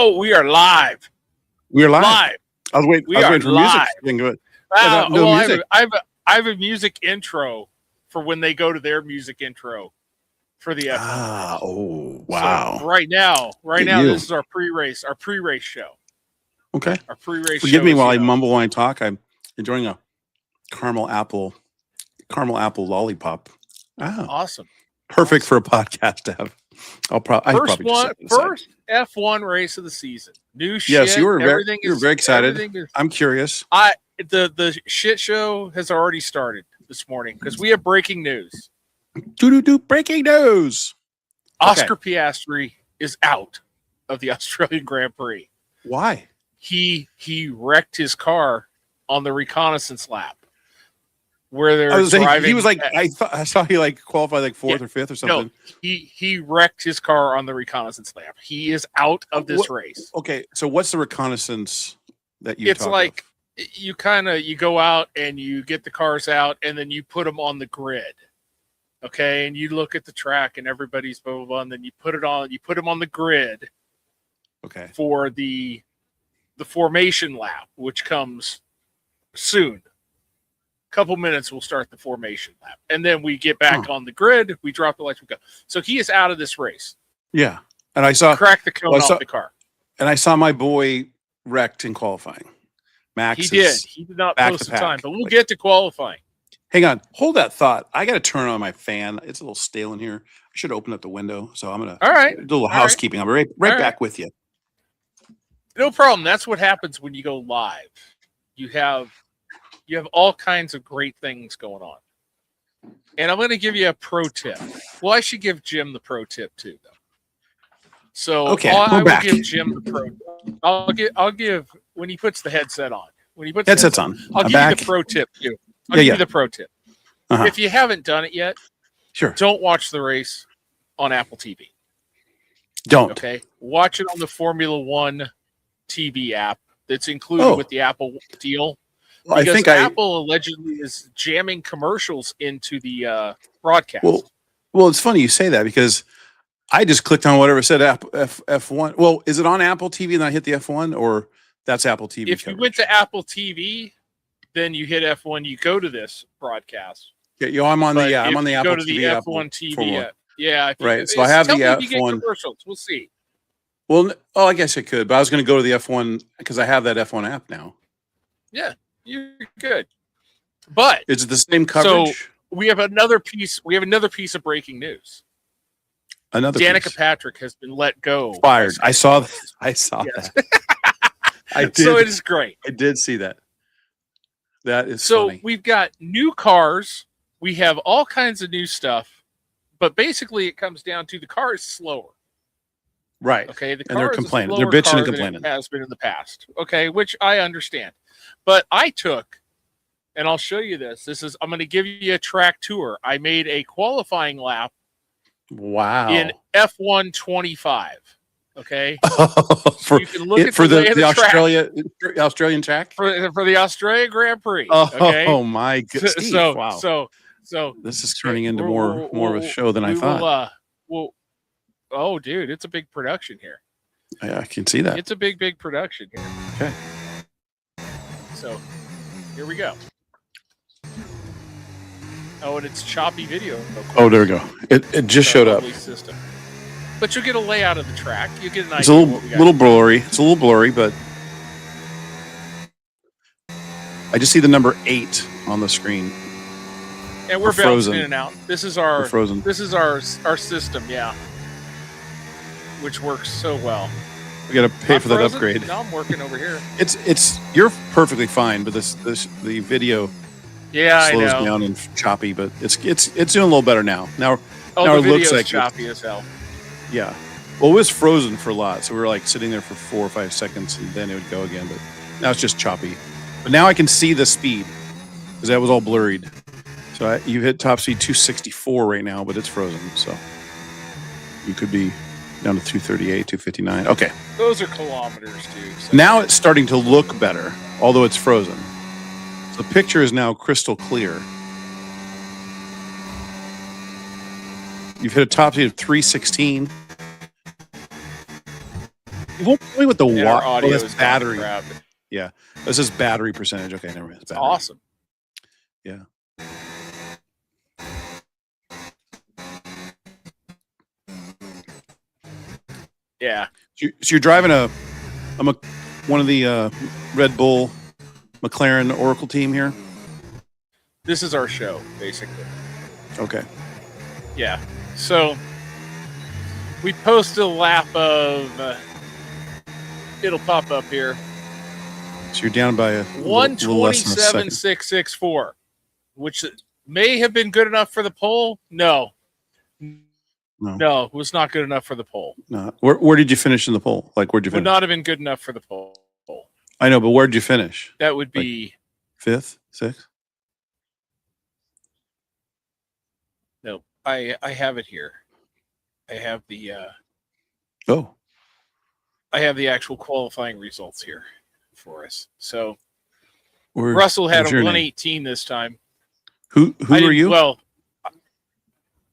Oh, we are live. We're live. Live. I was waiting for live. music. Wow. No Well, music. I have a music intro for when they go to their music intro for the F1. Oh, wow. So right now, this is our pre-race show. Okay. Our pre-race Forgive show me while I mumble while I talk. I'm enjoying a caramel apple lollipop. Ah, awesome. perfect for a podcast to have. First F1 race of the season. New shit. Yes, you were very excited. I'm curious. The shit show has already started this morning because we have breaking news. Breaking news. Oscar Piastri is out of the Australian Grand Prix. Why? He wrecked his car on the reconnaissance lap where they're driving. He was like, I saw he like qualified like fourth or fifth or something. No, he wrecked his car on the reconnaissance lap. He is out of this race. Okay, so what's the reconnaissance that you? It's like you go out and you get the cars out and then you put them on the grid. Okay, and you look at the track and everybody's blah blah blah, and then you put them on the grid. Okay. For the formation lap, which comes soon. Couple minutes, we'll start the formation lap, and then we get back on the grid. We drop the lights. We go. So he is out of this race. Yeah, and I saw crack the cone off the car, and I saw my boy wrecked in qualifying. Max, he did not post the time, but we'll get to qualifying. Hang on, hold that thought. I got to turn on my fan. It's a little stale in here. I should open up the window, so I'm gonna. All right, do a little housekeeping. I'll be right back with you. No problem. That's what happens when you go live. You have all kinds of great things going on. And I'm going to give you a pro tip. Well, I should give Jim the pro tip too, though. So I will give Jim the pro. I'll give when he puts the headset on. When he puts headsets on, I'll give you the pro tip too. I'll give you the pro tip. If you haven't done it yet, don't watch the race on Apple TV. Don't. Okay, watch it on the Formula One TV app that's included with the Apple deal. Well, because Apple allegedly is jamming commercials into the broadcast. Well, it's funny you say that because I just clicked on whatever said F1. Well, is it on Apple TV and I hit the F1 or that's Apple TV? If you went to Apple TV, then you hit F1. You go to this broadcast. Yeah, I'm on the Apple TV. Go to the F1 TV. Yeah, right. So I have the F1 commercials. We'll see. Well, I guess I could, but I was going to go to the F1 because I have that F1 app now. Yeah, you're good. But is it the same coverage? So we have another piece. We have another piece of breaking news. Danica Patrick has been let go. Fired. I saw that. I did. So it is great. I did see that. That is so funny. We've got new cars. We have all kinds of new stuff, but basically it comes down to the car is slower. Right. Okay. The car and they're is complaining. They're bitching and complaining. It has been in the past. Okay, which I understand. But I took, and I'll show you this. I'm going to give you a track tour. I made a qualifying lap. Wow. In F1 25. Okay. So you can look at the Australian track for the Australian Grand Prix. Okay? Oh my goodness! Wow. So this is turning into more of a show than I thought. Oh, dude, it's a big production here. Yeah, I can see that. It's a big production here. Okay. So here we go. Oh, and it's choppy video. Oh, there we go. It just showed up. System. But you'll get a layout of the track. You'll get an idea. It's a little blurry. It's a little blurry, but I just see the number 8 on the screen. And we're bouncing in and out. This is our frozen. This is our system, yeah. Which works so well. We got to pay for that upgrade. No, I'm working over here. It's you're perfectly fine, but the video slows down and choppy, but it's doing a little better now. Now it looks like choppy as hell. Yeah. Well, it was frozen for a lot, so we were like sitting there for 4 or 5 seconds, and then it would go again. But now it's just choppy. But now I can see the speed because that was all blurred. So you hit top speed 264 right now, but it's frozen. So you could be down to 238, 259. Okay. Those are kilometers, dude. So now it's starting to look better, although it's frozen. So the picture is now crystal clear. You've hit a top speed of 316. You won't tell me what the And our watt. audio That's is battery. crap. Yeah, this is battery percentage. Okay, never mind. It's awesome. Yeah. Yeah. So you're driving one of the Red Bull McLaren Oracle team here. This is our show, basically. Okay. Yeah. So we posted a lap of. It'll pop up here. So you're down by a 127.664, which may have been good enough for the pole. No, it was not good enough for the pole. No. Where did you finish in the poll? Like, where'd you finish? Would not have been good enough for the pole. I know, but where'd you finish? That would be fifth, sixth. No, I have it here. I have the I have the actual qualifying results here for us. So Russell had a 118 this time. Who are you? Well,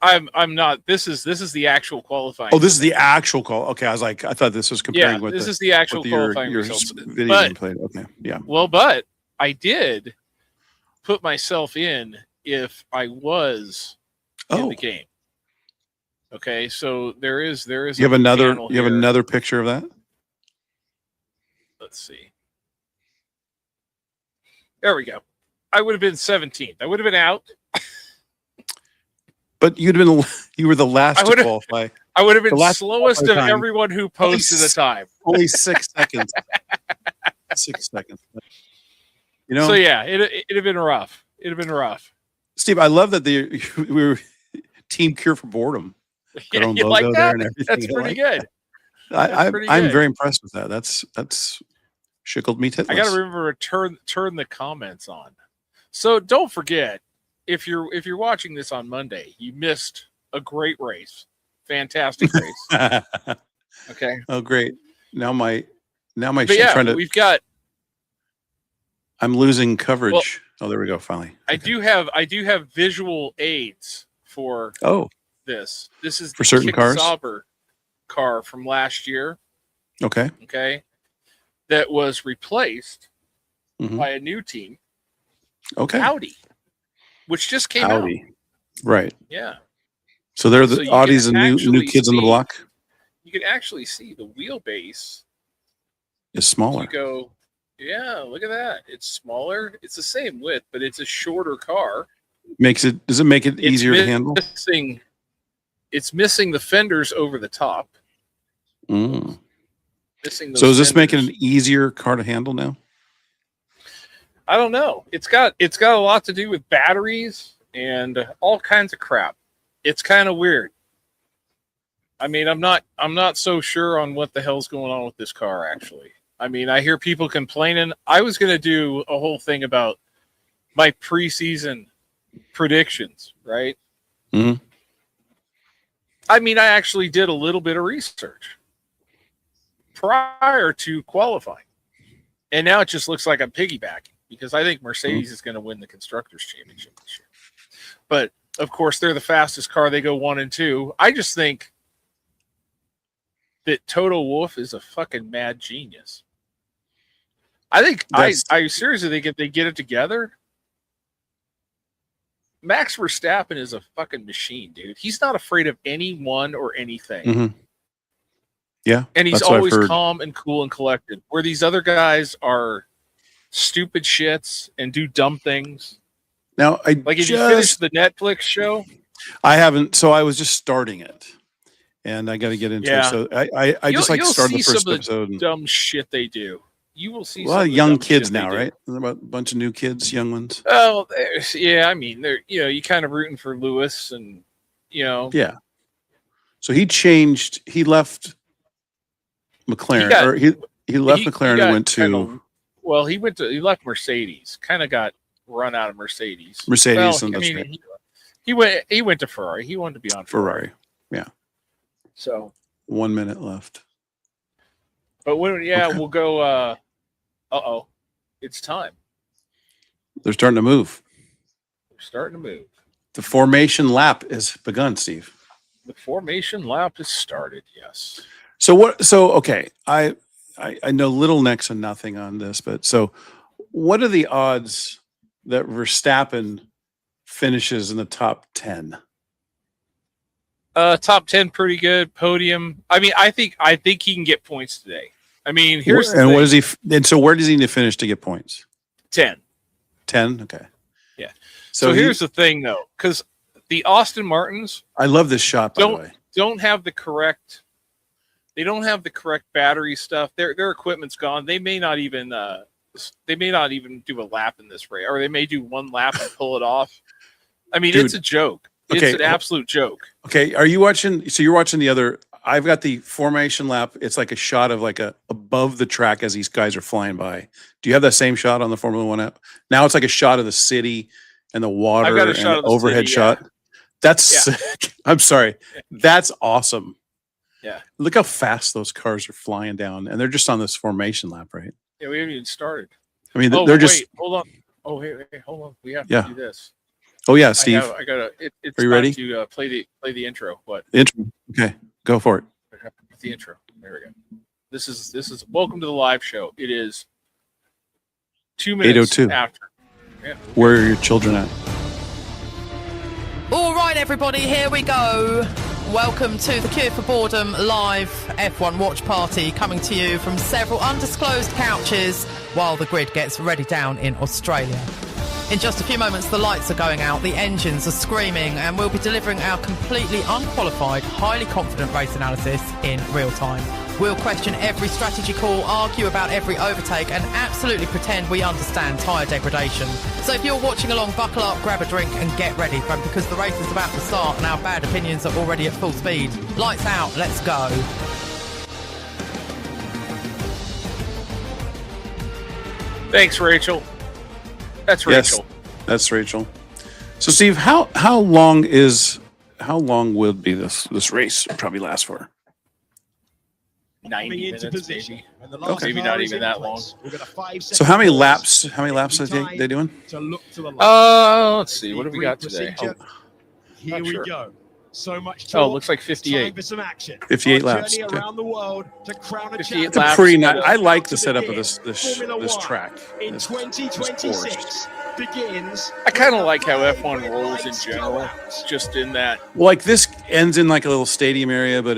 I'm not. This is the actual qualifying. Oh, this is the actual call. Okay, I was like, I thought this was comparing with this is the actual qualifying your results. video game played. Okay, yeah. Well, but I did put myself in if I was in the game. Okay, so there is. You have another picture of that. Let's see. There we go. I would have been 17th. I would have been out. But you were the last to qualify. I would have been slowest of everyone who posted the time. Only 6 seconds. 6 seconds. You know. So yeah, it'd have been rough. It'd have been rough. Steve, I love that we were Team Cure for Boredom. Yeah, you like that? That's pretty good. I'm very impressed with that. That's shickled me titless. I got to remember to turn the comments on. So don't forget, if you're watching this on Monday, you missed a great race, fantastic race. Okay. Oh, great! Now my we've got. I'm losing coverage. Well, oh, there we go. Finally, I do have visual aids for. This is for certain cars. Sauber car from last year. Okay. That was replaced by a new team. Okay. Audi, which just came out. Right. Yeah. So they're the Audis and new kids on the block. You can actually see the wheelbase is smaller. You go, yeah, look at that. It's smaller. It's the same width, but it's a shorter car. Does it make it easier to handle? It's missing the fenders over the top. Mm. Missing those so is this fenders. making an easier car to handle now? I don't know. It's got a lot to do with batteries and all kinds of crap. It's kind of weird. I mean, I'm not so sure on what the hell's going on with this car, actually. I mean, I hear people complaining. I was going to do a whole thing about my preseason predictions, right? Mm-hmm. I mean, I actually did a little bit of research prior to qualifying. And now it just looks like I'm piggybacking because I think Mercedes is going to win the Constructors' Championship this year. But, of course, they're the fastest car. They go 1 and 2. I just think that Toto Wolff is a fucking mad genius. I seriously think if they get it together, Max Verstappen is a fucking machine, dude. He's not afraid of anyone or anything. Mm-hmm. Yeah. And he's always calm and cool and collected. Where these other guys are stupid shits and do dumb things. Now, if you finish the Netflix show? I haven't. So I was just starting it. And I got to get into it. So I just started the first episode. And dumb shit they do. You will see a lot of young kids now, right? A bunch of new kids, young ones. Oh, yeah. I mean, they're you kind of rooting for Lewis, and Yeah. So he left McLaren, he left McLaren and went to. He left Mercedes. Kind of got run out of Mercedes. He went to Ferrari. He wanted to be on Ferrari. Yeah. So 1 minute left. But we'll go. It's time. They're starting to move. The formation lap is begun, Steve. The formation lap has started. Yes. So what? So okay, I know little next to nothing on this, but so what are the odds that Verstappen finishes in the top 10? Top 10, pretty good. Podium. I mean, I think he can get points today. I mean, here's the And thing. what does he? And so where does he need to finish to get points? 10. 10. Okay. Yeah. So here's the thing, though, because the Aston Martins. I love this shot. By the way, don't have the correct. They don't have the correct battery stuff. Their equipment's gone. They may not even do a lap in this race, or they may do one lap and pull it off. I mean, Dude, it's a joke. Okay, it's an absolute joke. Okay, are you watching? So you're watching the other. I've got the formation lap. It's like a shot of like a above the track as these guys are flying by. Do you have that same shot on the Formula One app? Now it's like a shot of the city and the water. I've got a and shot the of the overhead city, shot. That's sick. I'm sorry. That's awesome. Yeah. Look how fast those cars are flying down, and they're just on this formation lap, right? Yeah, we haven't even started. I mean, they're just. Wait, hold on. Oh, hey, hold on. We have to do this. Oh yeah, Steve. I gotta. It's are you time ready? to play the intro. What? Intro. Okay, go for it. The intro. There we go. This is welcome to the live show. It is 2 minutes 8:02 after. Yeah. Where are your children at? All right, everybody, here we go. Welcome to the Cure for Boredom live F1 watch party, coming to you from several undisclosed couches while the grid gets ready down in Australia. In just a few moments, the lights are going out, the engines are screaming, and we'll be delivering our completely unqualified, highly confident race analysis in real time. We'll question every strategy call, argue about every overtake, and absolutely pretend we understand tyre degradation. So if you're watching along, buckle up, grab a drink, and get ready, because the race is about to start and our bad opinions are already at full speed. Lights out, let's go. Thanks, Rachel. That's Rachel. Yes, that's Rachel. So, Steve, how long will be this race probably last for? 90 minutes, maybe. Okay. Maybe not even that long. So, how many laps? How many laps are they doing? Let's see. What have we got today? Here we go. So much talk. Looks like 58. 58 laps. Okay. Around the world to crown a 58 laps. Pretty nice. I like the setup of this track. In 2026 begins. I kind of like how F1 rolls in general, just in that. Well, like this ends in like a little stadium area, but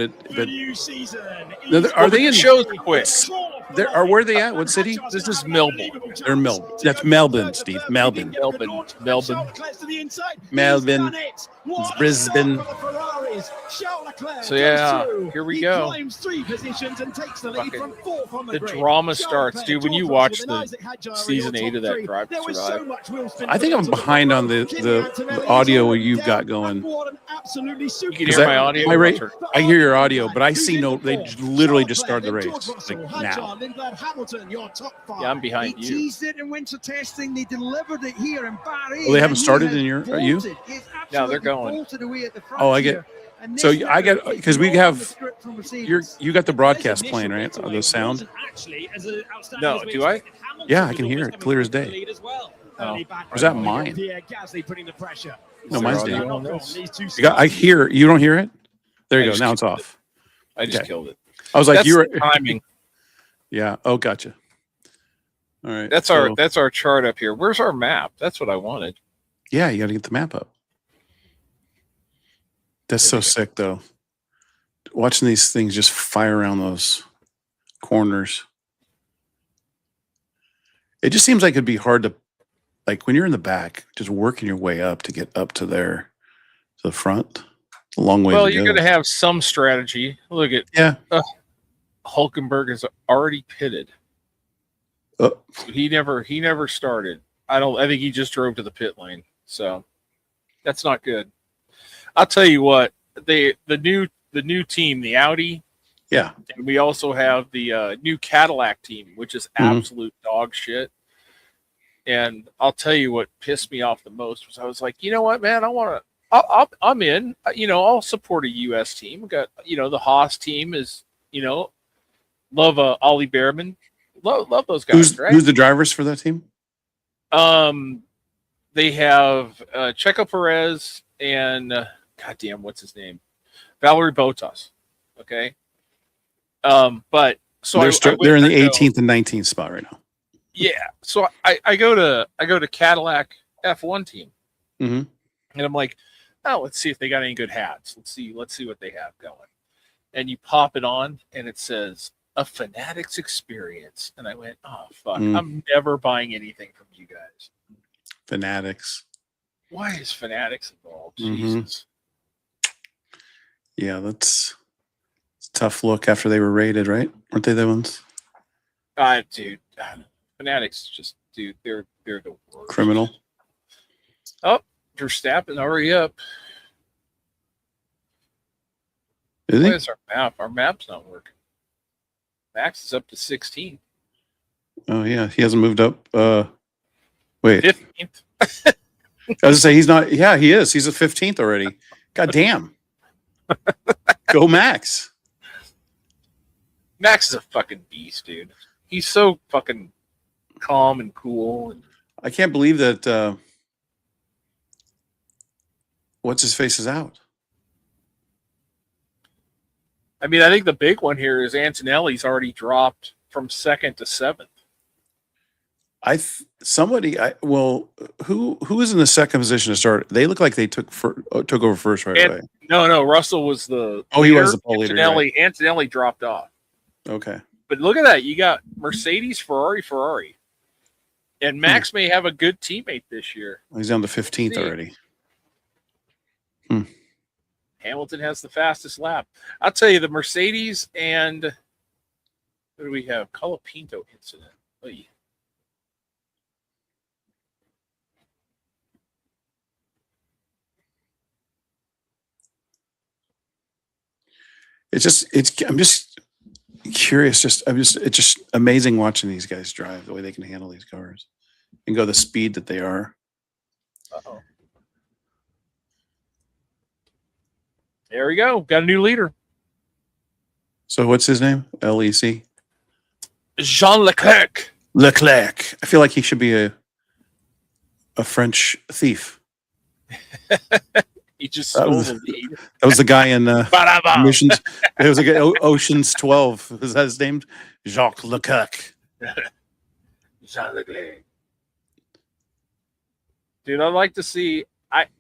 are they in shows quick? Where are they at? What city? This is Melbourne. They're Melbourne. That's Melbourne, Steve. Melbourne. It's Brisbane. So yeah, here we go. The drama starts, dude. When you watch the season 8 of that Drive to Survive, I think I'm behind on the audio you've got going. You can hear my audio. I hear your audio, but I see no. They literally just started the race like now. Yeah, I'm behind you. Teased it in winter testing. They delivered it here in Paris. Well, they haven't started in your. Are you? No, they're going. Oh, I get. So I got because we have. You got the broadcast playing, right? The sound. No, do I? Yeah, I can hear it clear as day. Oh. Or is that mine? No, mine's down. I hear. You don't hear it? There you go. Now it's off. I just killed it. I was like, that's you were timing. Yeah. Oh, gotcha. All right. That's our chart up here. Where's our map? That's what I wanted. Yeah, you got to get the map up. That's so sick, though. Watching these things just fire around those corners. It just seems like it'd be hard to, like when you're in the back, just working your way up to get up to there, to the front. It's a long way. Well, to you're going to have some strategy. Look at Hulkenberg is already pitted. So he never started. I think he just drove to the pit lane. So that's not good. I'll tell you what, the new team, the Audi. Yeah. And we also have the new Cadillac team, which is absolute dog shit. And I'll tell you what pissed me off the most was I was like, you know what, man, I'm in. I'll support a U.S. team. We got, the Haas team is, love Ollie Behrman. Love those guys, right? Who's the drivers for that team? They have Checo Perez and goddamn, what's his name? Valerie Bottas. Okay. But so they're in the 18th and 19th spot right now. Yeah. So I go to Cadillac F1 team, Mm-hmm. and I'm like, oh, let's see if they got any good hats. Let's see what they have going. And you pop it on, and it says a Fanatics experience, and I went, oh fuck, I'm never buying anything from you guys. Fanatics. Why is Fanatics involved? Mm-hmm. Jesus. Yeah, it's a tough look after they were raided, right? Weren't they the ones? Dude, Fanatics just, dude, they're the worst. Criminal. Oh, Verstappen already up. Is he? Where's our map? Our map's not working. Max is up to 16. Oh yeah, he hasn't moved up. Wait, 15th. I was gonna say he's not. Yeah, he is. He's at 15th already. God damn. Go Max. Max is a fucking beast, dude. He's so fucking calm and cool. And I can't believe that. What's his face is out. I mean, I think the big one here is Antonelli's already dropped from 2nd to 7th. Who is in the second position to start? They look like they took over first right away. No, Russell was the he was the pole leader. Antonelli dropped off. Okay. But look at that. You got Mercedes, Ferrari. And Max may have a good teammate this year. He's down to 15th already. Hamilton has the fastest lap. I'll tell you, the Mercedes and what do we have? Colapinto incident. Oy. I'm just curious. It's just amazing watching these guys drive, the way they can handle these cars and go the speed that they are. Uh-oh. There we go. Got a new leader. So what's his name? LEC? Jean Leclerc. Leclerc. I feel like he should be a French thief. He just stole the lead. That was the guy in Missions. It was like Ocean's 12. Is that his name? Jacques Leclerc. Jean Leclerc. Dude, I'd like to see.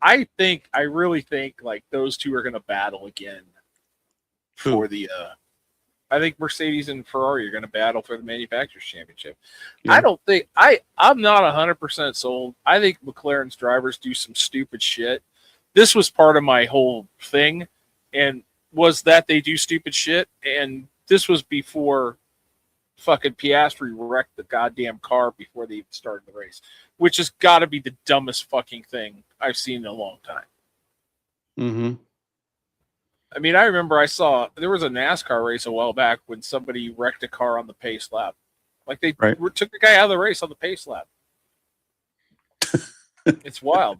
I really think like those two are going to battle again for the. I think Mercedes and Ferrari are going to battle for the manufacturers championship. Yeah. I'm not 100% sold. I think McLaren's drivers do some stupid shit. This was part of my whole thing, and was that they do stupid shit. And this was before fucking Piastri wrecked the goddamn car before they even started the race, which has got to be the dumbest fucking thing I've seen in a long time. Mm-hmm. I mean, I remember there was a NASCAR race a while back when somebody wrecked a car on the pace lap. Like they took the guy out of the race on the pace lap. It's wild.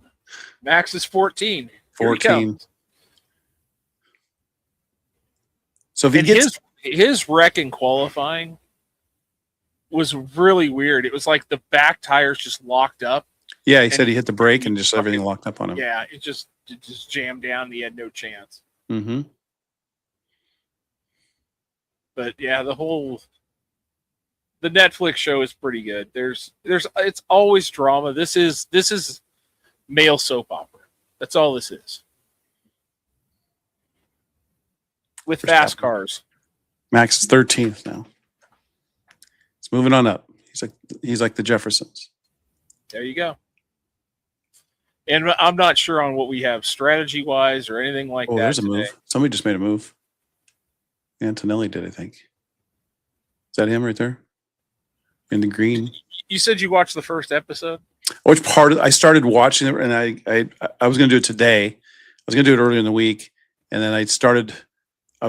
Max is 14. 14. So if he gets his wreck in qualifying was really weird. It was like the back tires just locked up. Yeah, he said he hit the brake and just everything locked up on him. Yeah, it just jammed down. He had no chance. Mm-hmm. But yeah, the Netflix show is pretty good. It's always drama. This is male soap opera. That's all this is. With fast cars. Max is 13th now. It's moving on up. He's like the Jeffersons. There you go. And I'm not sure on what we have strategy-wise or anything like that. There's a today. move. Somebody just made a move. Antonelli did, I think. Is that him right there? In the green. You said you watched the first episode? Which part I started watching it, and I was going to do it today. I was going to do it earlier in the week, and then I was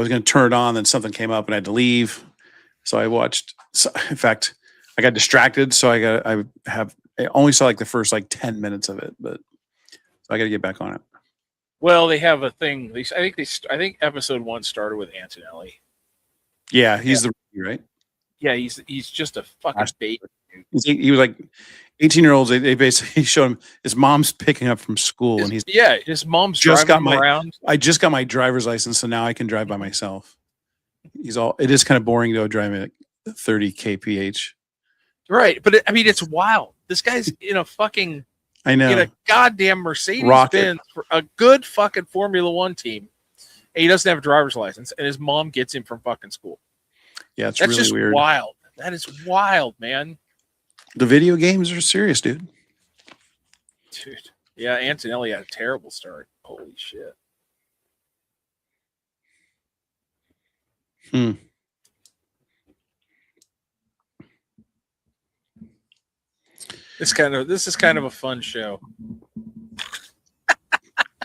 going to turn it on, then something came up, and I had to leave. So I watched. In fact, I got distracted, so I only saw like the first 10 minutes of it, but so I got to get back on it. Well, they have a thing. I think episode 1 started with Antonelli. Yeah, he's the rookie, right? Yeah, he's just a fucking baby. He was like 18-year-olds. They basically showed him his mom's picking up from school, and his mom's just driving him around. I just got my driver's license, so now I can drive by myself. It is kind of boring though, driving at 30 kph. Right, but I mean, it's wild. This guy's in a fucking I know. in a goddamn Mercedes Rocket. Benz for a good fucking Formula One team. And he doesn't have a driver's license, and his mom gets him from fucking school. Yeah, it's That's really just weird. wild. That is wild, man. The video games are serious, dude. Dude. Yeah, Antonelli had a terrible start. Holy shit. This is kind of a fun show.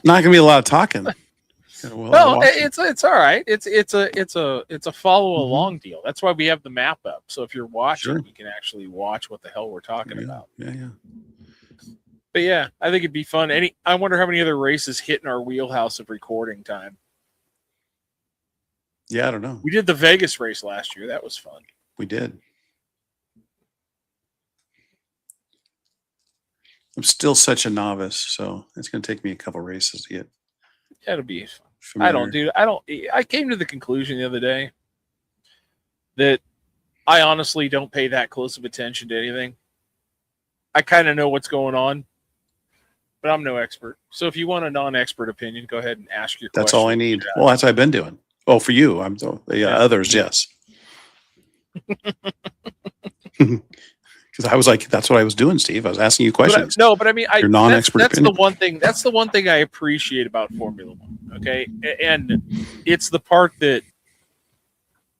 Not gonna be a lot of talking. Well, it's all right. It's a follow along deal. That's why we have the map up. So if you're watching, you can actually watch what the hell we're talking about. Yeah. But yeah, I think it'd be fun. I wonder how many other races hit in our wheelhouse of recording time. Yeah, I don't know. We did the Vegas race last year. That was fun. We did. I'm still such a novice, so it's going to take me a couple races to get. Yeah, it'll be fun. Familiar. I came to the conclusion the other day that I honestly don't pay that close of attention to anything. I kind of know what's going on, but I'm no expert. So if you want a non-expert opinion, go ahead and ask your question. That's all I need. Well, that's what I've been doing. Oh, for you, others, yes. Because I was like, that's what I was doing, Steve. I was asking you questions. But I mean, your non-expert that's opinion. the one thing. That's the one thing I appreciate about Formula One. Okay, and it's the part that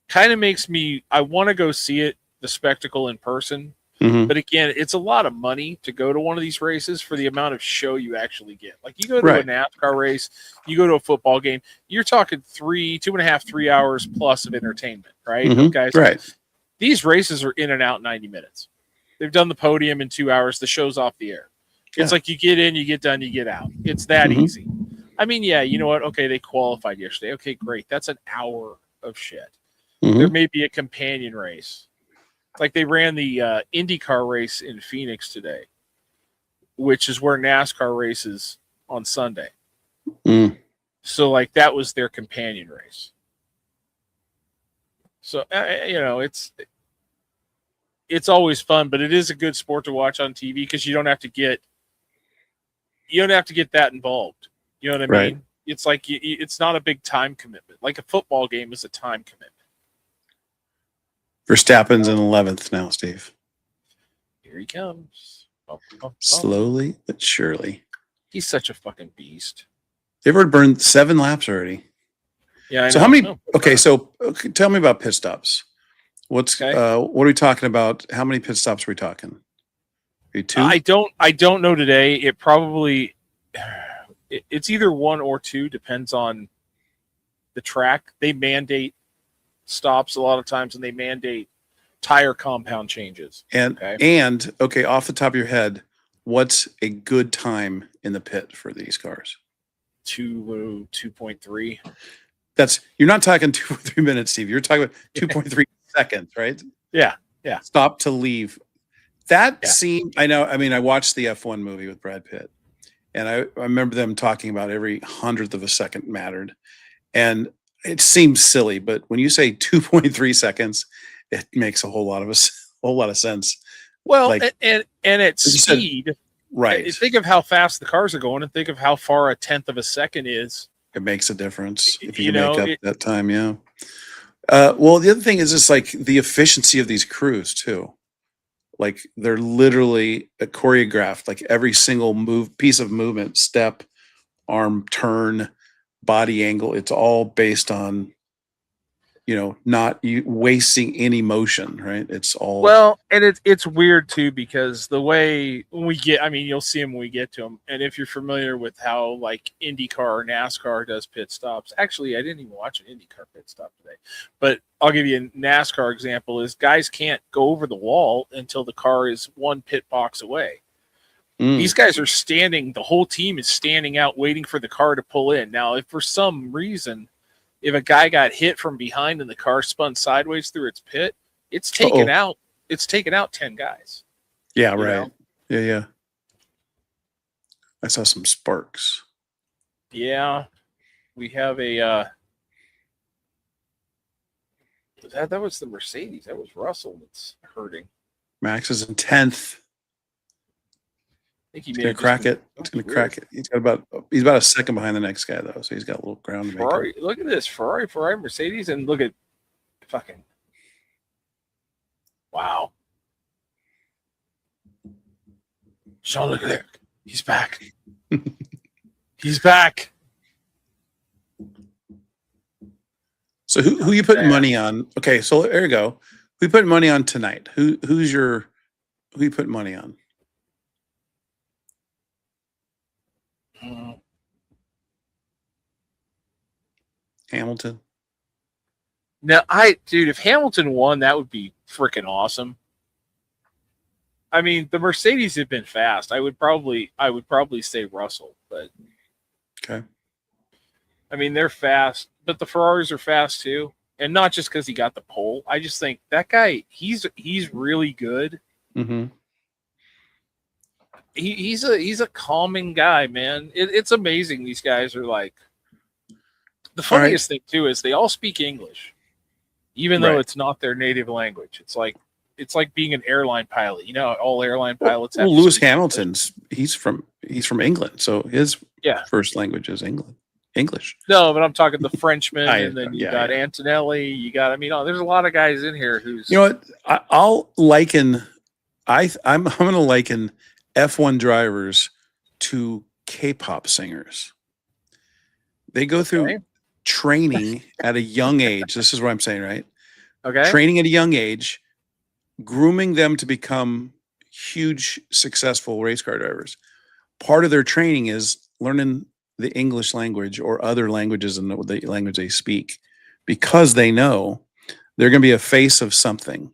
kind of makes me. I want to go see it, the spectacle in person. Mm-hmm. But again, it's a lot of money to go to one of these races for the amount of show you actually get. Like you go to a NASCAR race, you go to a football game, you're talking 2.5, 3 hours plus of entertainment, right? Mm-hmm. Guys, right. These races are in and out in 90 minutes. They've done the podium in 2 hours. The show's off the air. Yeah. It's like you get in, you get done, you get out. It's that easy. I mean, yeah, you know what? Okay, they qualified yesterday. Okay, great. That's an hour of shit. Mm-hmm. There may be a companion race. Like they ran the IndyCar race in Phoenix today, which is where NASCAR races on Sunday. Mm. So like that was their companion race. So, it's always fun, but it is a good sport to watch on TV because you don't have to get that involved. You know what I mean? It's like it's not a big time commitment. Like a football game is a time commitment. Verstappen's in 11th now, Steve. Here he comes. Slowly but surely. He's such a fucking beast. They've already burned 7 laps already. Yeah. So how many? Okay, so tell me about pit stops. What are we talking about? How many pit stops are we talking? Are 2? I don't know today. It probably it's either 1 or 2, depends on the track. They mandate stops a lot of times, and they mandate tire compound changes. And off the top of your head, what's a good time in the pit for these cars? 2.3. You're not talking 2 or 3 minutes, Steve. You're talking about 2.3 seconds, right? Yeah. Stop to leave. That scene, I know. I mean, I watched the F1 movie with Brad Pitt, and I remember them talking about every 100th of a second mattered, and it seems silly, but when you say 2.3 seconds, it makes a whole lot of sense. Well, like, and at speed, said, right? Think of how fast the cars are going, and think of how far a 1/10 of a second is. It makes a difference if you can make up that time. Yeah. Well, the other thing is just like the efficiency of these crews too. Like they're literally choreographed. Like every single piece of movement, step, arm turn, body angle, it's all based on not wasting any motion, right? It's all and it's weird too because the way when we get, I mean, you'll see them when we get to them, and if you're familiar with how like IndyCar or NASCAR does pit stops, actually, I didn't even watch an IndyCar pit stop today, but I'll give you a NASCAR example: is guys can't go over the wall until the car is 1 pit box away. These guys are standing, the whole team is standing out waiting for the car to pull in. Now, if for some reason, if a guy got hit from behind and the car spun sideways through its pit, it's taken out 10 guys. Yeah, right. Yeah. I saw some sparks. Yeah. We have a That was the Mercedes. That was Russell that's hurting. Max is in 10th. I think he He's may gonna have crack just it. He's gonna crack it. He's about a second behind the next guy though, so he's got a little ground to make up. Ferrari. Look at this Ferrari, Mercedes, and look at fucking. Wow. Charles Leclerc. He's back. He's back. So who you putting money on? Okay, so there you go. Who you putting money on tonight? Who you putting money on? Hamilton. Now, dude, if Hamilton won, that would be freaking awesome. I mean, the Mercedes have been fast. I would probably say Russell, but okay. I mean, they're fast, but the Ferraris are fast too, and not just because he got the pole. I just think that guy, he's really good. Mm-hmm. He's a calming guy, man. It's amazing. These guys are like. The funniest thing too is they all speak English, even though it's not their native language. It's like being an airline pilot. You know, all airline pilots. Well, Lewis Hamilton's he's from England, so his first language is English. No, but I'm talking the Frenchman, and then you got Antonelli. You got, there's a lot of guys in here who's. You know what? I'll liken. I'm going to liken F1 drivers to K-pop singers. They go through training at a young age. This is what I'm saying, right? Okay. Training at a young age, grooming them to become huge, successful race car drivers. Part of their training is learning the English language or other languages and the language they speak, because they know they're going to be a face of something.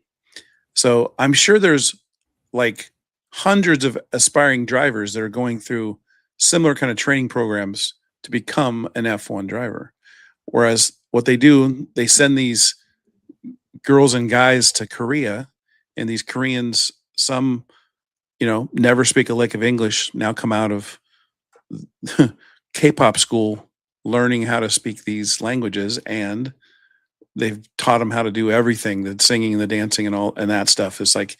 So I'm sure there's like hundreds of aspiring drivers that are going through similar kind of training programs to become an F1 driver. Whereas what they do, they send these girls and guys to Korea, and these Koreans, some, never speak a lick of English, now come out of K-pop school learning how to speak these languages, and they've taught them how to do everything, the singing and the dancing and all, and that stuff. Is like,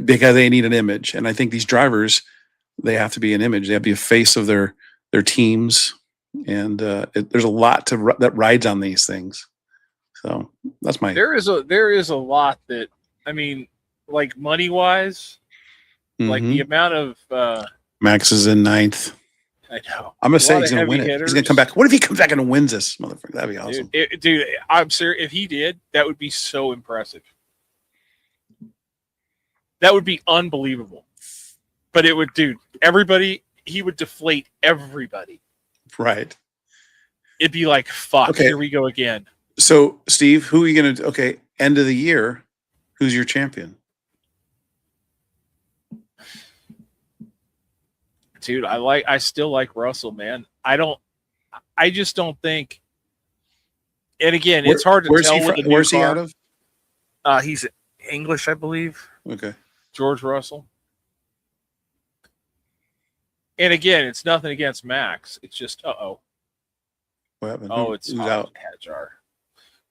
because they need an image. And I think these drivers, they have to be an image. They have to be a face of their teams. And there's a lot that rides on these things. So that's my. There is a lot that, like money wise, like the amount of. Max is in 9th. I know. I'm gonna say he's gonna win it. He's gonna come back. What if he comes back and wins this, motherfucker? That'd be awesome. Dude, I'm serious. If he did, that would be so impressive. That would be unbelievable. But it would, dude. He would deflate everybody. Right. It'd be like, fuck, okay. Here we go again. So, Steve, who are you going to... Okay, end of the year, who's your champion? Dude, I still like Russell, man. I just don't think... And again, it's hard to tell with the new Where's he car. out of? He's English, I believe. Okay. George Russell. And again, it's nothing against Max. It's just, What happened? It's who's out? Hadjar,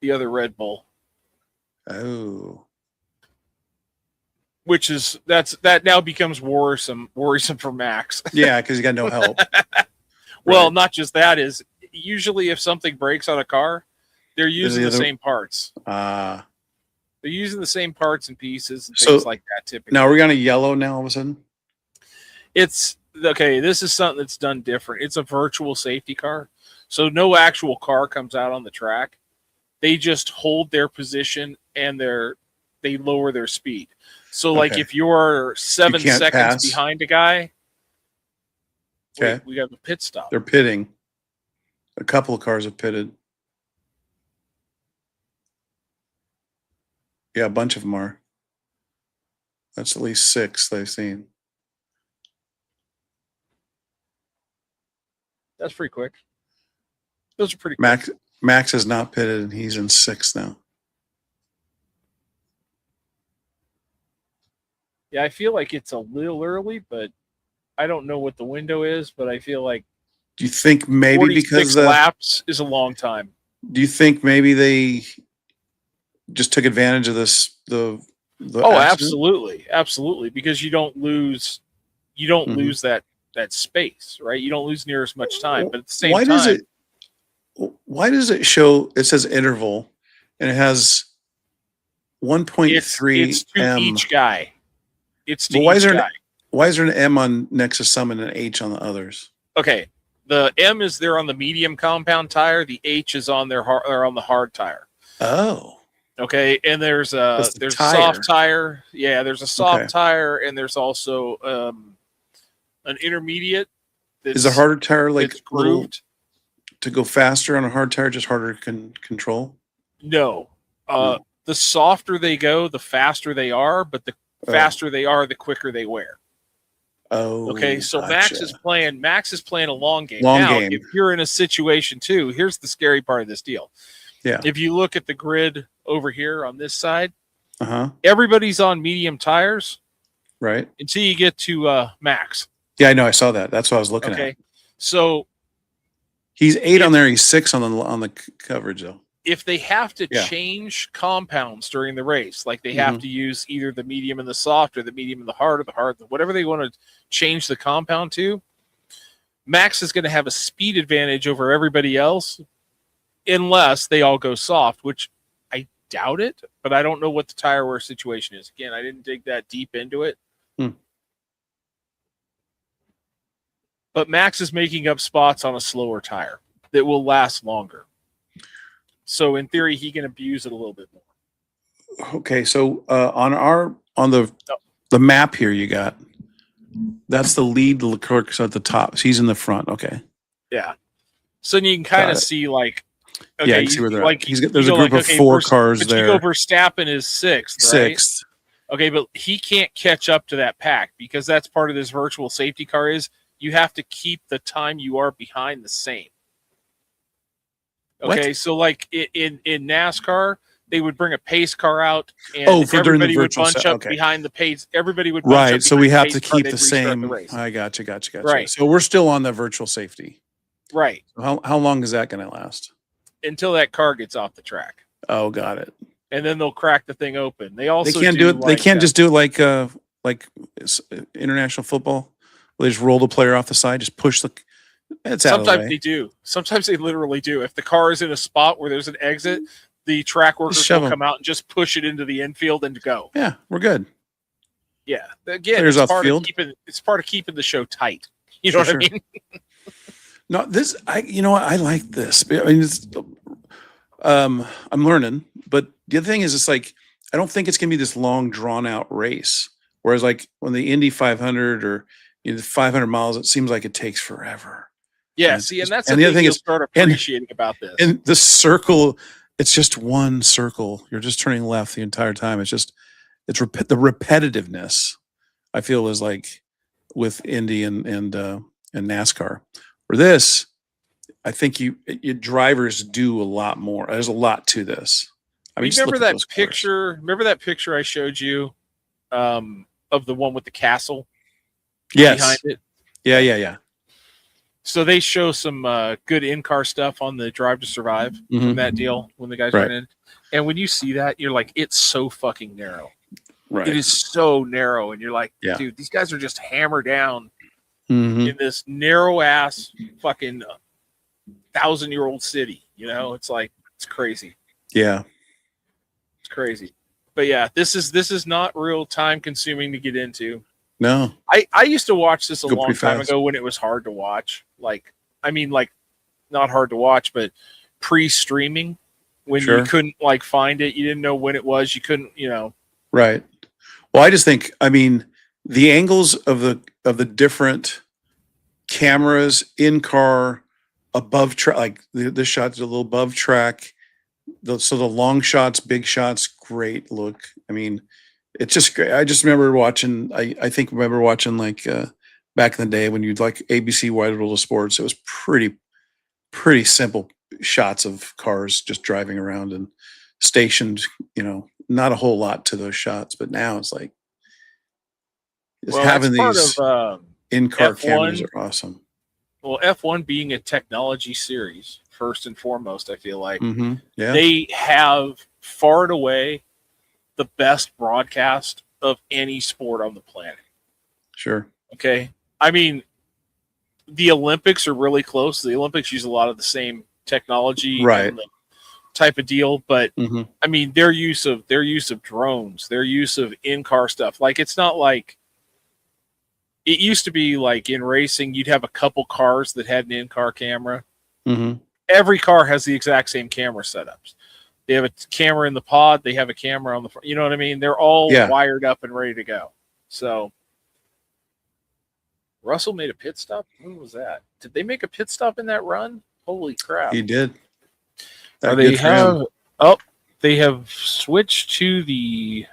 the other Red Bull. Oh. Which is that now becomes worrisome for Max. Yeah, because you got no help. Well, right. Not just that, is usually if something breaks on a car, they're using the same parts. They're using the same parts and pieces and things like that typically. Now we're going to yellow now all of a sudden? It's okay. This is something that's done different. It's a virtual safety car. So no actual car comes out on the track. They just hold their position and they lower their speed. So like if you're 7 seconds behind a guy, we got a pit stop. They're pitting. A couple of cars have pitted. Yeah, a bunch of them are. That's at least 6 they've seen. That's pretty quick. Those are pretty quick. Max has not pitted, and he's in 6th now. Yeah, I feel like it's a little early, but I don't know what the window is, but I feel like do you think maybe because laps is a long time. Do you think maybe they just took advantage of this the Oh, accident? absolutely, because you don't lose that space, right? You don't lose near as much time, but at the same Why does time, it show it says interval and it has it's 1.3 to m? each guy. It's to But each guy. why is there an M on next to some and an H on the others? Okay, the M is there on the medium compound tire. The H is on on the hard tire. Oh, Okay, and there's a tire. soft tire. Yeah, there's a soft Okay. tire, and there's also an intermediate. Is a harder tire like it's little grooved? to go faster on a hard tire, just harder to control? No. No. The softer they go, the faster they are, but the faster they are, the quicker they wear. Oh, Okay, so gotcha. Max is playing a long game. Long now, game. if you're in a situation too, here's the scary part of this deal. Yeah. If you look at the grid over here on this side, Uh-huh. everybody's on medium tires Right. until you get to Max. Yeah, I know. I saw that. That's what I was looking at. Okay, so He's 8 on there. He's 6 on the coverage though. if they have to change compounds during the race, like they have to use either the medium and the soft or the medium and the hard, whatever they want to change the compound to, Max is going to have a speed advantage over everybody else unless they all go soft, which I doubt it, but I don't know what the tire wear situation is. Again, I didn't dig that deep into it. But Max is making up spots on a slower tire that will last longer. So in theory, he can abuse it a little bit more. Okay, so on the map here you got, that's the lead Leclerc's at the top. So he's in the front. Okay. Yeah. So you can kind of see like, okay, yeah, you can see where they're like at. There's a group of 4 cars there. You go Verstappen is 6th, right? 6th. Okay, but he can't catch up to that pack because that's part of this virtual safety car is you have to keep the time you are behind the same. Okay, What? so like in NASCAR, they would bring a pace car out, and for during the everybody would virtual bunch set, up okay. behind the pace. Everybody would bunch up Right, so behind we the have pace to car, keep they'd the restart same. the race. I gotcha. Right. So we're still on the virtual safety. Right. How long is that going to last? Until that car gets off the track, Oh, got it. and then they'll crack the thing open. They also They can't do it. They like, can't just do it like international football. Where they just roll the player off the side, just push the. It's out of the Sometimes way. they do. Sometimes they literally do. If the car is in a spot where there's an exit, the track workers shove will 'em. come out and just push it into the infield and go. Yeah, we're good. Yeah. Again, Players it's off the part field. it's part of keeping the show tight. You know Sure, what I mean? No, you know what? I like this. I mean, I'm learning, but the other thing is, it's like, I don't think it's going to be this long drawn out race. Whereas like when the Indy 500 or 500 miles, it seems like it takes forever. Yeah, And see, it's and that's and the the thing other thing you'll is- start appreciating about this. And the circle, it's just one circle. You're just turning left the entire time. It's the repetitiveness, I feel, is like with Indy and NASCAR. For this, I think you drivers do a lot more. There's a lot to this. I mean, just remember look at that those cars. picture? Remember that picture I showed you of the one with the castle Yes. behind it? Yeah. So they show some good in-car stuff on the Drive to Survive from Mhm. that deal when the guys Right. run in. And when you see that, you're like, it's so fucking narrow. Right. It is so narrow. And you're like, Yeah. dude, these guys are just hammered down Mhm. in this narrow-ass fucking 1,000-year-old city. You know, it's like, it's crazy. Yeah. It's crazy. But yeah, this is not real time-consuming to get into. No. I used to watch this a Go long pretty time fast. ago when it was hard to watch. Like not hard to watch, but pre-streaming when Sure. you couldn't like find it, you didn't know when it was, you couldn't, Right. Well, I just think, I mean, the angles of the different cameras in car, above track, like this shot's a little above track. So the long shots, big shots, great look. I mean, it's just great. I just remember watching. Remember watching like back in the day when you'd like ABC Wide World of Sports. It was pretty simple shots of cars just driving around and stationed. Not a whole lot to those shots, but now it's like just having that's part these of in-car F1. cameras are awesome. Well, F1 being a technology series, first and foremost, I feel like Yeah. they have far and away the best broadcast of any sport on the planet. Sure. Okay. I mean, the Olympics are really close. The Olympics use a lot of the same technology Right. and the type of deal, but Mm-hmm. I mean, their use of drones, their use of in-car stuff. Like, it's not like it used to be like in racing, you'd have a couple cars that had an in-car camera. Mm-hmm. Every car has the exact same camera setups. They have a camera in the pod. They have a camera on the front. You know what I mean? They're all wired up and ready to go. So Russell made a pit stop. When was that? Did they make a pit stop in that run? Holy crap! He did. They have switched to the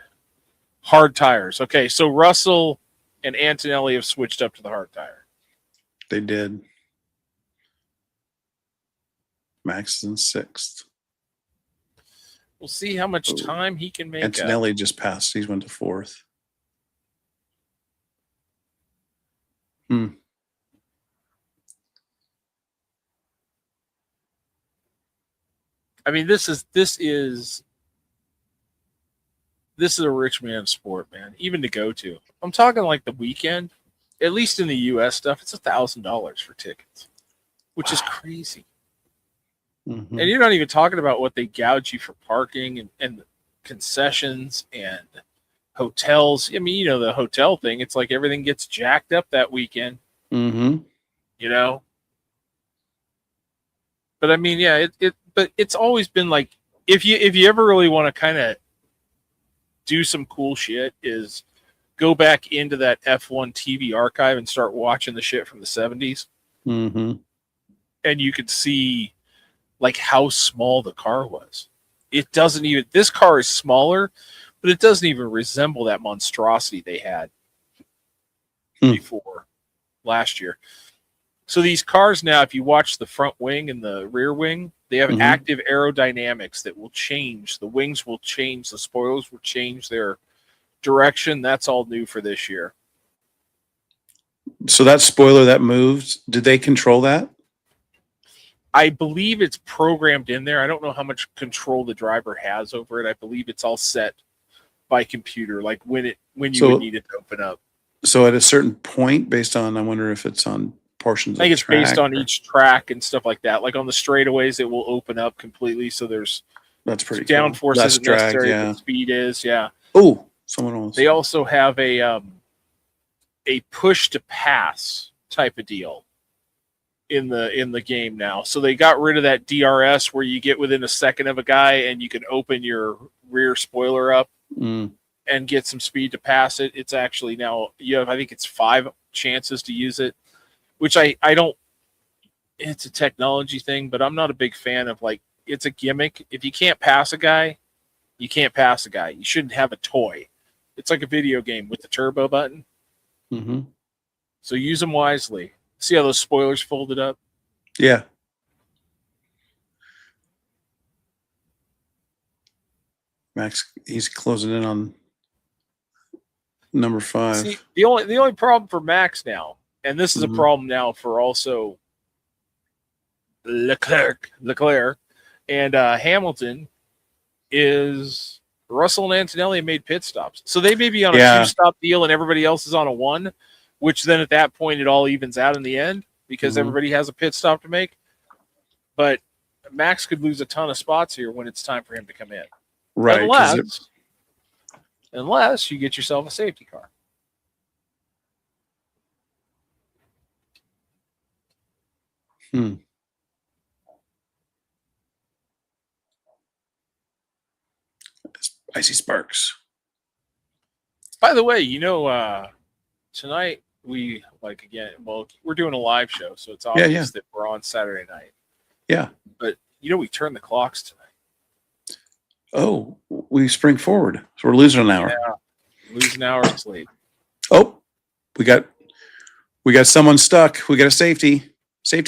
hard tires. Okay, so Russell and Antonelli have switched up to the hard tire. They did. Max is in 6th. We'll see how much time he can make. Antonelli just passed. He's went to 4th. I mean, this is a rich man's sport, man. Even to go to, I'm talking like the weekend. At least in the U.S. stuff, it's $1,000 for tickets, which is crazy. Mm-hmm. And you're not even talking about what they gouge you for parking and concessions and hotels. I mean, you know, the hotel thing. It's like everything gets jacked up that weekend. Mm-hmm. You know. But I mean, yeah, but it's always been like if you ever really want to kind of do some cool shit, is go back into that F1 TV archive and start watching the shit from the 70s. Mm-hmm. And you could see like how small the car was. It doesn't even, this car is smaller, but it doesn't even resemble that monstrosity they had before last year. So these cars now, if you watch the front wing and the rear wing, they have active aerodynamics that will change. The wings will change. The spoilers will change their direction. That's all new for this year. So that spoiler that moved, did they control that? I believe it's programmed in there. I don't know how much control the driver has over it. I believe it's all set by computer, like when you would need it to open up. So at a certain point, based on, I wonder if it's on portions of the track. I think it's based on each track and stuff like that. Like on the straightaways, it will open up completely. So there's that's pretty downforce cool. isn't necessary. The speed is, Oh, someone else. They also have a push to pass type of deal in the game now. So they got rid of that DRS where you get within a second of a guy and you can open your rear spoiler up and get some speed to pass it. It's actually now you have, I think it's 5 chances to use it, which I don't, it's a technology thing, but I'm not a big fan of, like, it's a gimmick. If you can't pass a guy, you can't pass a guy. You shouldn't have a toy. It's like a video game with the turbo button. Mm-hmm. So use them wisely. See how those spoilers folded up? Yeah. Max, he's closing in on number 5. See, the only problem for Max now, and this is a problem now for also Leclerc and Hamilton, is Russell and Antonelli made pit stops. So they may be on a 2-stop deal and everybody else is on a 1, which then at that point it all evens out in the end because everybody has a pit stop to make. But Max could lose a ton of spots here when it's time for him to come in. Right. Unless you get yourself a safety car. I see sparks. By the way, tonight we're doing a live show, so it's obvious that we're on Saturday night. Yeah. But we turn the clocks tonight. Oh, we spring forward. So we're losing an hour. Yeah. Losing an hour of sleep. Oh, we got someone stuck. We got a safety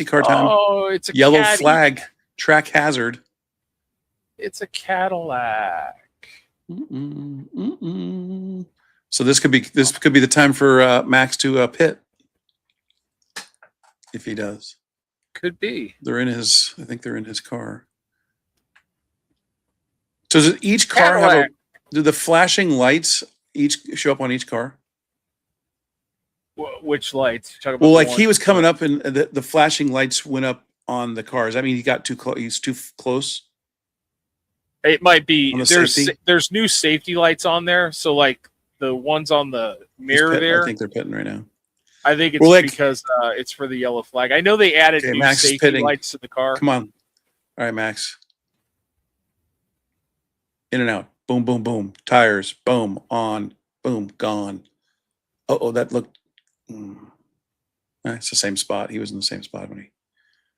car time. Oh, it's a yellow caddy. Flag, track hazard. It's a Cadillac. So this could be the time for Max to pit. if he does. Could be. They're in his. I think they're in his car. So does each car have a? Cadillac. Do the flashing lights each show up on each car? Which lights? You're talking about Well, the like he ones- was coming up, and the flashing lights went up on the cars. I mean, he got too close. He's too close. It might be. On the There's safety? there's new safety lights on there. So like the ones on the mirror there. I think they're pitting right now. I think it's We're like- because it's for the yellow flag. I know they added Okay, new Max is safety pitting. lights to the car. Come on. All right, Max. In and out. Boom, boom, boom. Tires. Boom. On. Boom. Gone. Oh, that looked. It's the same spot. He was in the same spot when he.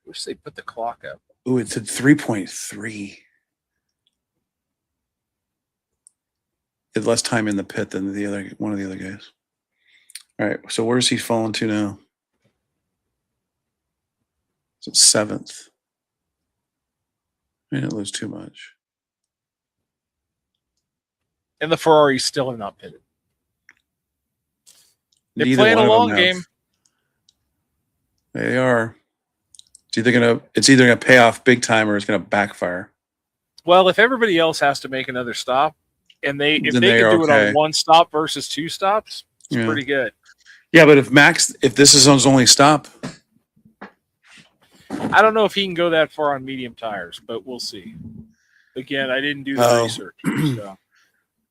Wish they put the clock up. Ooh, it's at 3.3. Had less time in the pit than one of the other guys. All right, so where's he falling to now? It's seventh. I didn't lose too much. And the Ferrari's still not pitted. They're Neither playing one a of them long have. game. They are. It's either gonna pay off big time or it's gonna backfire. Well, if everybody else has to make another stop, and if Then they they can are do it okay. on one stop versus two stops, it's Yeah. pretty good. Yeah, but if this is his only stop, I don't know if he can go that far on medium tires, but we'll see. Again, I didn't do the Oh. research.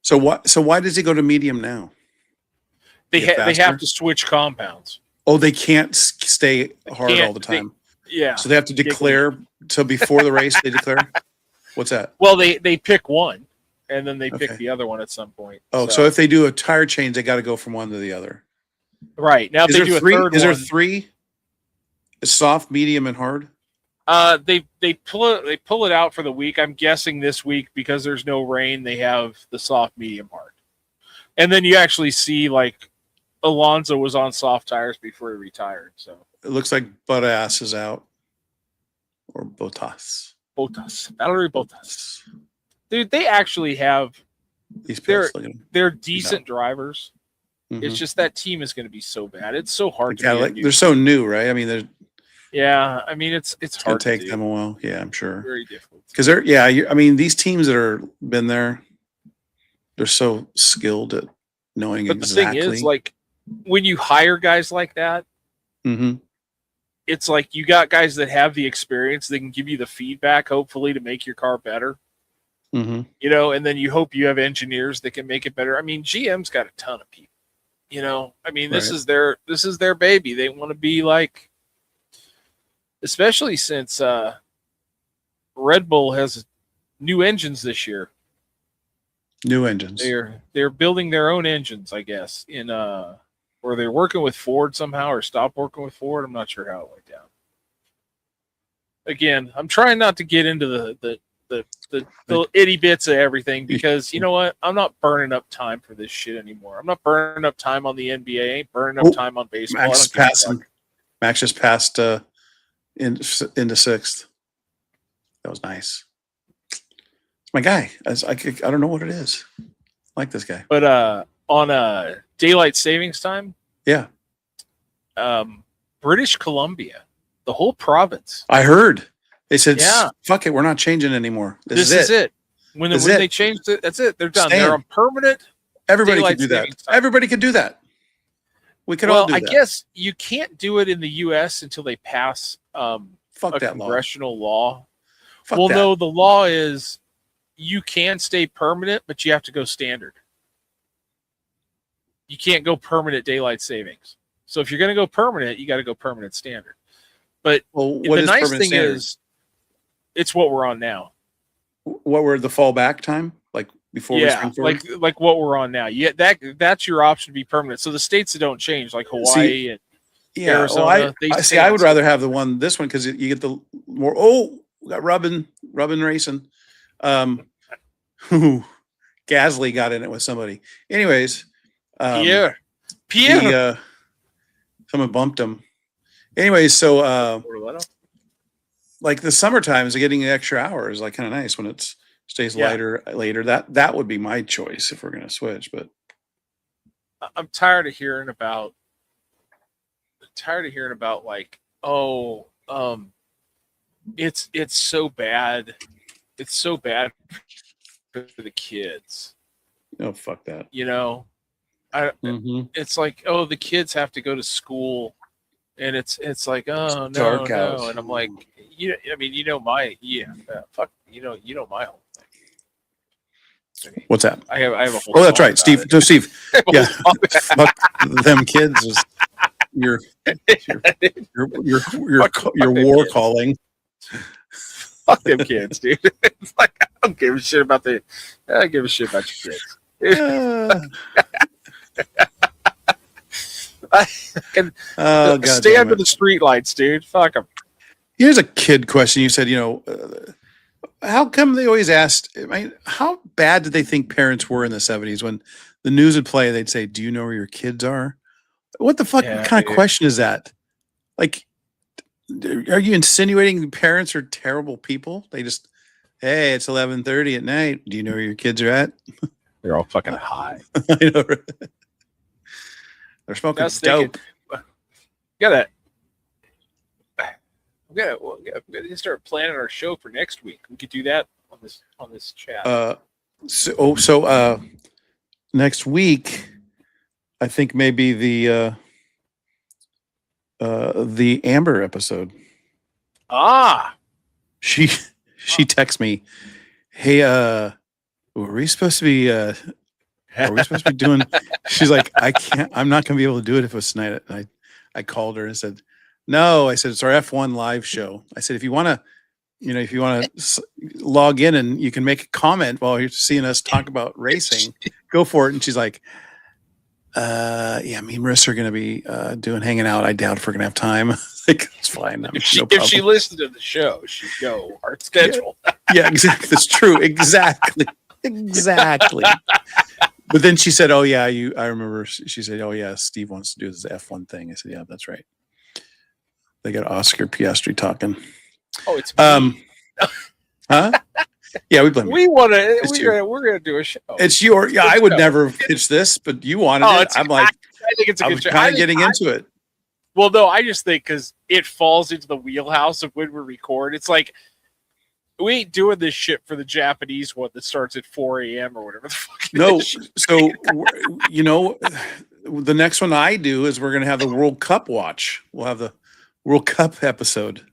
so why does he go to medium now? They Get have faster? to switch compounds. Oh, they can't stay hard can't- all the time. Yeah. So they have to declare. So before the race, they declare. What's that? Well, they pick one, and then they pick Okay. the other one at some point. Oh, so if they do a tire change, they got to go from one to the other. right now, if Is they there do a three? third Is there one, three? Soft, medium, and hard. they pull it out for the week. I'm guessing this week because there's no rain. They have the soft, medium, hard, and then you actually see like Alonso was on soft tires before he retired. So It looks like butt ass is out, or Bottas. Valerie Bottas, dude, they actually have. He's They're- pissed. Look at him. They're decent drivers. Mhm. It's just that team is going to be so bad. It's so hard to. Yeah, be a like, new they're so new, right? I mean, it's Yeah, I mean it's gonna hard take to do. them a while. Yeah, I'm sure. Very difficult. Because they're I mean, these teams that are been there, they're so skilled at knowing But exactly. the thing is, like when you hire guys like that, Mhm. it's like you got guys that have the experience. They can give you the feedback, hopefully, to make your car better. Mhm. You know, and then you hope you have engineers that can make it better. I mean, GM's got a ton of people. You know, I mean, this Right. is their baby. They want to be like, especially since Red Bull has new engines this year. New engines. They're building their own engines, I guess, or they're working with Ford somehow, or stopped working with Ford. I'm not sure how it went down. Again, I'm trying not to get into the itty bits of everything because you know what? I'm not burning up time for this shit anymore. I'm not burning up time on the NBA. I ain't burning up Oh, time on baseball. Max I don't give a passing. fuck. Max just passed into sixth. That was nice. It's my guy. I don't know what it is. I like this guy. But on daylight savings time, Yeah, British Columbia, the whole province. I heard. They said, Yeah. "Fuck it, we're not changing anymore. This is it. When This is when it. they changed it, that's it. They're done. Stand. They're on permanent. Everybody Daylight could do that. savings time. Everybody could do that. We could all Well, do I that. guess you can't do it in the U.S. until they pass Fuck a that law. congressional law. Fuck Well, that. no, the law is you can stay permanent, but you have to go standard. You can't go permanent daylight savings. So if you're going to go permanent, you got to go permanent standard. But Well, what the is nice permanent thing standard? is, it's what we're on now. What were the fallback time like before we Yeah, spring forward? like what we're on now. Yeah, that's your option to be permanent. So the states that don't change, like Hawaii and Yeah, Arizona, well, they I stay see. I on would schedule. rather have this one because you get the more. Oh, we got Rubbin racing. Gasly got in it with somebody. Anyways, Pierre. someone bumped him. Anyways, so Orletto? like the summertime is getting an extra hour is like kind of nice when it stays Yeah. later. That would be my choice if we're gonna switch. But I'm tired of hearing about like oh, it's so bad. It's so bad for the kids. Oh, fuck that. You know, Mm-hmm. it's like, oh, the kids have to go to school, and it's like, oh, no, Dark no, out. and I'm like, fuck, you know my whole thing. What's that? I have a whole. Oh, that's song right, about Steve. it. So, Steve, yeah, Fuck fuck them kids. Is your war calling. them kids, dude. It's like, I don't give a shit about I don't give a shit about your kids. I can stay under the streetlights, dude. Fuck them. Here's a kid question. You said, how come they always asked? I mean, how bad did they think parents were in the 70s when the news would play? They'd say, "Do you know where your kids are?" What the fuck kind of question is that? Like, are you insinuating parents are terrible people? They just, hey, it's 11:30 at night. Do you know where your kids are at? They're all fucking high. I know. They're smoking dope. We gotta start planning our show for next week. We could do that on this chat. So next week, I think maybe the Amber episode. She texts me, "Hey, were we supposed to be? Are we supposed to be doing?" She's like, "I can't. I'm not going to be able to do it if it's tonight." And I called her and said, "No," I said, "It's our F1 live show." I said, if you want to log in and you can make a comment while you're seeing us talk about racing, go for it. And she's like, yeah, me and Marissa are going to be hanging out. I doubt if we're going to have time. Like, it's fine. If she listened to the show, she'd go our schedule. Yeah, exactly. That's true. Exactly. But then she said, "Oh yeah, I remember." She said, "Oh yeah, Steve wants to do this F1 thing." I said, "Yeah, that's right." They got Oscar Piastri talking. Oh, it's me. Huh? Yeah, we blame you. We want to. We're gonna do a show. It's your. Yeah, I would never have pitched this, but you wanted it. I'm like, I think it's a good show. Kind of getting into it. Well, no, I just think because it falls into the wheelhouse of when we record. It's like we ain't doing this shit for the Japanese one that starts at 4 a.m. or whatever the fuck. No, so the next one I do is we're going to have the World Cup watch. We'll have the World Cup episode.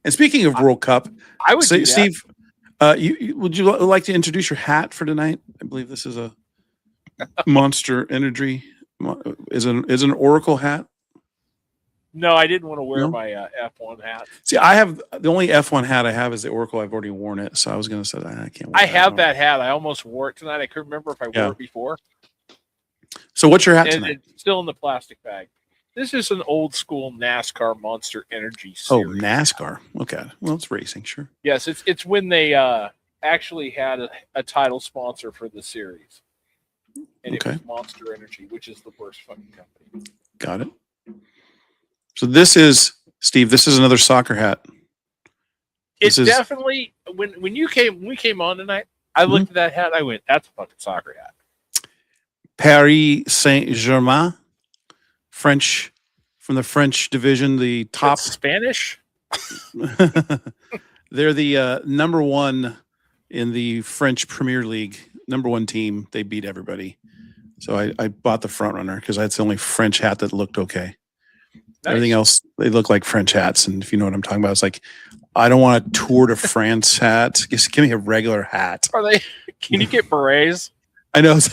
And speaking of World Cup, I would do that. Steve, would you like to introduce your hat for tonight? I believe this is a Monster Energy. Is an Oracle hat? No, I didn't want to wear my F1 hat. See, I have the only F1 hat I have is the Oracle. I've already worn it, so I was going to say I can't. I have that hat. I almost wore it tonight. I couldn't remember if I wore it before. So what's your hat tonight? It's still in the plastic bag. This is an old school NASCAR Monster Energy series. Oh, NASCAR. Okay. Well, it's racing, sure. Yes, it's when they actually had a title sponsor for the series. And it was Monster Energy, which is the worst fucking company. Got it. So this is, Steve, this is another soccer hat. It's definitely, when we came on tonight, I looked at that hat, I went, that's a fucking soccer hat. Paris Saint-Germain, French, from the French division, the top. That's Spanish? They're the number one in the French Premier League, number one team. They beat everybody. So I bought the front runner because that's the only French hat that looked okay. Nice. Everything else, they look like French hats. And if you know what I'm talking about, it's like, I don't want a Tour de France hat. Just give me a regular hat. Are they? Can you get berets? I know. Is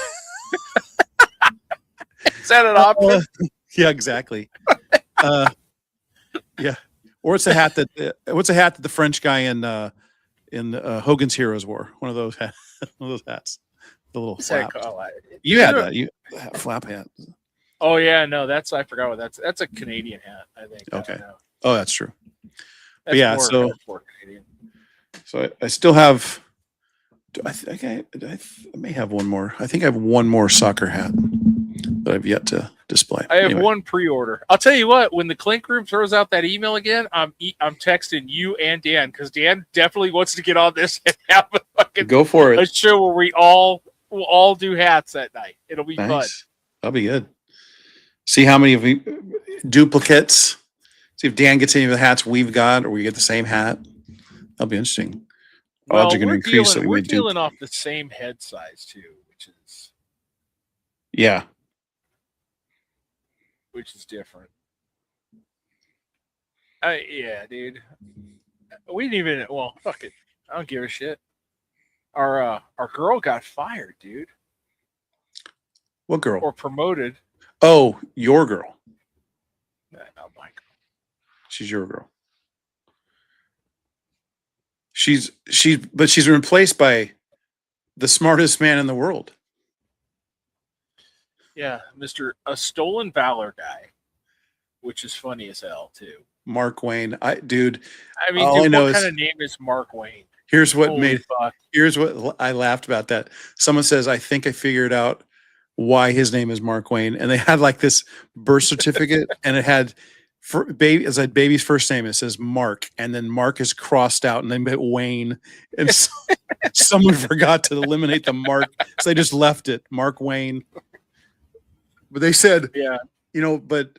that an option? Yeah, exactly. Yeah. Or it's a hat that what's a hat that the French guy in Hogan's Heroes wore? One of those hats. The little flap. You had that. You flap hat. Oh yeah, no, I forgot what that's a Canadian hat, I think. Okay. Oh, that's true. That's yeah, so I still have. I may have one more. I think I have one more soccer hat that I've yet to display. I have one pre-order. I'll tell you what. When the Clink Room throws out that email again, I'm texting you and Dan because Dan definitely wants to get on this and have a fucking go for it. A show where we'll all do hats that night. It'll be fun. That'll be good. See how many of you duplicates. See if Dan gets any of the hats we've got, or we get the same hat. That'll be interesting. Well, Odds are going to increase. So we're dealing off the same head size too, which is different. Yeah, dude. We didn't even. Well, fuck it. I don't give a shit. Our girl got fired, dude. What girl? Or promoted. Oh, your girl. Nah, not my girl. She's your girl. But she's replaced by the smartest man in the world. Yeah, Mr. A Stolen Valor guy, which is funny as hell too. Mark Wayne, I mean, dude, what kind of name is Mark Wayne? Here's what I laughed about that. Someone says, I think I figured out why his name is Mark Wayne. And they had like this birth certificate and it had baby's first name. It says Mark, and then Mark is crossed out and then Wayne. And someone forgot to eliminate the Mark. So they just left it, Mark Wayne. But they said, yeah, but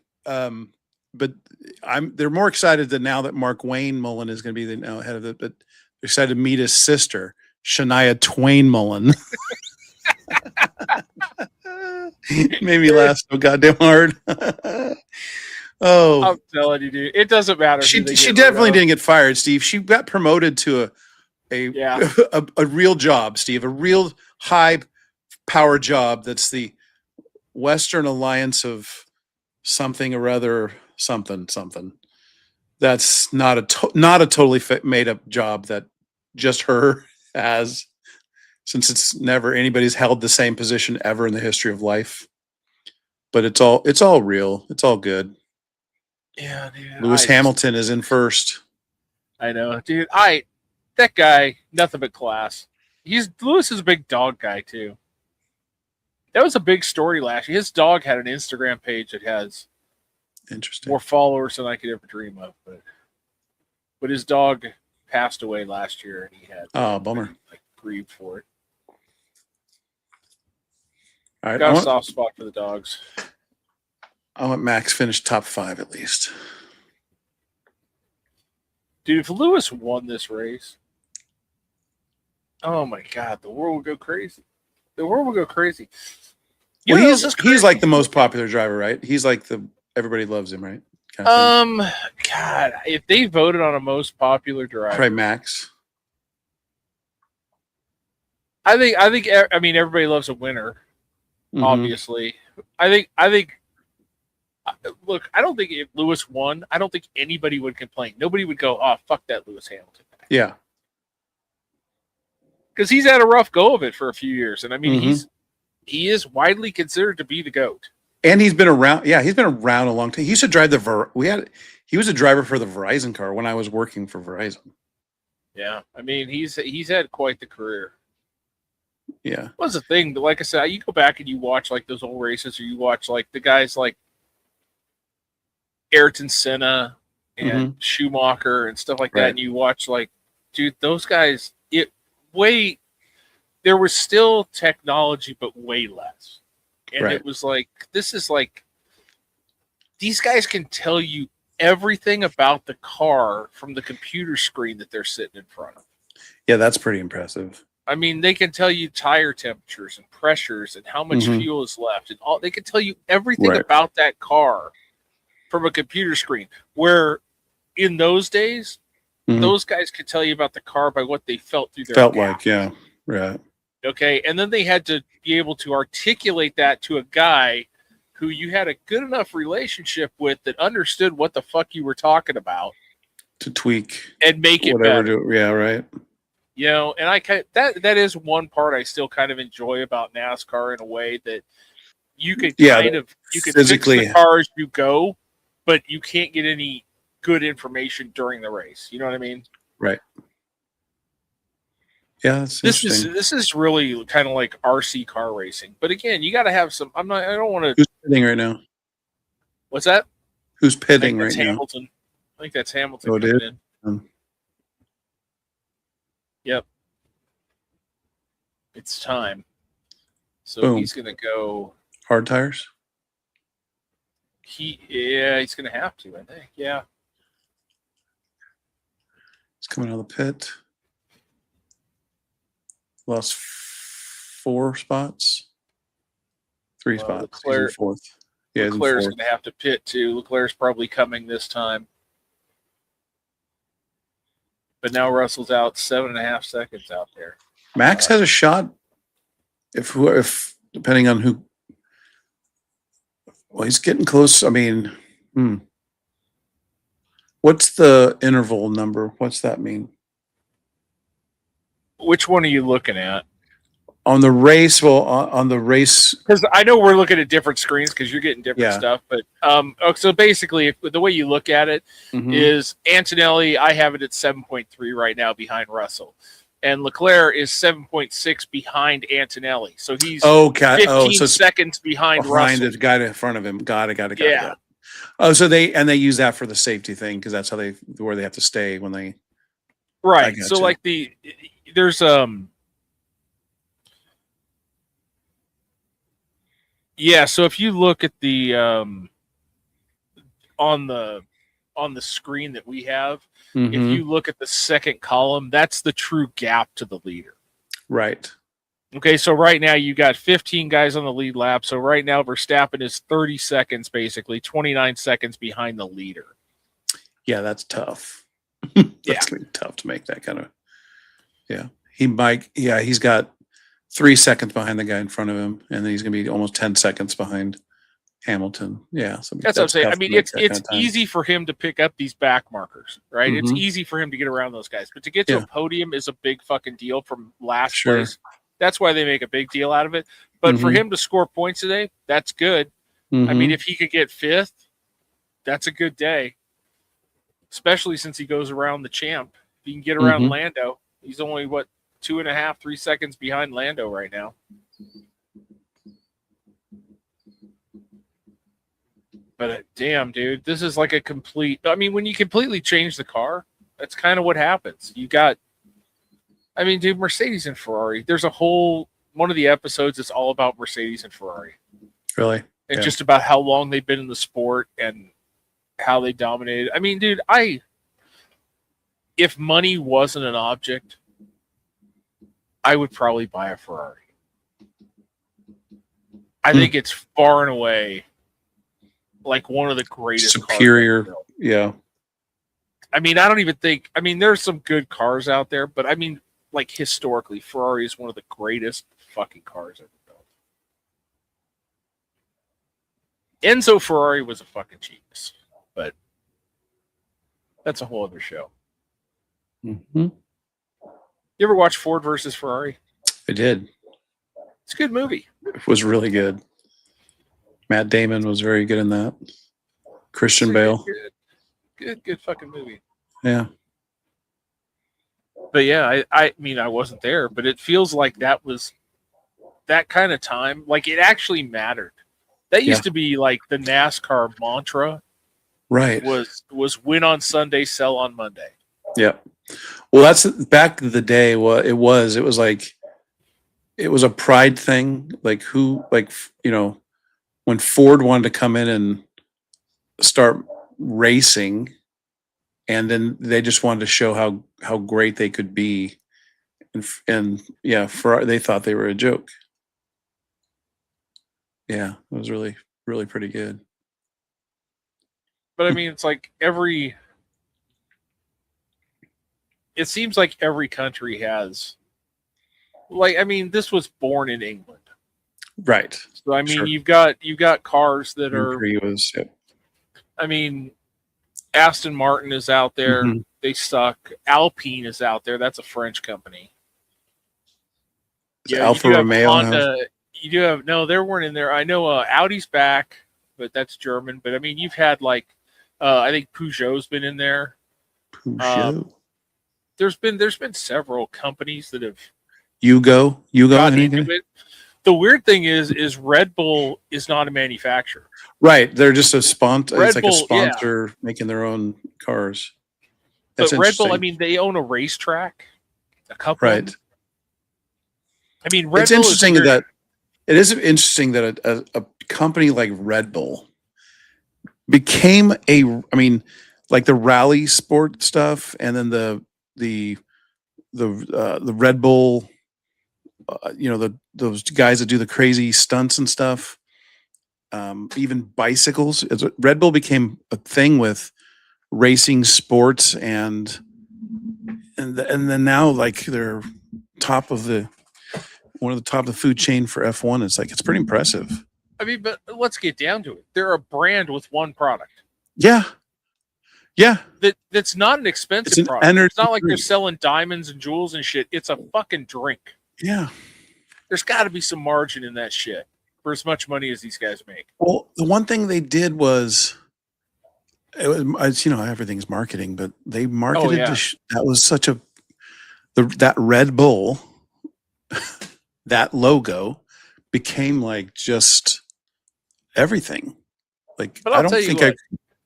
they're more excited that now that Mark Wayne Mullen is going to be the head of it, but they're excited to meet his sister, Shania Twain Mullen. Made me laugh so goddamn hard. Oh, I'm telling you, dude, it doesn't matter. She definitely didn't get fired, Steve. She got promoted to a real job, Steve, a real high power job. That's the Western Alliance of something or other, something. That's not a totally made up job that just her has, since it's never anybody's held the same position ever in the history of life. But it's all real. It's all good. Yeah, dude. Lewis Hamilton is in first. I know, dude. That guy, nothing but class. Lewis is a big dog guy too. That was a big story last year. His dog had an Instagram page that has more followers than I could ever dream of. But his dog passed away last year, and he had bummer. Grieved for it. All right, got a soft spot for the dogs. I want Max finish top 5 at least. Dude, if Lewis won this race, oh my God, the world would go crazy. Well, he's like the most popular driver, right? He's like everybody loves him, right? Kind of God, if they voted on a most popular driver, probably Max. I think. I mean, everybody loves a winner. Mm-hmm. Obviously, I think. Look, I don't think if Lewis won, I don't think anybody would complain. Nobody would go, "Oh, fuck that Lewis Hamilton." Yeah, because he's had a rough go of it for a few years, and I mean, he is widely considered to be the GOAT. And he's been around. Yeah, he's been around a long time. He used to drive he was a driver for the Verizon car when I was working for Verizon. Yeah, I mean, he's had quite the career. Yeah, what's the thing? Like I said, you go back and you watch like those old races, or you watch like the guys like Ayrton Senna and Schumacher and stuff like that, and you watch like, dude, those guys. There was still technology, but way less. And it was like, this is like, these guys can tell you everything about the car from the computer screen that they're sitting in front of. Yeah, that's pretty impressive. I mean, they can tell you tire temperatures and pressures and how much fuel is left, and all. They can tell you everything about that car from a computer screen. Where in those days, those guys could tell you about the car by what they felt through their like, yeah, right. Okay, and then they had to be able to articulate that to a guy who you had a good enough relationship with that understood what the fuck you were talking about to tweak and make it better. Yeah, right. You know, and that is one part I still kind of enjoy about NASCAR in a way that you could you could physically fix the car as you go, but you can't get any good information during the race. You know what I mean? Right. Yeah, this is really kind of like RC car racing. But again, you got to have some. I don't want to. Who's pitting right now? What's that? Who's pitting right Hamilton. now? I think that's Hamilton. Oh, dude. Yep. It's time. So he's going to go hard tires. He's going to have to. I think. Yeah. coming out of the pit. Lost 4 spots. 3 spots. Leclerc, He's in 4th. Yeah, he's in Leclerc's 4th. going to have to pit too. Leclerc's probably coming this time. But now Russell's out 7.5 seconds out there. Max has a shot if depending on who. Well, he's getting close. I mean, what's the interval number? What's that mean? Which one are you looking at? On the race, well, on the race, because I know we're looking at different screens because you're getting different stuff. But so basically, the way you look at it is Antonelli. I have it at 7.3 right now behind Russell, and Leclerc is 7.6 behind Antonelli. So he's 15 seconds behind Russell. the guy in front of him. Got it. Yeah. Oh, so they use that for the safety thing because that's how where they have to stay when they. Right. So like there's Yeah, so if you look at the on the screen that we have, if you look at the second column, that's the true gap to the leader. Right. Okay, so right now you got 15 guys on the lead lap. So right now Verstappen is 30 seconds, basically 29 seconds behind the leader. Yeah, that's tough. That's gonna be tough to make that kind of. Yeah, he's got 3 seconds behind the guy in front of him, and then he's going to be almost 10 seconds behind Hamilton. Yeah, so that's what I'm saying. I mean, it's easy for him to pick up these back markers, right? It's easy for him to get around those guys, but to get to a podium is a big fucking deal from last place. That's why they make a big deal out of it. But for him to score points today, that's good. I mean, if he could get 5th, that's a good day, especially since he goes around the champ. If he can get around Lando, he's only 2.5, 3 seconds behind Lando right now. But damn, dude, this is like a complete. I mean, when you completely change the car, that's kind of what happens. You got, I mean, dude, Mercedes and Ferrari. There's a whole one of the episodes that's all about Mercedes and Ferrari. Really? And just about how long they've been in the sport and how they dominated. I mean, dude, if money wasn't an object, I would probably buy a Ferrari. I think it's far and away like one of the greatest superior cars. Yeah. I mean, I don't even think, I mean, there's some good cars out there, but I mean, like historically, Ferrari is one of the greatest fucking cars ever built. Enzo Ferrari was a fucking genius, but that's a whole other show. You ever watch Ford versus Ferrari? I did. It's a good movie. It was really good. Matt Damon was very good in that. Christian Bale. Good fucking movie. Yeah. But yeah, I mean, I wasn't there, but it feels like that was that kind of time. Like it actually mattered. That used to be like the NASCAR mantra. Right. Was win on Sunday, sell on Monday. Yeah. Well, that's back in the day. What it was like, it was a pride thing. Like when Ford wanted to come in and start racing, and then they just wanted to show how great they could be, and Ferrari, they thought they were a joke. Yeah, it was really, really pretty good. But I mean, it's like it seems like every country has, like, I mean, this was born in England. Right. So I mean, you've got cars that are. I mean, Aston Martin is out there. They suck. Alpine is out there. That's a French company. Alfa Romeo. Honda. You do have they weren't in there. I know Audi's back, but that's German. But I mean, you've had like I think Peugeot's been in there. Peugeot. There's been several companies that have Yugo into it. The weird thing is Red Bull is not a manufacturer. Right. They're just a sponsor. It's like Bull, a sponsor making their own cars. But Red Bull, I mean, they own a racetrack. A couple. Right. I mean, Red it's Bull interesting that it is interesting that a company like Red Bull became like the rally sport stuff, and then the the Red Bull, those guys that do the crazy stunts and stuff, even bicycles. Red Bull became a thing with racing sports, and then now like they're one of the top of the food chain for F1. It's pretty impressive. I mean, but let's get down to it. They're a brand with one product. Yeah. That's not an expensive product. It's not like they're selling diamonds and jewels and shit. It's a fucking drink. Yeah. There's got to be some margin in that shit for as much money as these guys make. Well, the one thing they did was, everything's marketing, but they marketed that was such that Red Bull, that logo became like just everything. Like, I don't think I've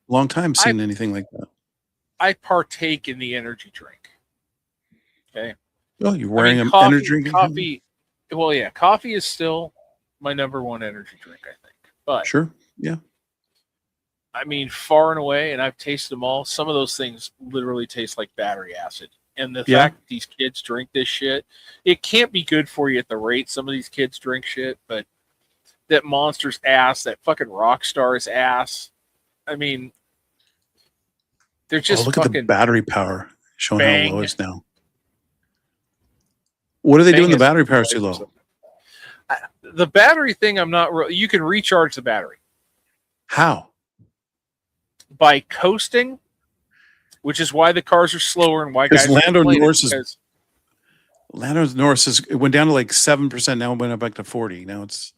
long time seen anything like that. I partake in the energy drink. Okay. Oh, you're wearing an energy drink? Coffee. Well, yeah, coffee is still my number one energy drink, I think. But sure, yeah. I mean, far and away, and I've tasted them all. Some of those things literally taste like battery acid. And the fact that these kids drink this shit, it can't be good for you at the rate some of these kids drink shit, but that Monster's ass, that fucking Rockstar's ass. I mean, they're just look fucking at the battery power showing how low it's now. What are they doing? The battery power is too low. The battery thing, I'm not. You can recharge the battery. How? By coasting, which is why the cars are slower and why guys. Lando Norris it went down to like 7%. Now it went up back to 40. Now it's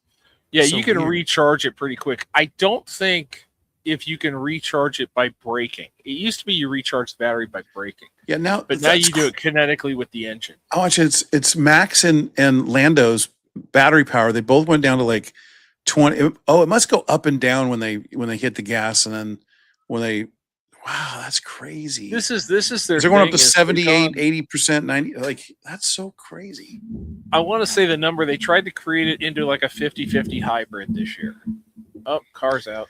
you can recharge it pretty quick. I don't think if you can recharge it by braking. It used to be you recharge the battery by braking. Yeah, now you do it kinetically with the engine. Oh, actually, it's Max and Lando's battery power. They both went down to like 20. It must go up and down when they hit the gas, and then when they. Wow, that's crazy. This is their. They're going up to 78, 80%, 90. Like, that's so crazy. I want to say the number they tried to create it into like a 50-50 hybrid this year. Oh, car's out.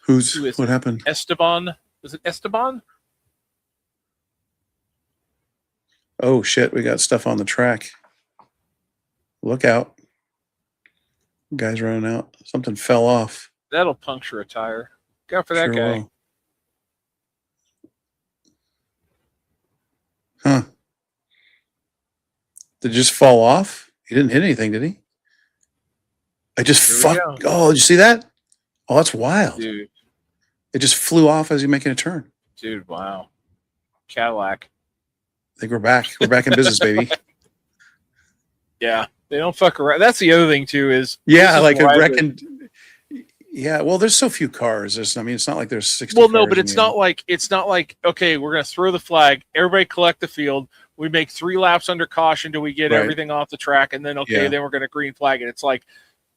What happened? Esteban. Is it Esteban? Oh shit, we got stuff on the track. Look out. Guy's running out. Something fell off. That'll puncture a tire. Go for that guy. Will. Huh. Did it just fall off? He didn't hit anything, did he? I just fucked. Oh, did you see that? Oh, that's wild. Dude. It just flew off as you're making a turn. Dude, wow. Cadillac. I think we're back. We're back in business, baby. Yeah. They don't fuck around. That's the other thing, too, is... Yeah, like I reckon... Yeah, well, there's so few cars. It's not like there's 60 Well, no, but it's not like, okay, we're going to throw the flag. Everybody collect the field. We make 3 laps under caution till we get everything off the track. And then, then we're going to green flag it. It's like,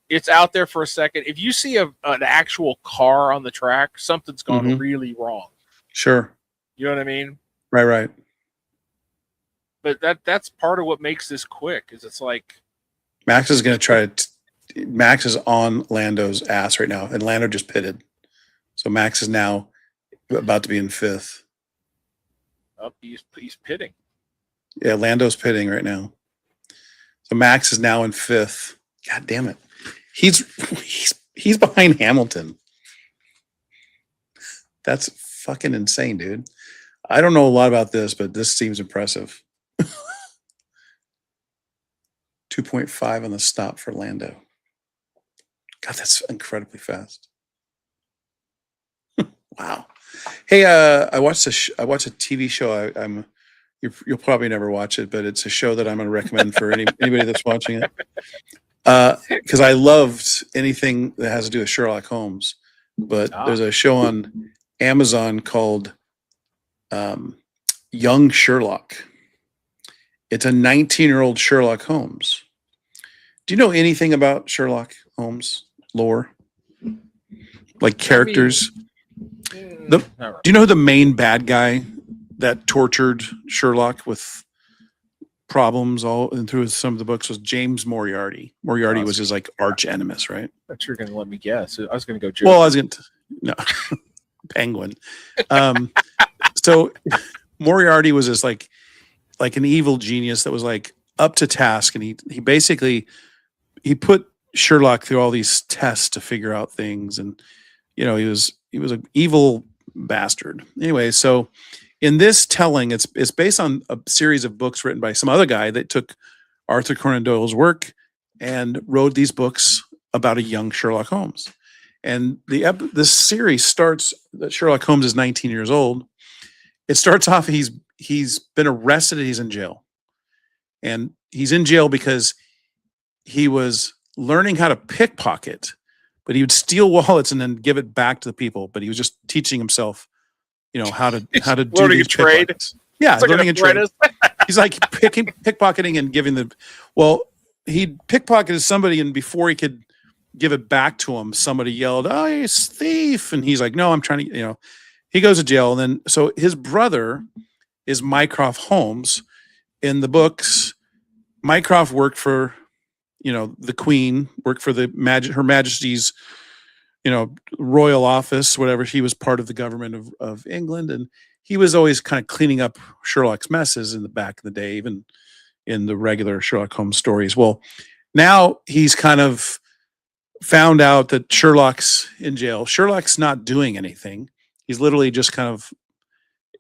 it's out there for a second. If you see an actual car on the track, something's gone really wrong. Sure. You know what I mean? Right. But that's part of what makes this quick, is it's like... Max is going to try to... Max is on Lando's ass right now, and Lando just pitted. So Max is now about to be in 5th. Oh, he's pitting. Yeah, Lando's pitting right now. So Max is now in 5th. God damn it. He's behind Hamilton. That's fucking insane, dude. I don't know a lot about this, but this seems impressive. 2.5 on the stop for Lando. God, that's incredibly fast. Wow. Hey, I watched a TV show. You'll probably never watch it, but it's a show that I'm going to recommend for anybody that's watching it. Because I loved anything that has to do with Sherlock Holmes. But there's a show on Amazon called Young Sherlock. It's a 19-year-old Sherlock Holmes. Do you know anything about Sherlock Holmes lore? Like characters? Do you know who the main bad guy that tortured Sherlock with problems all and through some of the books was James Moriarty. Moriarty was his like arch nemesis, right? I thought you were going to let me guess. I was going to go. Well, I was going to no Penguin. So Moriarty was this like an evil genius that was like up to task, and he basically he put Sherlock through all these tests to figure out things, and he was an evil bastard. Anyway, so in this telling, it's based on a series of books written by some other guy that took Arthur Conan Doyle's work and wrote these books about a young Sherlock Holmes. And this series starts that Sherlock Holmes is 19 years old. It starts off he's been arrested, he's in jail. And he's in jail because he was learning how to pickpocket, but he would steal wallets and then give it back to the people. But he was just teaching himself, how to do these trade. Yeah, it's like learning a trade. He's like pickpocketing and giving he pickpocketed somebody, and before he could give it back to him, somebody yelled, "Oh, he's a thief!" And he's like, "No, I'm trying to." He goes to jail, and then so his brother is Mycroft Holmes. In the books, Mycroft worked for, the Queen, worked for Her Majesty's, royal office, whatever. He was part of the government of England, and he was always kind of cleaning up Sherlock's messes in the back of the day, even in the regular Sherlock Holmes stories. Well, now he's kind of found out that Sherlock's in jail. Sherlock's not doing anything. He's literally just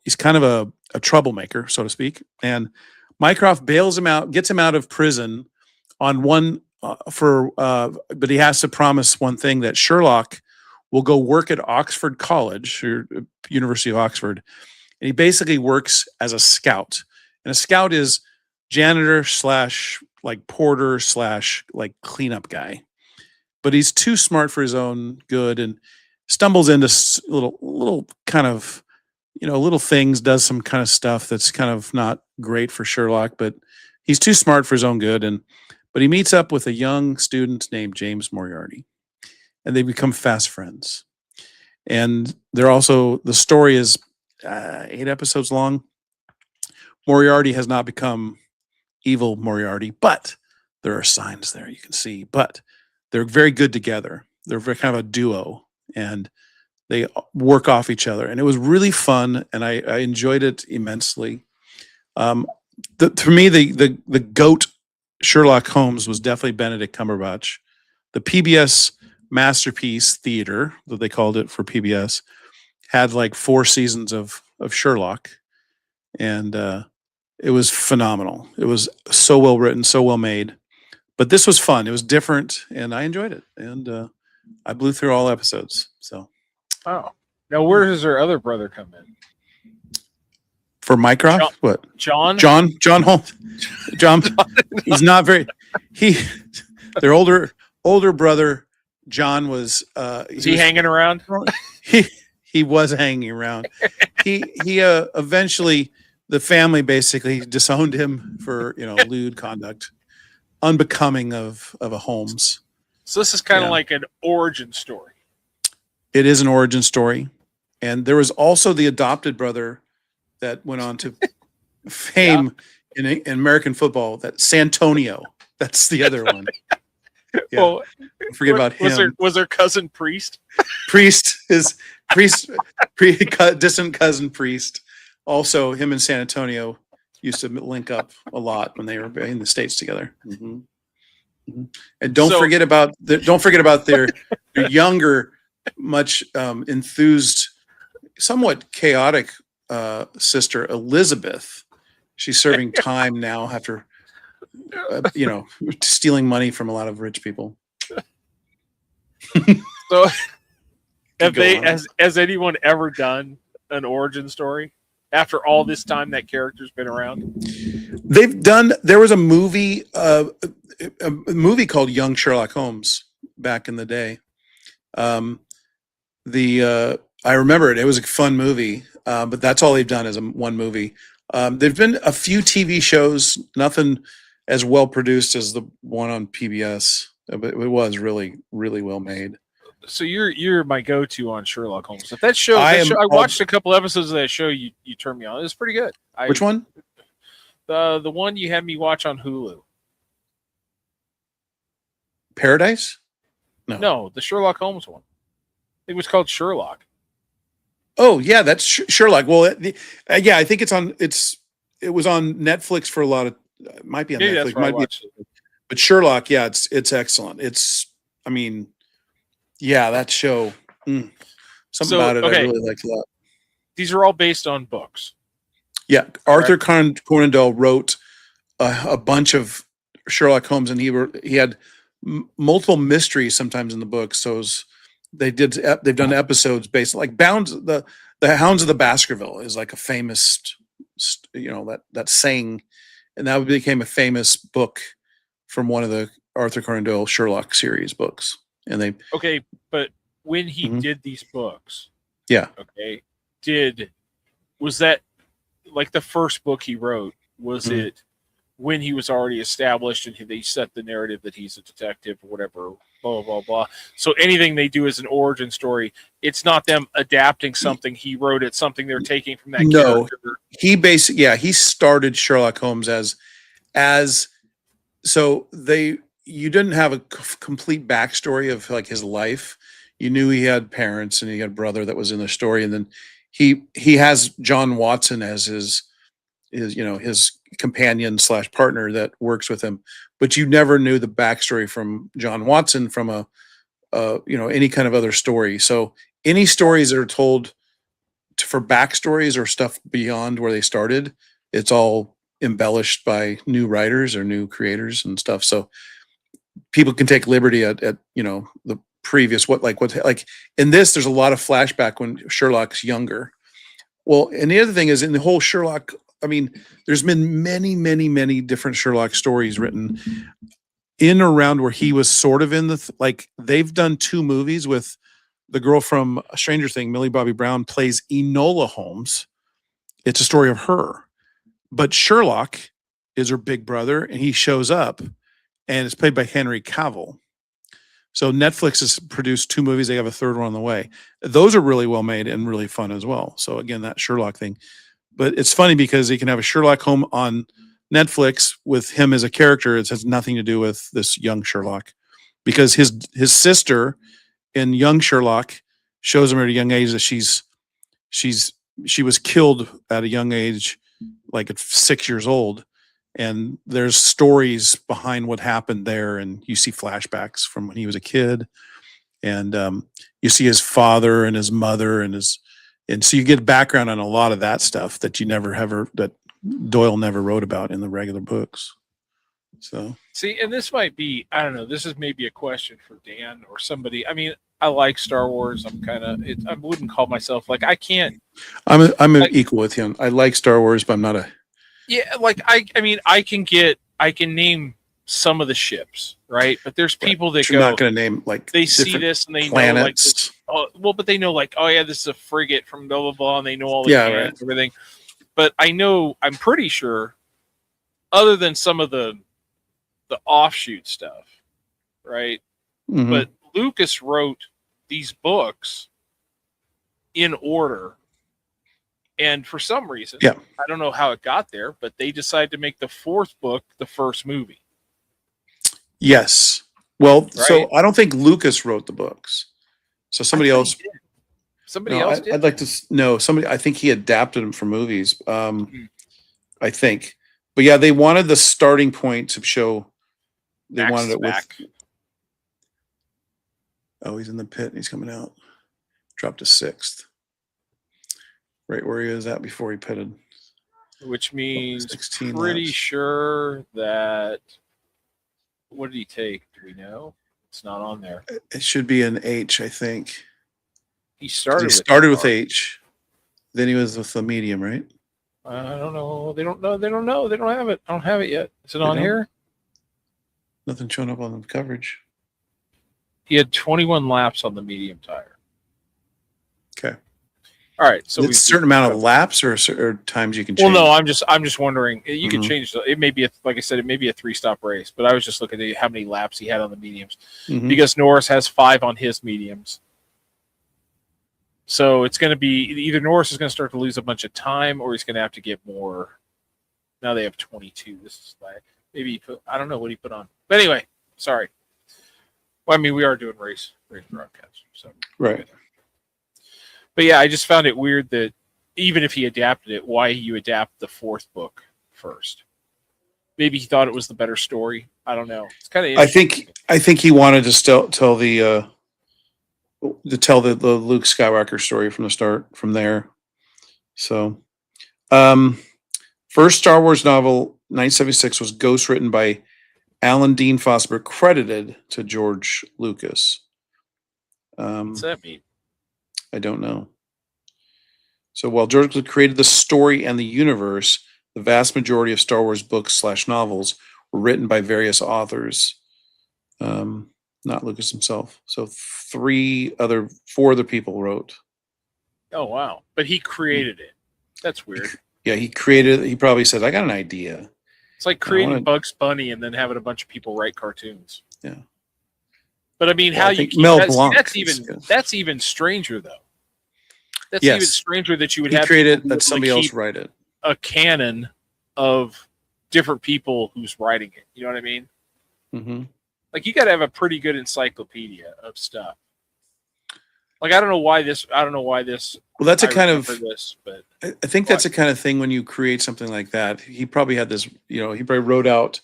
he's kind of a troublemaker, so to speak. And Mycroft bails him out, gets him out of prison on one but he has to promise one thing, that Sherlock will go work at Oxford College, or University of Oxford. And he basically works as a scout. And a scout is janitor / like porter / like cleanup guy. But he's too smart for his own good and stumbles into little kind of, little things, does some kind of stuff that's kind of not great for Sherlock, but he's too smart for his own good. But he meets up with a young student named James Moriarty, and they become fast friends. And the story is 8 episodes long. Moriarty has not become evil Moriarty, but there are signs there you can see. But they're very good together. They're very kind of a duo, and they work off each other. And it was really fun, and I enjoyed it immensely. For me, the GOAT Sherlock Holmes was definitely Benedict Cumberbatch. The PBS Masterpiece Theater, that they called it for PBS, had like 4 seasons of Sherlock, and it was phenomenal. It was so well written, so well made. But this was fun. It was different, and I enjoyed it. And I blew through all episodes. So, wow. Now, where does her other brother come in? For Mycroft, what? John Holmes. John. He's not very. Their older brother John was. Is he hanging around? He was hanging around. He eventually, the family basically disowned him for lewd conduct, unbecoming of a Holmes. So this is kind of like an origin story. It is an origin story, and there was also the adopted brother that went on to fame in American football. That Santonio. That's the other one. Yeah. Well, forget about him. Was there cousin Priest? Priest, distant cousin Priest. Also, him and San Antonio used to link up a lot when they were in the States together. Mm-hmm. Mm-hmm. And don't forget about their younger, much enthused, somewhat chaotic sister Elizabeth. She's serving time now after stealing money from a lot of rich people. So has anyone ever done an origin story after all this time that character's been around? There was a movie called Young Sherlock Holmes back in the day. I remember it. It was a fun movie, but that's all they've done is one movie. There've been a few TV shows, nothing as well produced as the one on PBS, but it was really, really well made. So you're my go-to on Sherlock Holmes. If that show, I watched a couple episodes of that show. You turned me on. It was pretty good. Which one? The one you had me watch on Hulu. Paradise? No, the Sherlock Holmes one. It was called Sherlock. Oh yeah, that's Sherlock. Well, yeah, I think it was on Netflix for a lot of. It might be on Maybe Netflix. that's where I Might be, watched it. but Sherlock, yeah, it's excellent. I mean, yeah, that show. Something So, about it I okay. really liked a lot. These are all based on books. Yeah, Arthur Conan Doyle wrote a bunch of Sherlock Holmes, and he had multiple mysteries sometimes in the book. So they've done episodes based like the Hounds of the Baskerville is like a famous, that saying, and that became a famous book from one of the Arthur Conan Doyle Sherlock series books. And they Okay, but when he Mhm. did these books, yeah. okay, was that like the first book he wrote? Was Mhm. it when he was already established and they set the narrative that he's a detective or whatever, blah, blah, blah, blah. So anything they do as an origin story, it's not them adapting something he wrote, it's something they're taking from that No, character. he started Sherlock Holmes as so you didn't have a complete backstory of like his life. You knew he had parents and he had a brother that was in the story, and then he has John Watson as his companion / partner that works with him, but you never knew the backstory from John Watson from any kind of other story. So any stories that are told for backstories or stuff beyond where they started, it's all embellished by new writers or new creators and stuff. So people can take liberty at the previous what in this. There's a lot of flashback when Sherlock's younger. Well, and the other thing is in the whole Sherlock. I mean, there's been many, many, many different Sherlock stories written in or around where he was sort of in they've done 2 movies with the girl from Stranger Things, Millie Bobby Brown plays Enola Holmes. It's a story of her, but Sherlock is her big brother, and he shows up, and it's played by Henry Cavill. So Netflix has produced 2 movies. They have a third one on the way. Those are really well made and really fun as well. So again, that Sherlock thing. But it's funny because you can have a Sherlock Holmes on Netflix with him as a character. It has nothing to do with this young Sherlock, because his sister in young Sherlock shows him at a young age that she was killed at a young age, like at 6 years old. And there's stories behind what happened there, and you see flashbacks from when he was a kid, and you see his father and his mother and so you get background on a lot of that stuff that that Doyle never wrote about in the regular books. So See, and this might be, I don't know, this is maybe a question for Dan or somebody. I mean, I like Star Wars. I wouldn't call myself like, I can't. I'm equal with him. I like Star Wars, but I'm not a. Yeah, like I mean, I can name some of the ships, right? But there's people that You're go, not going to name like they see this and they planets. know like this, but they know like, oh yeah, this is a frigate from blah blah blah, and they know all the right. everything. But I'm pretty sure, other than some of the offshoot stuff, right? Mm-hmm. But Lucas wrote these books in order, and for some reason, I don't know how it got there, but they decided to make the 4th book the first movie. Yes. Well, right? So I don't think Lucas wrote the books. So somebody else. Somebody else did. I'd like to know somebody. I think he adapted them for movies. I think, but yeah, they wanted the starting point to show. They Max wanted it back. with. Oh, he's in the pit and he's coming out. Dropped to 6th. Right where he is at before he pitted. Which means 16 pretty laps. sure that. What did he take? Do we know? It's not on there. It should be an H, I think. He started with H. Then he was with the medium, right? I don't know. They don't know. They don't know. They don't have it. I don't have it yet. Is it on here? Nothing showing up on the coverage. He had 21 laps on the medium tire. Okay. All right. So it's a certain amount of laps or times you can change. Well, no, I'm just wondering. You can change. It may be like I said, it may be a 3-stop race, but I was just looking at how many laps he had on the mediums because Norris has 5 on his mediums. So it's going to be either Norris is going to start to lose a bunch of time, or he's going to have to get more. Now they have 22. This is like maybe I don't know what he put on, but anyway, sorry. Well, I mean, we are doing race broadcast, so right. But yeah, I just found it weird that even if he adapted it, why you adapt the fourth book first? Maybe he thought it was the better story. I don't know. It's kind of. I think he wanted to tell the Luke Skywalker story from the start from there. So, first Star Wars novel, 1976, was ghostwritten by Alan Dean Foster, credited to George Lucas. What's that mean? I don't know. So while George Lucas created the story and the universe, the vast majority of Star Wars books / novels were written by various authors, not Lucas himself. So 4 other people wrote. Oh wow! But he created it. That's weird. Yeah, he created. He probably said, "I got an idea." It's like creating Bugs Bunny and then having a bunch of people write cartoons. Yeah. But I mean, Well, how I you think keep Mel Blanc that's even stranger though. That's Yes. even stranger that you would He have created people that who somebody would else keep write it. a canon of different people who's writing it. You know what I mean? Mm-hmm. Like you got to have a pretty good encyclopedia of stuff. Like I don't know why this. Well, that's a I kind of. remember this, but I think that's a kind of thing when you create something like that. He probably had this. He probably wrote out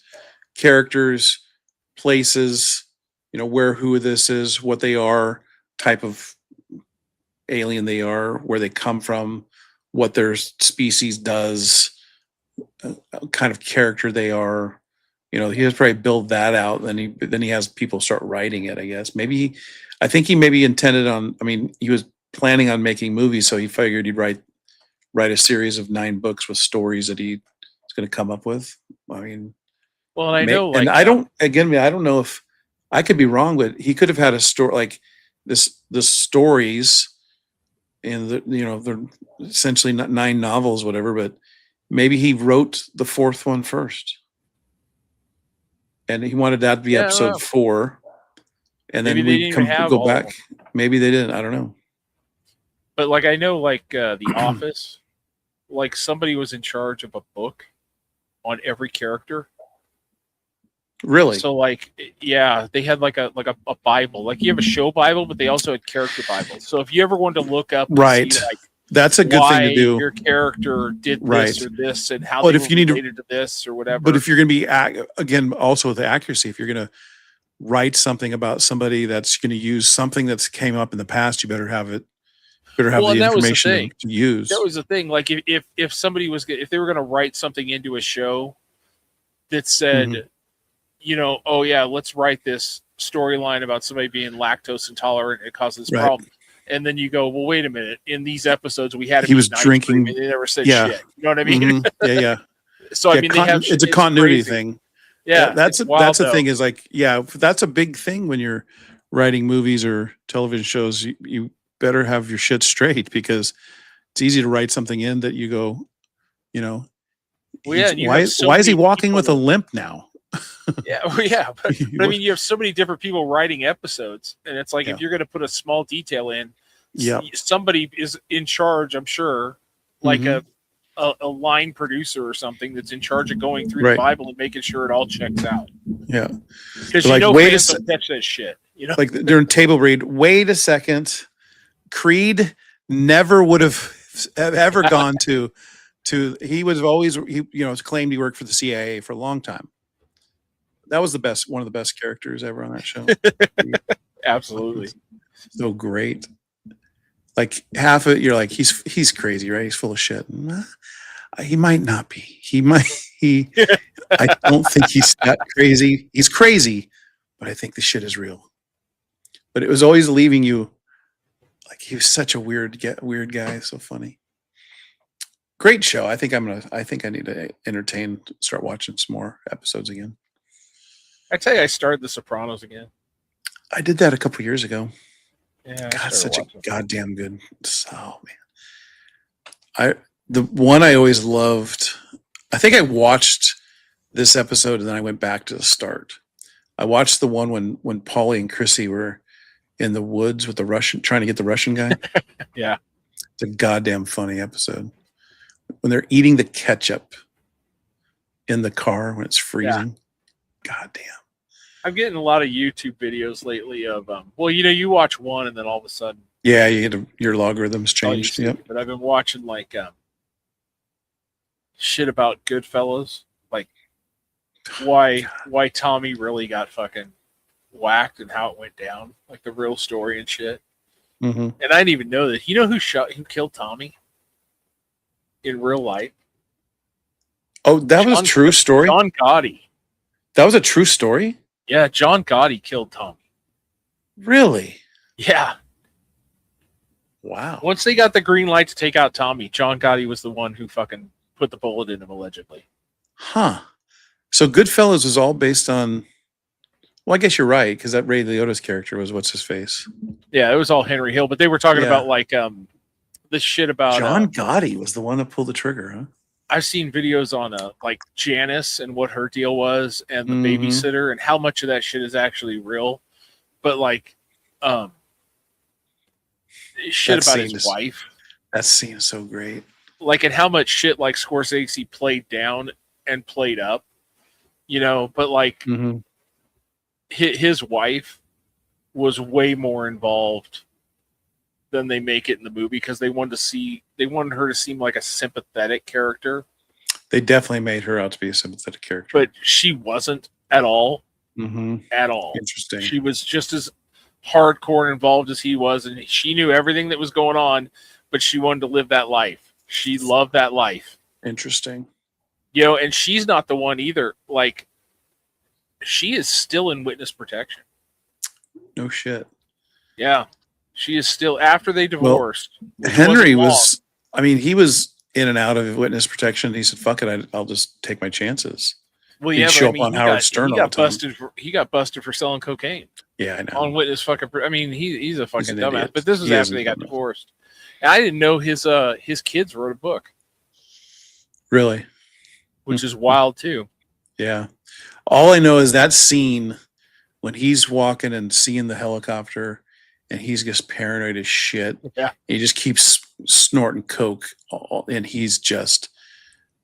characters, places, who this is, what they are, type of alien they are, where they come from, what their species does, kind of character they are. He has probably build that out. Then he has people start writing it. I guess I think he maybe intended on. I mean, he was planning on making movies, so he figured he'd write a series of 9 books with stories that he's going to come up with. I mean, well, and I know, and I don't know if I could be wrong, but he could have had a story like this. The stories, and they're essentially not 9 novels, whatever. But maybe he wrote the 4th one first, and he wanted that to be episode 4, and maybe then they we didn't even have go all back. of them. Maybe they didn't. I don't know. But like I know, like The Office, like somebody was in charge of a book on every character. Really? So like, yeah, they had like a Bible. Like you have a show Bible, but they also had character Bibles. So if you ever wanted to look up, right, see, like, that's a good thing to do. Your character did this or this, and how but they if you need related to this or whatever. But if you're going to be again, also with the accuracy, if you're going to write something about somebody that's going to use something that's came up in the past, you better have it. Better have the information to use. That was the thing. Like if somebody was, if they were going to write something into a show that said, oh yeah, let's write this storyline about somebody being lactose intolerant and it causes problems. And then you go, well, wait a minute. In these episodes, we had he was drinking. And they never said shit. You know what I mean? Mm-hmm. Yeah. So I mean, it's a continuity thing. Yeah, that's the thing. Is like, that's a big thing when you're writing movies or television shows. You better have your shit straight, because it's easy to write something in that you go, why is he walking with a limp now? But I mean, you have so many different people writing episodes, and it's like if you're going to put a small detail in, somebody is in charge. I'm sure, like a line producer or something that's in charge of going through the Bible and making sure it all checks out. Yeah, because like, fans don't catch that shit. Like during table read. Wait a second, Creed never would have ever gone to. He was always claimed he worked for the CIA for a long time. That was one of the best characters ever on that show. Absolutely. So great. Like half of it, you're like, he's crazy, right? He's full of shit. He might not be. I don't think he's that crazy. He's crazy, but I think the shit is real. But it was always leaving you like, he was such a weird guy. So funny. Great show. I think I need to start watching some more episodes again. I tell you, I started The Sopranos again. I did that a couple years ago. Yeah, God, such a goddamn good. Oh man, the one I always loved. I think I watched this episode and then I went back to the start. I watched the one when Paulie and Chrissy were in the woods with the Russian, trying to get the Russian guy. Yeah, it's a goddamn funny episode. When they're eating the ketchup in the car when it's freezing. God damn. I'm getting a lot of YouTube videos lately of, you watch one and then all of a sudden Yeah, you get your logarithms Oh, you changed. see, Yep. but I've been watching like shit about Goodfellas, like why Tommy really got fucking whacked and how it went down, like the real story and shit. Mm-hmm. And I didn't even know that. You know who killed Tommy in real life? Oh, that was a true story? John Gotti. That was a true story? Yeah, John Gotti killed Tommy. Really? Yeah. Wow. Once they got the green light to take out Tommy, John Gotti was the one who fucking put the bullet in him, allegedly. Huh. So Goodfellas was all based on... Well, I guess you're right, because that Ray Liotta's character was what's-his-face. Yeah, it was all Henry Hill, but they were talking Yeah. about like this shit about... John Gotti was the one that pulled the trigger, huh? I've seen videos on like Janice and what her deal was and the Mhm. babysitter and how much of that shit is actually real. But like shit That about scene his is- wife. That scene is so great. Like, and how much shit like Scorsese played down and played up, you know, but like Mm-hmm. his wife was way more involved than they make it in the movie because they wanted her to seem like a sympathetic character, They definitely made her out to be a sympathetic character. but she wasn't at all. Mm-hmm. At all. Interesting. She was just as hardcore involved as he was, and she knew everything that was going on, but she wanted to live that life. She loved that life. Interesting. You know, and she's not the one either. Like, she is still in witness protection. No shit. Yeah. She is still, after they divorced. Henry was, I mean, he was in and out of witness protection. He said, fuck it, I'll just take my chances. Well, He'd yeah, show but, I up mean, on he Howard got, Stern he all got the time. busted he got busted for selling cocaine Yeah, I know. on witness fucking. I mean, he's a fucking an dumbass. idiot. But this is He is after a they got dumbass. divorced. And I didn't know his kids wrote a book, Really? which is wild too. Yeah. All I know is that scene when he's walking and seeing the helicopter and he's just paranoid as shit. Yeah. He just keeps snorting coke and he's just,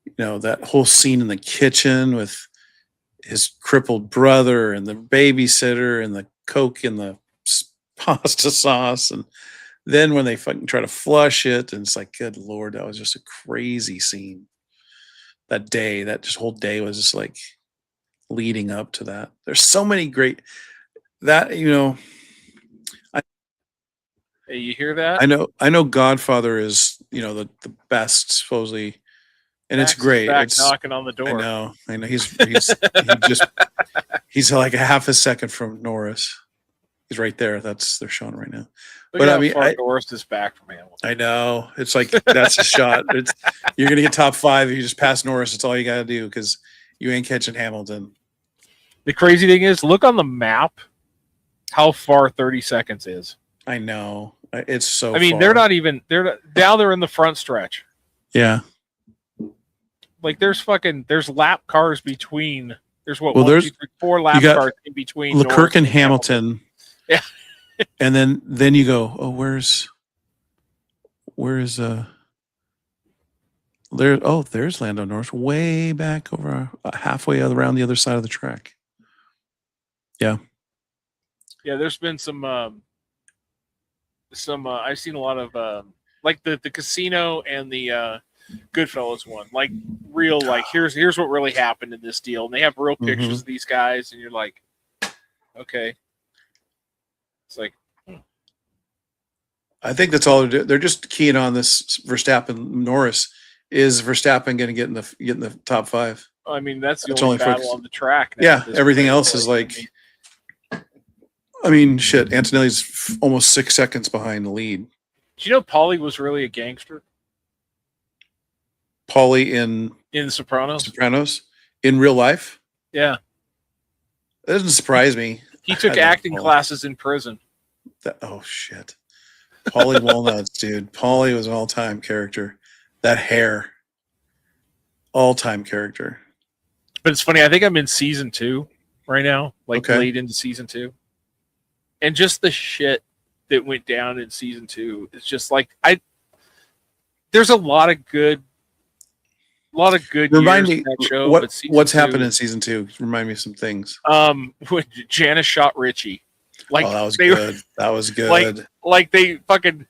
you know, that whole scene in the kitchen with his crippled brother and the babysitter and the coke and the pasta sauce. And then when they fucking try to flush it, and it's like, good Lord, that was just a crazy scene. That day, that just whole day was just like leading up to that. There's so many great that, you know, Hey, you hear that? I know Godfather is, you know, the best supposedly, and it's Max is great. back It's knocking on the door. I know he's like a half a second from Norris. He's right there. They're showing right now. Look But at I how mean, far Norris is back from Hamilton. I know it's like that's a shot. You're gonna get top 5 if you just pass Norris. It's all you gotta do because you ain't catching Hamilton. The crazy thing is, look on the map how far 30 seconds is. I know it's so. I mean, far. they're not even. They're in the front stretch. Yeah. Like there's lap cars between. There's what? Well, one, there's- two, three, 4 lap you got cars in between. Leclerc Norris and Hamilton. Yeah. And then you go, oh, where's there's Lando Norris way back over halfway around the other side of the track. Yeah. Yeah, there's been some. I've seen a lot of like the casino and the Goodfellas one. Like real, like here's what really happened in this deal, and they have real pictures of these guys, and you're like, okay. It's like, I think that's all they're doing. They're just keying on this Verstappen Norris. Is Verstappen going to get in the top 5? I mean, that's the That's only only battle focus. on the track. now Yeah, at this everything point. else is like. I mean, shit. Antonelli's almost 6 seconds behind the lead. Do you know Paulie was really a gangster Paulie in in The Sopranos? Sopranos in real life. Yeah, That doesn't surprise me. he took I love acting Paulie. classes in prison. Oh shit. Paulie Walnuts, dude. Paulie was an all-time character. That hair. All-time character. But it's funny. I think I'm in season 2 right now, like Okay. late into season 2, and just the shit that went down in season 2 is just like There's a lot of good Remind years me in that show. what but season what's 2, happened in season 2. Remind me of some things. When Janice shot Richie. Like that was they good. That was good. like they fucking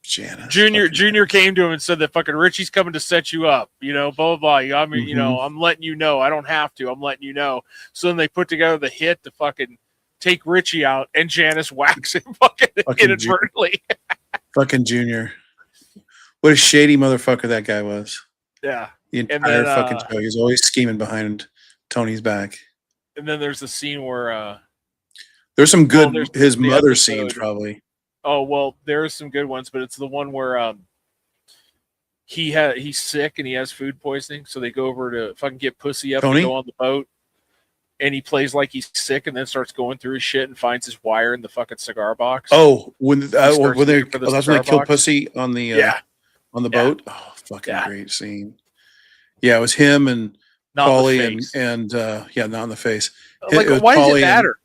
Janice, Junior came to him and said that fucking Richie's coming to set you up, you know, blah blah blah. I mean, you know, I'm letting you know. I don't have to. I'm letting you know. So then they put together the hit to fucking take Richie out, and Janice whacks him fucking inadvertently. Fucking Junior. What a shady motherfucker that guy was. Yeah. The entire fucking show. He was always scheming behind Tony's back. And then there's the scene where there's some good his the mother episode. scenes probably. Oh well, there's some good ones, but it's the one where he's sick and he has food poisoning, so they go over to fucking get pussy up Tony? and go on the boat, and he plays like he's sick and then starts going through his shit and finds his wire in the fucking cigar box. Oh, when that's when they kill box. pussy on the on the boat. Oh, fucking great scene. Yeah, it was him and Paulie and not in the face. Like, why does it matter?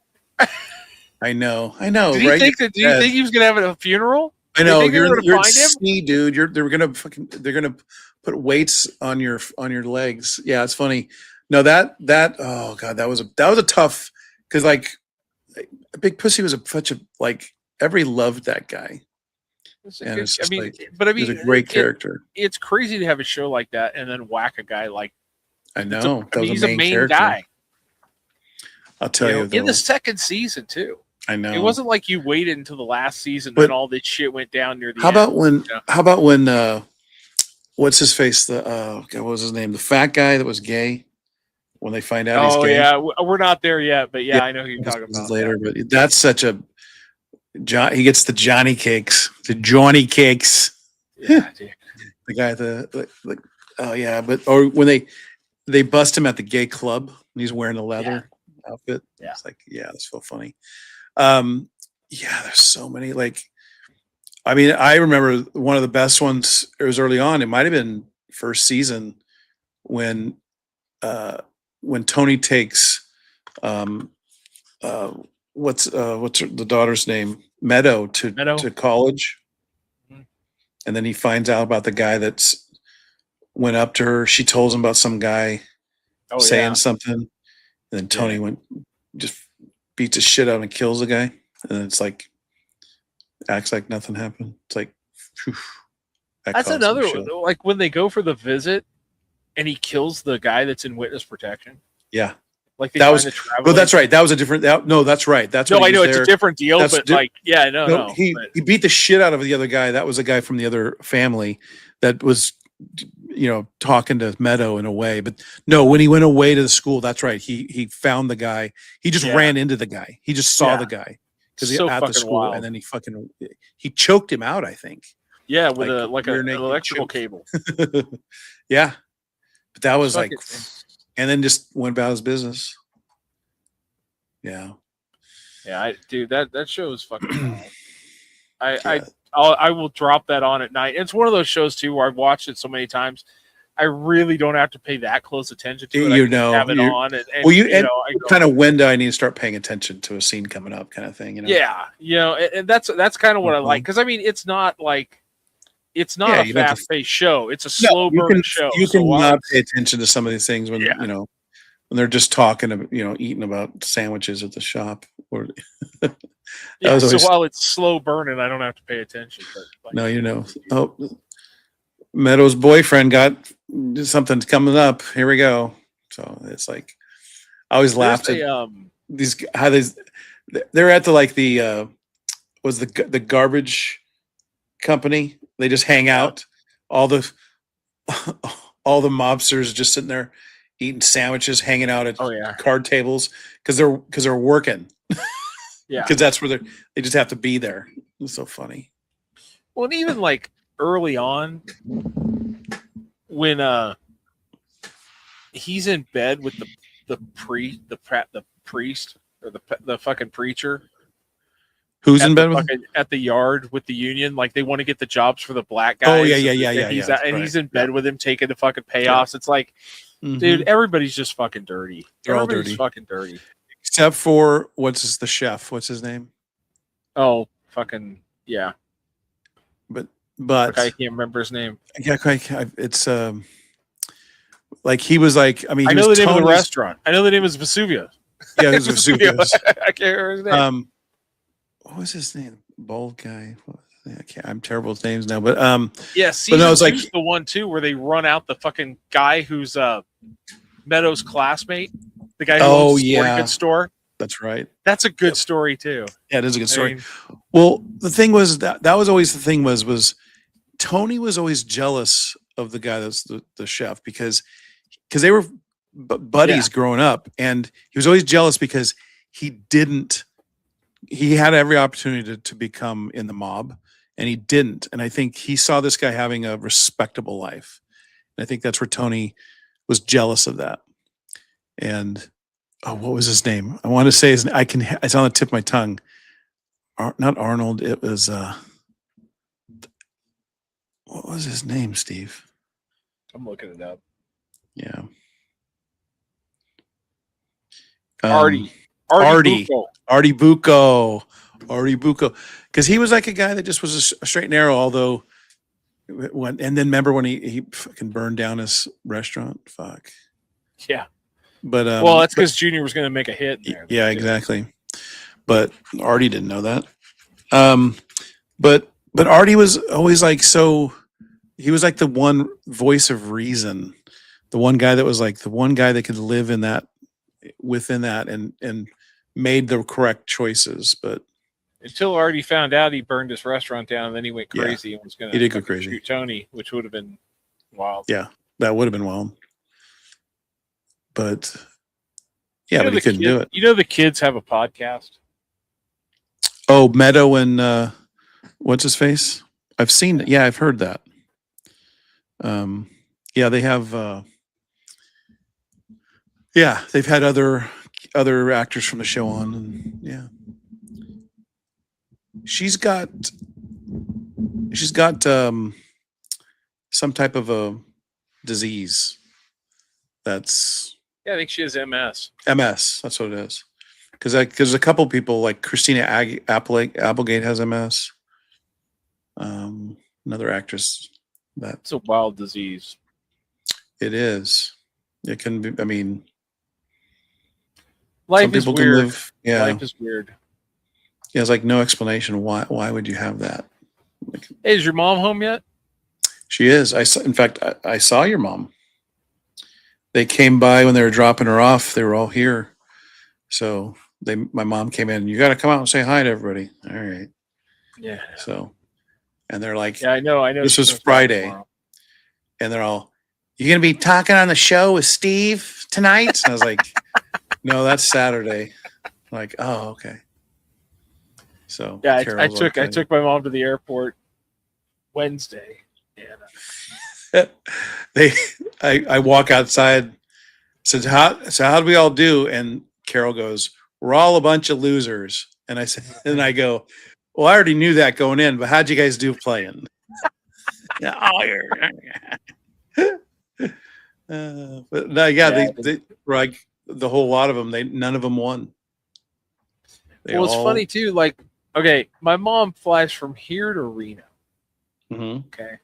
I know. Did you think that? Do you think he was gonna have a funeral? I know. You're find at sea, dude. They're gonna put weights on your legs. Yeah, it's funny. No, that oh god, that was a tough, because like Big Pussy was such a like everybody loved that guy. And it's just he's a great character. It's crazy to have a show like that and then whack a guy like. I know. He's a main guy. I'll tell you, in the second season too. I know. It wasn't like you waited until the last season when all this shit went down near the end. How about when what's his face? What was his name? The fat guy that was gay. When they find out he's gay. Oh yeah, we're not there yet, but I know who you're talking about later. But that's such a he gets the Johnny cakes, the Johnny cakes. Yeah, dude. The guy or when they bust him at the gay club and he's wearing the leather outfit. Yeah, it's like that's so funny. There's so many. Like, I mean, I remember one of the best ones. It was early on. It might have been first season when Tony takes what's the daughter's name, Meadow to college, and then he finds out about the guy that's went up to her. She tells him about some guy saying something, and then Tony just beats the shit out and kills the guy, and it's like acts like nothing happened. It's like that's another one. Like when they go for the visit and he kills the guy that's in witness protection. Yeah. Like that was, well, that's right. That was a different. No, that's right. That's I know it's a different deal, but he beat the shit out of the other guy. That was a guy from the other family that was, talking to Meadow in a way. But no, when he went away to the school, that's right. He found the guy. He just ran into the guy. He just saw the guy because he at the school, wild. And then he choked him out. I think. Yeah, with an electrical cable. Yeah, but that was like. And then just went about his business. Yeah. Yeah, that show is fucking wild. I will drop that on at night. It's one of those shows too where I've watched it so many times. I really don't have to pay that close attention to it. Have it on. Kind of when do I need to start paying attention to a scene coming up, kind of thing. Yeah, and that's kind of what I like, because I mean it's not like. It's not a fast-paced show. It's a slow-burn show. You can not pay attention to some of these things when when they're just talking, eating about sandwiches at the shop. Or so while it's slow burning, I don't have to pay attention. But Meadow's boyfriend got something coming up. Here we go. So it's like I always laughed at they're at the garbage company. They just hang out. All the mobsters just sitting there eating sandwiches, hanging out at card tables because they're working. Yeah, because that's where they just have to be there. It's so funny. Well, and even like early on, when he's in bed with the priest or the fucking preacher. Who's in bed with him? At the yard with the union? Like they want to get the jobs for the black guys. Oh yeah. He's in bed with him taking the fucking payoffs. It's like, dude, everybody's just fucking dirty. They're all dirty. Fucking dirty. Except for the chef? What's his name? Oh, fucking yeah. But I can't remember his name. Yeah, it's like he was like. I mean, I know the name of the restaurant. I know the name is Vesuvius. Yeah, it was Vesuvius. I can't remember his name. what was his name? Bald guy. I'm terrible with names now, but Yeah, but season no, it's like two's the one too where they run out the fucking guy who's Meadows' classmate, the guy who owns the sporting goods store. that's right. That's a good story too. Yeah, it is a good story. I mean, Well, the thing was that was always the thing was Tony was always jealous of the guy that's the chef because they were buddies growing up, and he was always jealous because he had every opportunity to become in the mob, and he didn't. And I think he saw this guy having a respectable life, and I think that's where Tony was jealous of that. And what was his name? I want to say it's on the tip of my tongue. Not Arnold. It was what was his name, Steve? I'm looking it up. Yeah. Artie Bucco, because he was like a guy that just was a straight and narrow. Although, and then remember when he fucking burned down his restaurant? Fuck. Yeah. But well, that's because Junior was going to make a hit in there. Yeah, exactly. But Artie didn't know that. But Artie was always like so. He was like the one voice of reason, the one guy that was like the one guy that could live in that, within that, and made the correct choices. But until Artie found out he burned his restaurant down, and then he went crazy and was going to shoot Tony, which would have been wild. Yeah, that would have been wild. But yeah, but he couldn't do it. You know, the kids have a podcast. Oh, Meadow and what's his face? I've seen it. Yeah, I've heard that. Yeah, they have. Yeah, they've had other actors from the show on, and yeah, she's got some type of a disease. That's I think she has MS. MS. That's what it is. Because a couple people like Christina Applegate has MS. Another actress. It's a wild disease. It is. It can be. I mean, life is weird. Life is weird. Yeah, it's like no explanation. Why would you have that? Like, hey, is your mom home yet? She is. In fact, I saw your mom. They came by when they were dropping her off. They were all here. So my mom came in. You got to come out and say hi to everybody. All right. Yeah. So, and they're like, yeah, I know. This was Friday, and they're all, you gonna be talking on the show with Steve tonight? And I was like, no, that's Saturday. I'm like, oh, okay. So yeah, I took my mom to the airport Wednesday, and I walk outside. Said, how do we all do? And Carol goes, we're all a bunch of losers. And I said, and I go, well, I already knew that going in, but how'd you guys do playing? But no, yeah, they like the whole lot of them. None of them won. Well, it's funny too. Like, okay, my mom flies from here to Reno. Mm-hmm. Okay.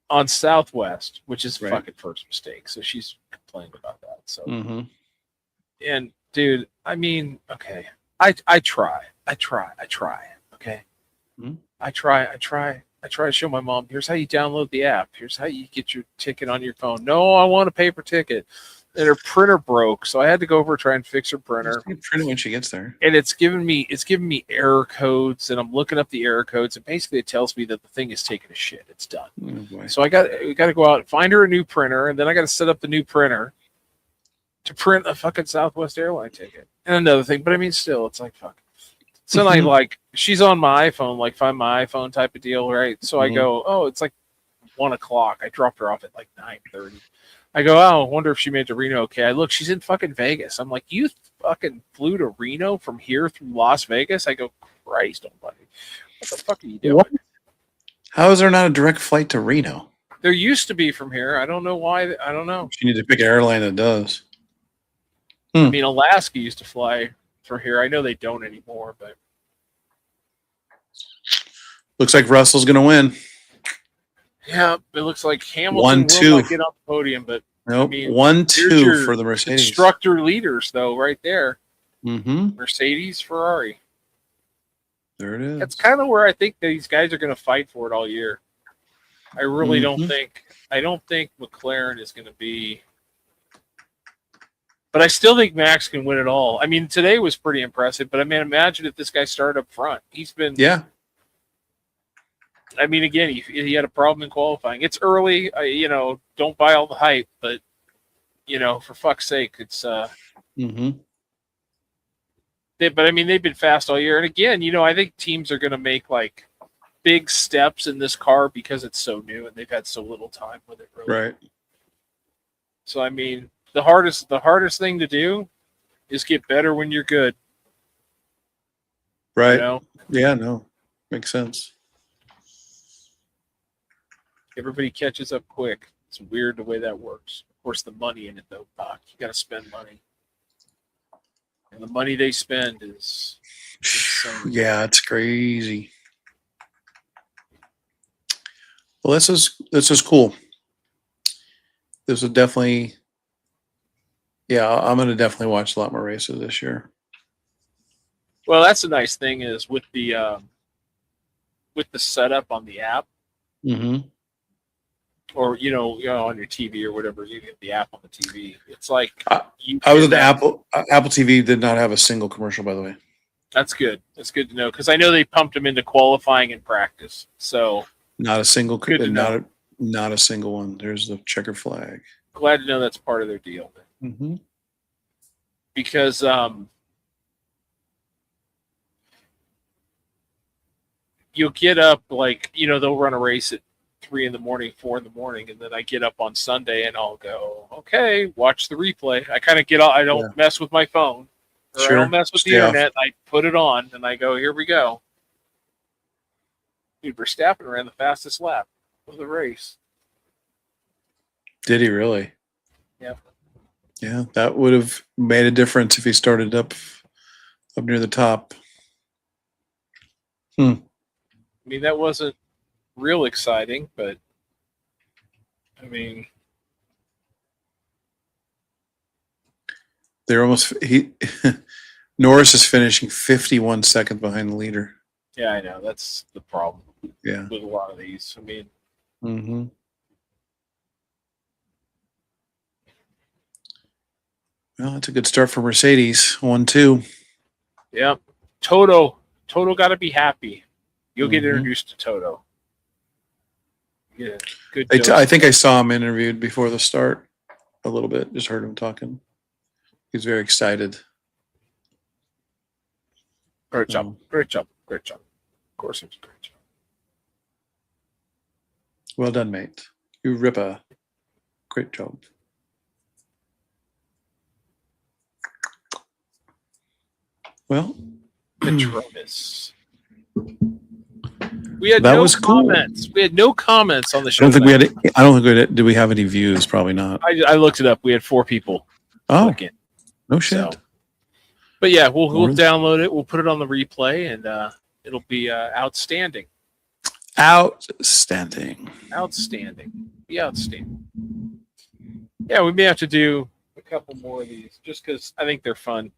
On Southwest, which is fucking first mistake. So she's complaining about that. So, and dude, I mean, okay, I try. Okay. Mm-hmm. I try to show my mom, here's how you download the app. Here's how you get your ticket on your phone. No, I want a paper ticket. And her printer broke, so I had to go over and try and fix her printer. Print it when she gets there. And it's giving me error codes, and I'm looking up the error codes, and basically it tells me that the thing is taking a shit. It's done. Oh, so we got to go out and find her a new printer, and then I got to set up the new printer to print a fucking Southwest airline ticket. And another thing, but I mean, still, it's like fuck. So like she's on my iPhone, like find my iPhone type of deal, right? So I go, oh, it's like 1:00. I dropped her off at like 9:30. I go, oh, I wonder if she made it to Reno. Okay, I look, she's in fucking Vegas. I'm like, you fucking flew to Reno from here through Las Vegas? I go, Christ almighty. What the fuck are you doing? What? How is there not a direct flight to Reno? There used to be from here. I don't know why. I don't know. You need to pick an airline that does. I mean, Alaska used to fly from here. I know they don't anymore, but. Looks like Russell's going to win. Yeah, it looks like Hamilton will not get on the podium, but nope. I mean, 1-2 for the Mercedes. Constructor leaders, though, right there. Mm-hmm. Mercedes, Ferrari. There it is. That's kind of where I think these guys are going to fight for it all year. I really don't think. I don't think McLaren is going to be. But I still think Max can win it all. I mean, today was pretty impressive. But I mean, imagine if this guy started up front. He's been. Yeah. I mean, again, he had a problem in qualifying. It's early. Don't buy all the hype. But for fuck's sake, it's. But I mean, they've been fast all year. And again, I think teams are going to make like big steps in this car because it's so new and they've had so little time with it. Really. Right. So I mean, the hardest thing to do is get better when you're good. Right. Yeah. No. Makes sense. Everybody catches up quick. It's weird the way that works. Of course, the money in it though, Doc. You got to spend money. And the money they spend is insane. Yeah, it's crazy. Well, this is cool. This is definitely, I'm going to definitely watch a lot more races this year. Well, that's the nice thing is with the setup on the app, or on your TV or whatever, you get the app on the TV. It's like I was at the Apple TV did not have a single commercial, by the way. That's good. That's good to know because I know they pumped them into qualifying and practice. So not a single, not a single one. There's the checker flag. Glad to know that's part of their deal. Because you'll get up they'll run a race at 3 a.m, 4 a.m, and then I get up on Sunday and I'll go, okay, watch the replay. I kind of get I don't mess with my phone. Or I don't mess with the internet. I put it on and I go, here we go. Dude, Verstappen ran the fastest lap of the race. Did he really? Yeah. Yeah, that would have made a difference if he started up near the top. I mean, that wasn't real exciting, but I mean, they're almost Norris is finishing 51 seconds behind the leader. Yeah, I know. That's the problem. Yeah. With a lot of these. I mean, well, that's a good start for Mercedes. 1-2. Yeah. Toto got to be happy. You'll get introduced to Toto. Yeah, good. I think I saw him interviewed before the start a little bit. Just heard him talking. He's very excited. Great job. Great job. Great job. Of course, it was a great job. Well done, mate. You ripper. Great job. Well, Patronus. We had no comments. Cool. We had no comments on the show. I don't think we had. Did we have any views? Probably not. I looked it up. We had 4 people. Oh, no shit. So, but yeah, we'll download it. We'll put it on the replay, and it'll be outstanding. Outstanding. Be outstanding. Yeah, we may have to do a couple more of these just because I think they're fun.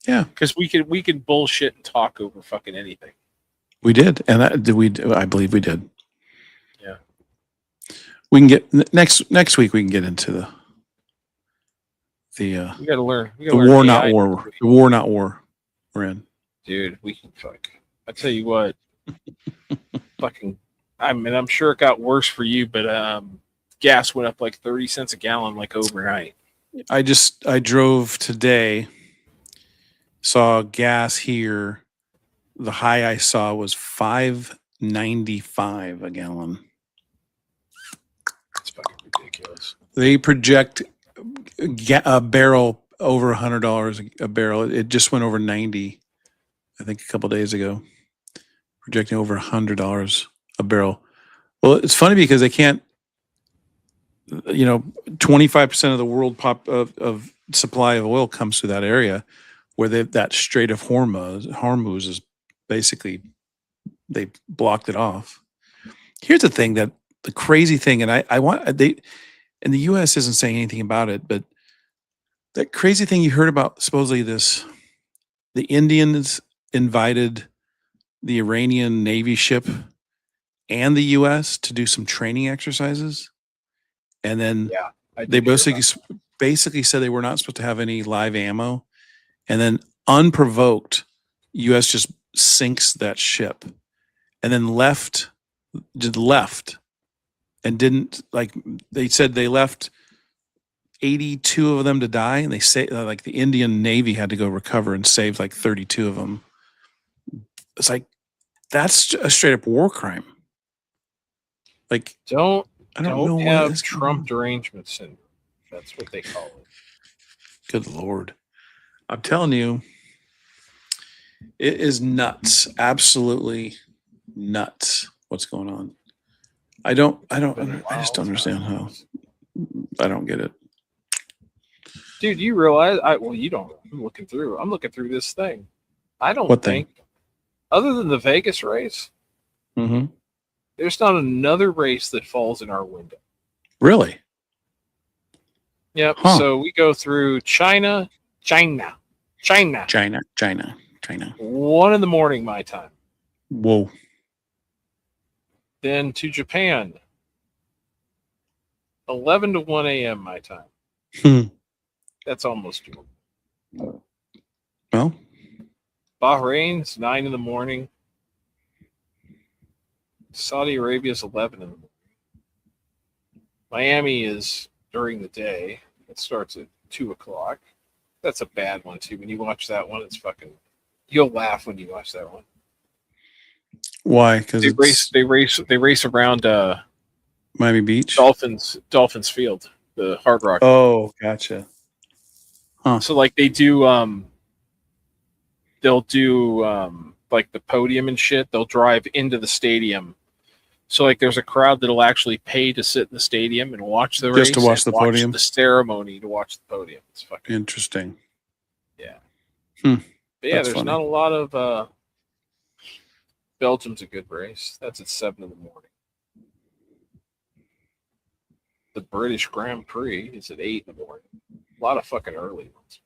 Yeah, because we can bullshit and talk over fucking anything. We did, and I believe we did. Yeah, we can get next week. We can get into the we got to learn. The war, not war. The war, not war. We're in, dude. We can fuck. I tell you what, fucking. I mean, I'm sure it got worse for you, but gas went up like 30 cents a gallon, like overnight. I drove today. Saw gas here. The high I saw was $5.95 a gallon. That's fucking ridiculous. They project a barrel over $100 a barrel. It just went over 90, I think, a couple days ago. Projecting over $100 a barrel. Well, it's funny because they can't. 25% of the world of supply of oil comes through that area, where that Strait of Hormuz is basically, they blocked it off. Here's the thing, that the crazy thing, and the U.S. isn't saying anything about it, but that crazy thing you heard about, supposedly the Indians invited the Iranian Navy ship and the U.S. to do some training exercises, and then Yeah, they basically said they were not supposed to have any live ammo, and then unprovoked, U.S. just sinks that ship, and then left, and didn't like they said they left 82 of them to die, and they say like the Indian Navy had to go recover and save like 32 of them. It's like that's a straight up war crime. Like I don't know have what Trump derangement syndrome. That's what they call it. Good Lord. I'm telling you, it is nuts. Absolutely nuts what's going on. I just don't understand how. I don't get it. Dude, you realize you don't. I'm looking through this thing. I don't What think thing? Other than the Vegas race, Mm-hmm. there's not another race that falls in our window. Really? Yep. Huh. So we go through China. 1 in the morning, my time. Whoa. Then to Japan. 11 to 1 a.m. my time. Hmm. That's almost doable. Well, Bahrain's 9 in the morning. Saudi Arabia's 11 in the morning. Miami is during the day. It starts at 2 o'clock. That's a bad one too. When you watch that one, it's fucking. You'll laugh when you watch that one. why? Because They race around Miami Beach. Dolphins Field, the Hard Rock. Oh, gotcha. So like they'll do like the podium and shit. They'll drive into the stadium. So like there's a crowd that'll actually pay to sit in the stadium and watch the race. Just to watch the podium? The ceremony to watch the podium. It's fucking Interesting. yeah. Hmm. But yeah, That's there's funny. not a lot of Belgium's a good race. That's at 7 in the morning. The British Grand Prix is at 8 in the morning. A lot of fucking early ones.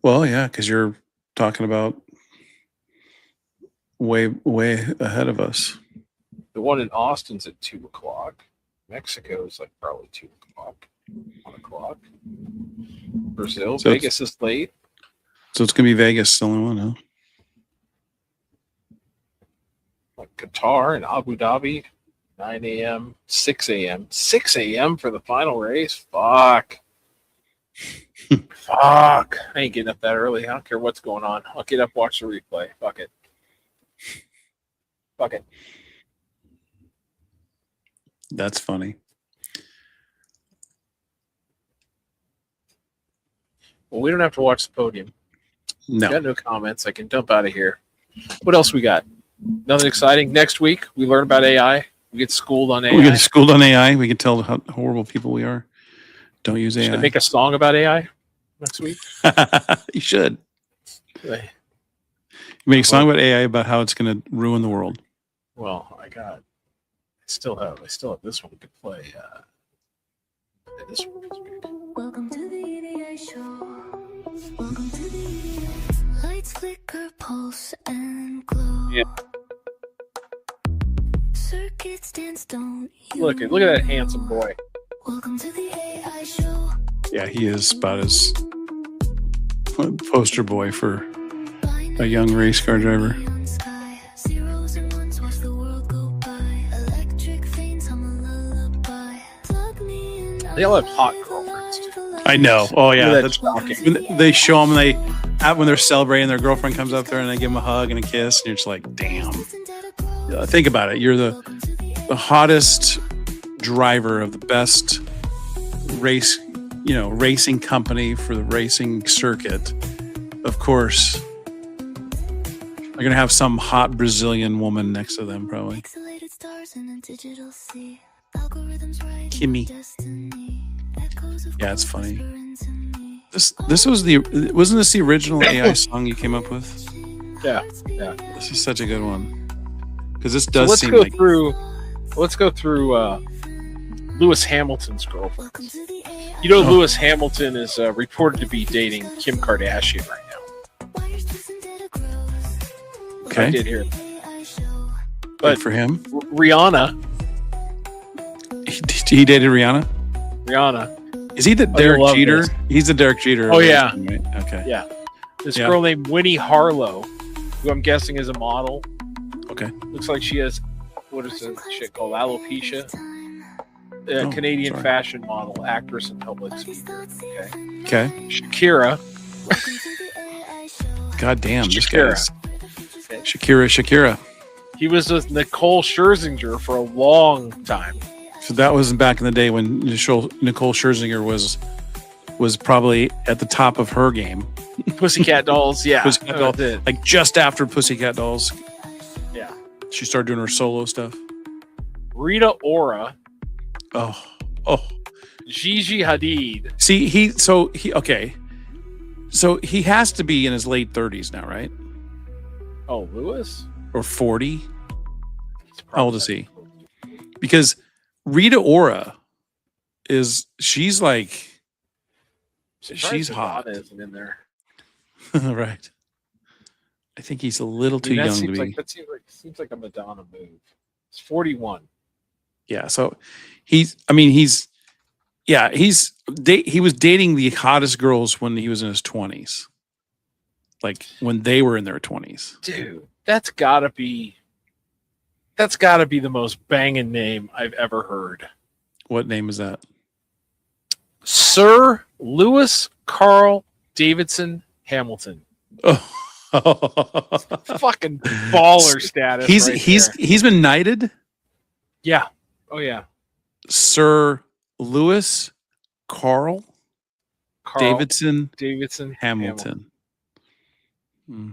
Well, yeah, because you're talking about way ahead of us. The one in Austin's at 2 o'clock. Mexico is like probably 2 o'clock, 1 o'clock. Brazil, So Vegas is late. So it's gonna be Vegas, the only one, huh? Like Qatar and Abu Dhabi, 9 a.m., 6 a.m. 6 a.m. for the final race. Fuck. Fuck. I ain't getting up that early. I don't care what's going on. I'll get up, watch the replay. Fuck it. Fuck it. That's funny. Well, we don't have to watch the podium. No. Got no comments. I can dump out of here. What else we got? Nothing exciting. Next week, we learn about AI. We get schooled on AI. We get schooled on AI. We can tell how horrible people we are. Don't use AI. Should I make a song about AI next week? You should. Well, You make a song about AI about how it's going to ruin the world. I still have this one we could play. This one is weird. Welcome to the EDA show. Welcome to the EDA. Lights flicker, pulse, and glow. Yeah. Circuits dance, don't you Look at that handsome boy. Welcome to the AI show. Yeah, he is about as poster boy for a young race car driver. Zeros and ones, watch the world go by. Electric veins, hum a lullaby. Plug me in. They all have hot girlfriends, too. I know. Oh yeah, Look at that's that talking. when they show them. When they're celebrating, their girlfriend comes up there and they give them a hug and a kiss, and you're just like, damn. Think about it. You're the hottest driver of the best racing company for the racing circuit. Of course, they're gonna have some hot Brazilian woman next to them, probably. Pixelated stars in a digital sea. Algorithms writing Kimmy. destiny. Echoes of Yeah, it's calls funny. whisper into me. Wasn't this the original AI song you came up with? Yeah. This is such a good one because this So does let's seem go like through Lewis Hamilton's girlfriend. Welcome to the AI. You know, Lewis Hamilton is reported to be dating Kim Kardashian right now. Wires listen to the growth. Okay. I did hear. But Good for him. Rihanna. He dated Rihanna. Rihanna. Is he the you'll Derek love Jeter? this. He's the Derek Jeter. Oh, of yeah. wrestling, right? Okay. Yeah. This Yeah. girl named Winnie Harlow, who I'm guessing is a model. Okay. Looks like she has, what is this shit called? Alopecia. Oh, Canadian sorry. fashion model, actress, and public speaker. Okay. Okay. Shakira. God damn. This Shakira. guy's Shakira. He was with Nicole Scherzinger for a long time. So that was back in the day when Nicole Scherzinger was probably at the top of her game. Pussycat Dolls, yeah. Pussycat Dolls. That's it. Like just after Pussycat Dolls, Yeah. she started doing her solo stuff. Rita Ora. Oh. Gigi Hadid. See, okay. So he has to be in his late 30s now, right? Oh, Lewis? Or 40? He's How old is he? Because Rita Ora she's like, she's hot. Madonna isn't in there. Right. I think he's a little too young to be. That seems like a Madonna move. He's 41. Yeah. So he was dating the hottest girls when he was in his 20s. Like when they were in their 20s. Dude, that's gotta be the most banging name I've ever heard. What name is that? Sir Lewis Carl Davidson Hamilton. Oh. Fucking baller status. He's been knighted. Yeah. Oh yeah. Sir Lewis Carl Davidson Hamilton. Hmm.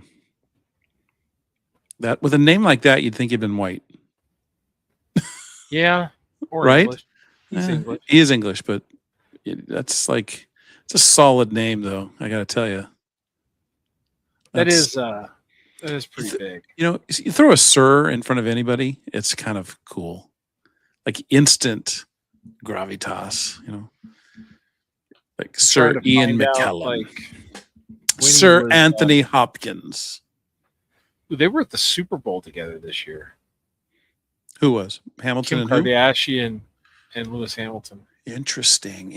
That with a name like that, you'd think he'd been white. Yeah. Or Right? English. He's English. He is English, but it's a solid name, though. I got to tell you. That is pretty big. You know, you throw a sir in front of anybody, it's kind of cool. Like instant gravitas, you know. Like Sir Trying to Ian find out, McKellen. like, when Sir he was, Anthony Hopkins. they were at the Super Bowl together this year. Who was? Hamilton Kim and who? Kardashian and Lewis Hamilton. Interesting.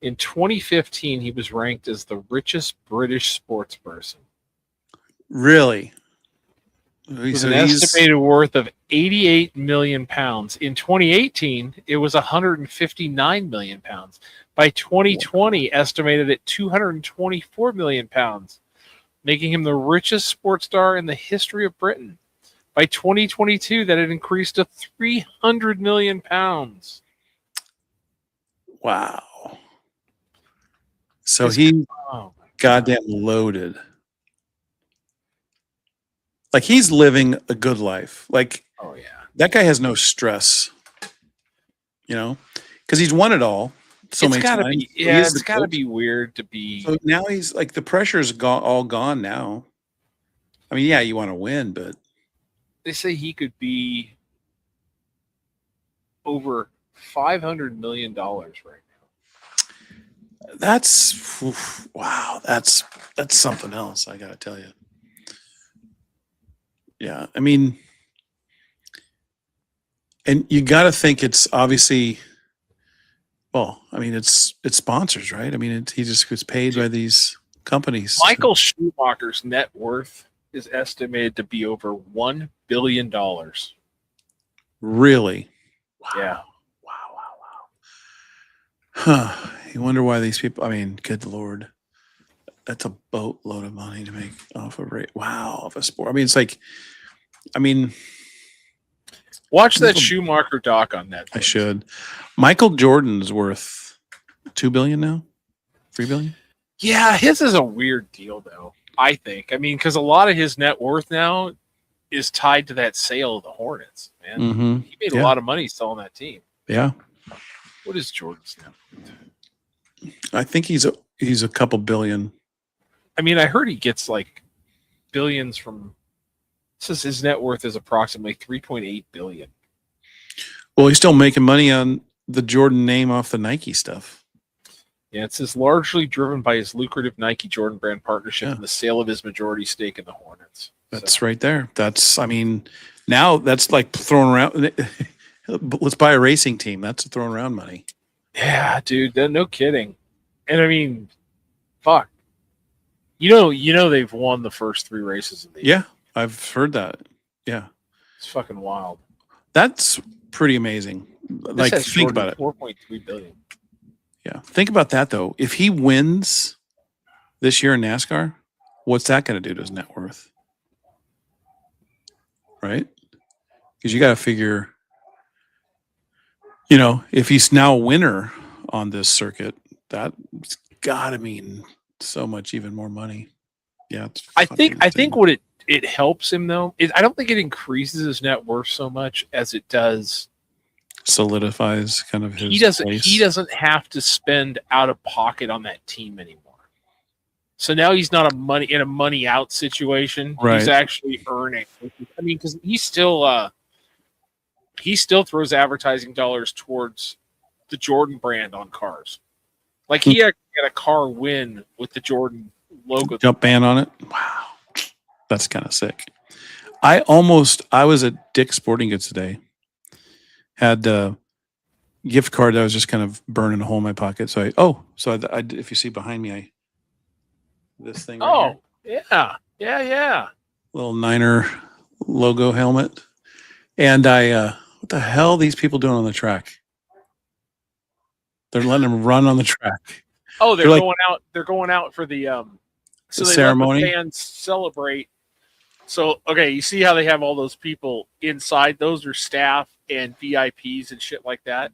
In 2015, he was ranked as the richest British sports person. Really? With an estimated worth of 88 million pounds. In 2018, it was 159 million pounds. By 2020, estimated at 224 million pounds, making him the richest sports star in the history of Britain. By 2022, that had increased to 300 million pounds. Wow. So he's goddamn loaded. Like he's living a good life. Like, oh yeah, that guy has no stress. You know, because he's won it all so many times. It's got to be weird to be. So now he's like the pressure's all gone now. I mean, yeah, you want to win, but They say he could be over $500 million right now. that's wow. That's something else. I gotta tell you. Yeah, I mean, and you got to think it's obviously. Well, I mean, it's sponsors, right? I mean, he just gets paid by these companies. Michael Schumacher's net worth is estimated to be over $1 billion. Really? Wow. Yeah. Wow. Huh. You wonder why these people. I mean, good Lord, that's a boatload of money to make off of off a sport. I mean, it's like, I mean, watch that Schumacher doc on Netflix. I should. Michael Jordan's worth $2 billion now, $3 billion. Yeah, his is a weird deal, though. I think. I mean, because a lot of his net worth now is tied to that sale of the Hornets. Man, Mm-hmm. he made a lot of money selling that team. Yeah, What is Jordan's net worth? I think he's a couple billion. I mean, I heard he gets like billions from. Says his net worth is approximately $3.8 billion. Well, he's still making money on the Jordan name off the Nike stuff. Yeah, it says largely driven by his lucrative Nike Jordan brand partnership and the sale of his majority stake in the Hornets. That's right there. That's, I mean, now that's like throwing around. Let's buy a racing team. That's throwing around money. Yeah, dude, no kidding. And I mean, fuck. You know they've won the first 3 races of the year. Yeah, I've heard that. Yeah, It's fucking wild. that's pretty amazing. Like, think about it. 4.3 billion. Yeah, think about that though. If he wins this year in NASCAR, what's that going to do to his net worth? Right? Because you got to figure, if he's now a winner on this circuit, that's got to mean so much even more money. Yeah, I think what it helps him though is I don't think it increases his net worth so much as it does solidifies kind of his he doesn't have to spend out of pocket on that team anymore. So now he's not in a money out situation. Right. He's actually earning. I mean, because he still throws advertising dollars towards the Jordan brand on cars. Like he actually had a car win with the Jordan logo. Jump band on it. Wow, that's kind of sick. I was at Dick's Sporting Goods today. Had a gift card that was just kind of burning a hole in my pocket. So I if you see behind me, this thing. Right here, yeah. Little Niner logo helmet. And what the hell are these people doing on the track? They're letting them run on the track. Oh, they're going out. They're going out for the so the they ceremony. Let the fans celebrate. So okay, you see how they have all those people inside? Those are staff and VIPs and shit like that.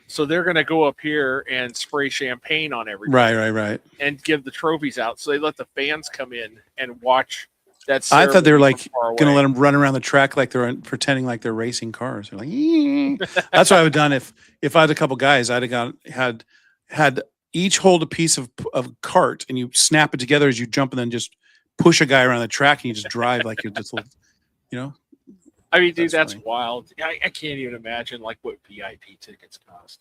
So they're going to go up here and spray champagne on everybody. Right. And give the trophies out. So they let the fans come in and watch that. I thought they were like going to let them run around the track like they're pretending like they're racing cars. They're like, ee. That's what I would have done if I had a couple guys. I'd have had each hold a piece of cart and you snap it together as you jump and then just push a guy around the track and you just drive like you're just, I mean, dude, that's funny. wild. I can't even imagine like what VIP tickets cost.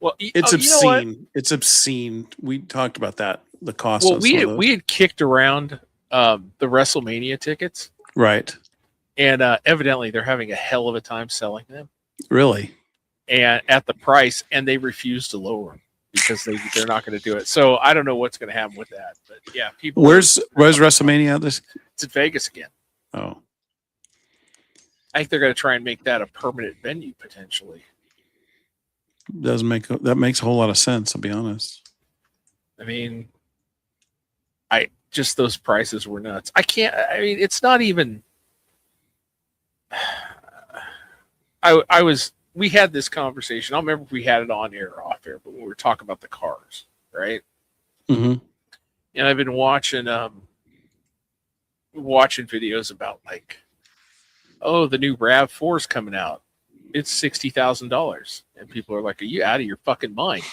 Well, it's obscene. It's obscene. We talked about that. The cost. Well, we had kicked around the WrestleMania tickets, right? And evidently, they're having a hell of a time selling them. Really? And at the price, and they refuse to lower them because they're not going to do it. So I don't know what's going to happen with that. But yeah, people. Where's WrestleMania? It's in Vegas again. Oh. I think they're going to try and make that a permanent venue potentially. That makes a whole lot of sense. I'll be honest. I mean, just those prices were nuts. It's not even. We had this conversation. I don't remember if we had it on air or off air, but we were talking about the cars, right? Mm-hmm. And I've been watching videos about like, oh, the new RAV4 is coming out. It's $60,000. And people are like, are you out of your fucking mind?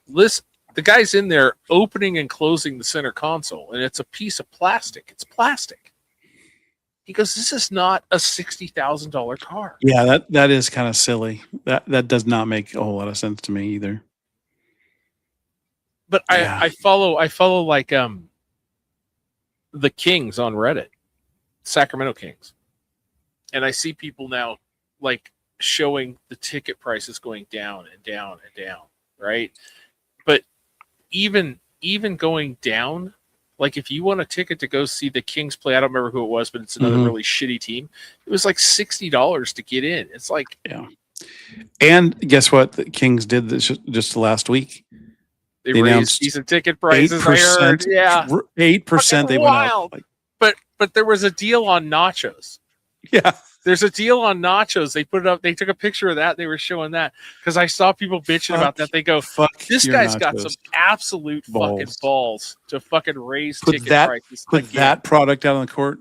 Listen, the guy's in there opening and closing the center console, and it's a piece of plastic. It's plastic. He goes, this is not a $60,000 car. Yeah, that is kind of silly. That does not make a whole lot of sense to me either. But yeah. I follow like the Kings on Reddit, Sacramento Kings. And I see people now like showing the ticket prices going down and down and down, right? But even going down, like if you want a ticket to go see the Kings play, I don't remember who it was, but it's another really shitty team. It was like $60 to get in. It's like, yeah. And guess what? The Kings did this just last week. They raised season ticket prices. 8%, yeah, 8%. They went up. But there was a deal on nachos. Yeah. There's a deal on nachos. They put it up. They took a picture of that. They were showing that because I saw people bitching about that. They go, this guy's got some absolute fucking balls to fucking raise ticket prices. Put that product out on the court.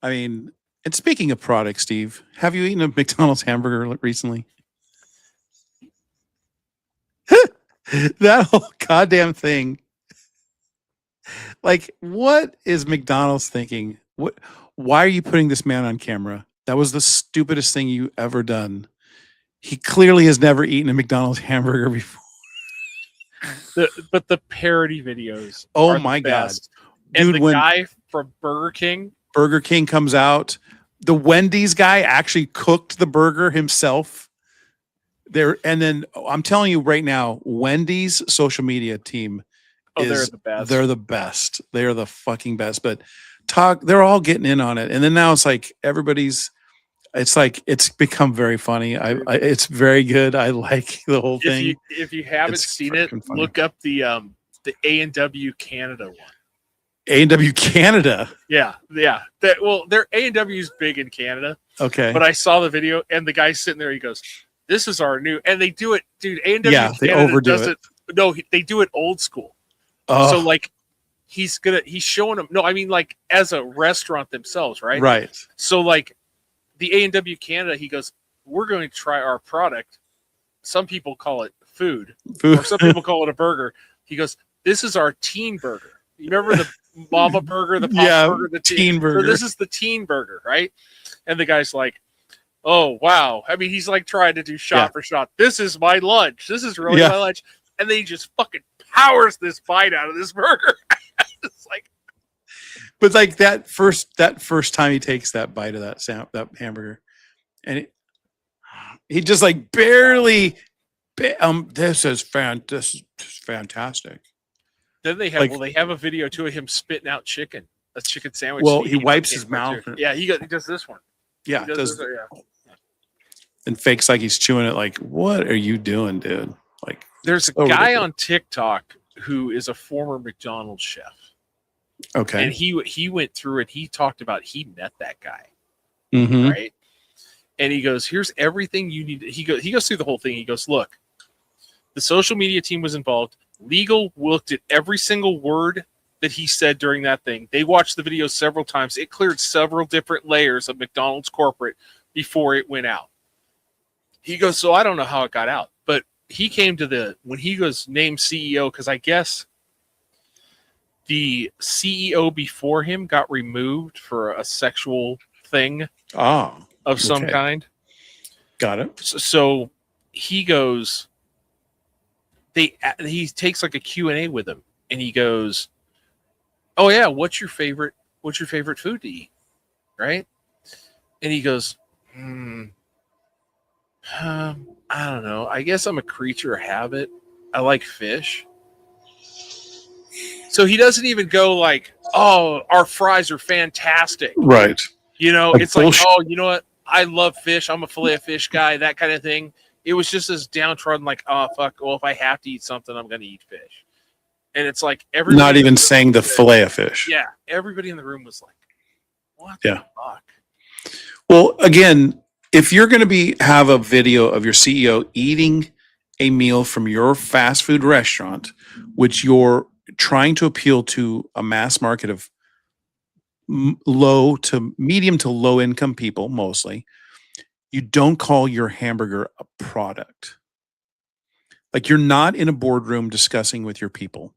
I mean, and speaking of products, Steve, have you eaten a McDonald's hamburger recently? That whole goddamn thing. Like, what is McDonald's thinking? Why are you putting this man on camera? That was the stupidest thing you ever done. He clearly has never eaten a McDonald's hamburger before. But the parody videos. Oh are the my God. best. And Dude, the when guy from Burger King. Burger King comes out, the Wendy's guy actually cooked the burger himself. There, and then I'm telling you right now, Wendy's social media team They're the best. They're the best. They are the fucking best. But they're all getting in on it. And then now it's like it's become very funny. It's very good. I like the whole thing. If you haven't seen it, funny. look up the A&W Canada one. A&W Canada. Yeah. Their A&W's big in Canada. Okay. But I saw the video and the guy's sitting there. He goes, "This is our new," and they do it, dude. A&W they Canada overdo does it. No, they do it old school. Oh. So like, he's showing them. No, I mean like as a restaurant themselves, right? Right. So like, the A&W Canada, he goes, "We're going to try our product." Some people call it food. Or some people call it a burger. He goes, "This is our teen burger." You remember the Mama burger, the Papa burger, the teen burger. So this is the teen burger, right? And the guy's like, "Oh wow!" I mean, he's like trying to do shot for shot. This is my lunch. This is really my lunch. And then he just fucking powers this bite out of this burger. It's like, but like that first time he takes that bite of that hamburger, and he just like barely. This is fantastic. Then they have a video too of him spitting out chicken, a chicken sandwich. Well, he wipes his mouth. Yeah, he does this one. Yeah, and fakes like he's chewing it. Like, what are you doing, dude? Like, there's a guy on TikTok who is a former McDonald's chef. Okay, and he went through it. He talked about he met that guy, mm-hmm. right? And he goes, "Here's everything you need." He goes through the whole thing. He goes, "Look, the social media team was involved. Legal looked at every single word that he said during that thing. They watched the video several times. It cleared several different layers of McDonald's corporate before it went out." He goes, "So I don't know how it got out, but he came to when he was named CEO, because I guess the CEO before him got removed for a sexual thing of some kind." Got it. So he goes, he takes like a Q&A with him, and he goes, "Oh yeah, what's your favorite food to eat?" Right? And he goes, I don't know. I guess I'm a creature of habit. I like fish. So he doesn't even go like, "Oh, our fries are fantastic." Right. You know, like it's bullshit. like, "Oh, you know what? I love fish. I'm a fillet of fish guy," that kind of thing. It was just as downtrodden, like, "Oh, fuck. Well, if I have to eat something, I'm going to eat fish." And it's like everybody. Not even saying the fillet of fish. Yeah. Everybody in the room was like, "What the fuck?" Well, again, if you're going to have a video of your CEO eating a meal from your fast food restaurant, which you're trying to appeal to a mass market of low to medium to low income people, mostly, you don't call your hamburger a product. Like, you're not in a boardroom discussing with your people.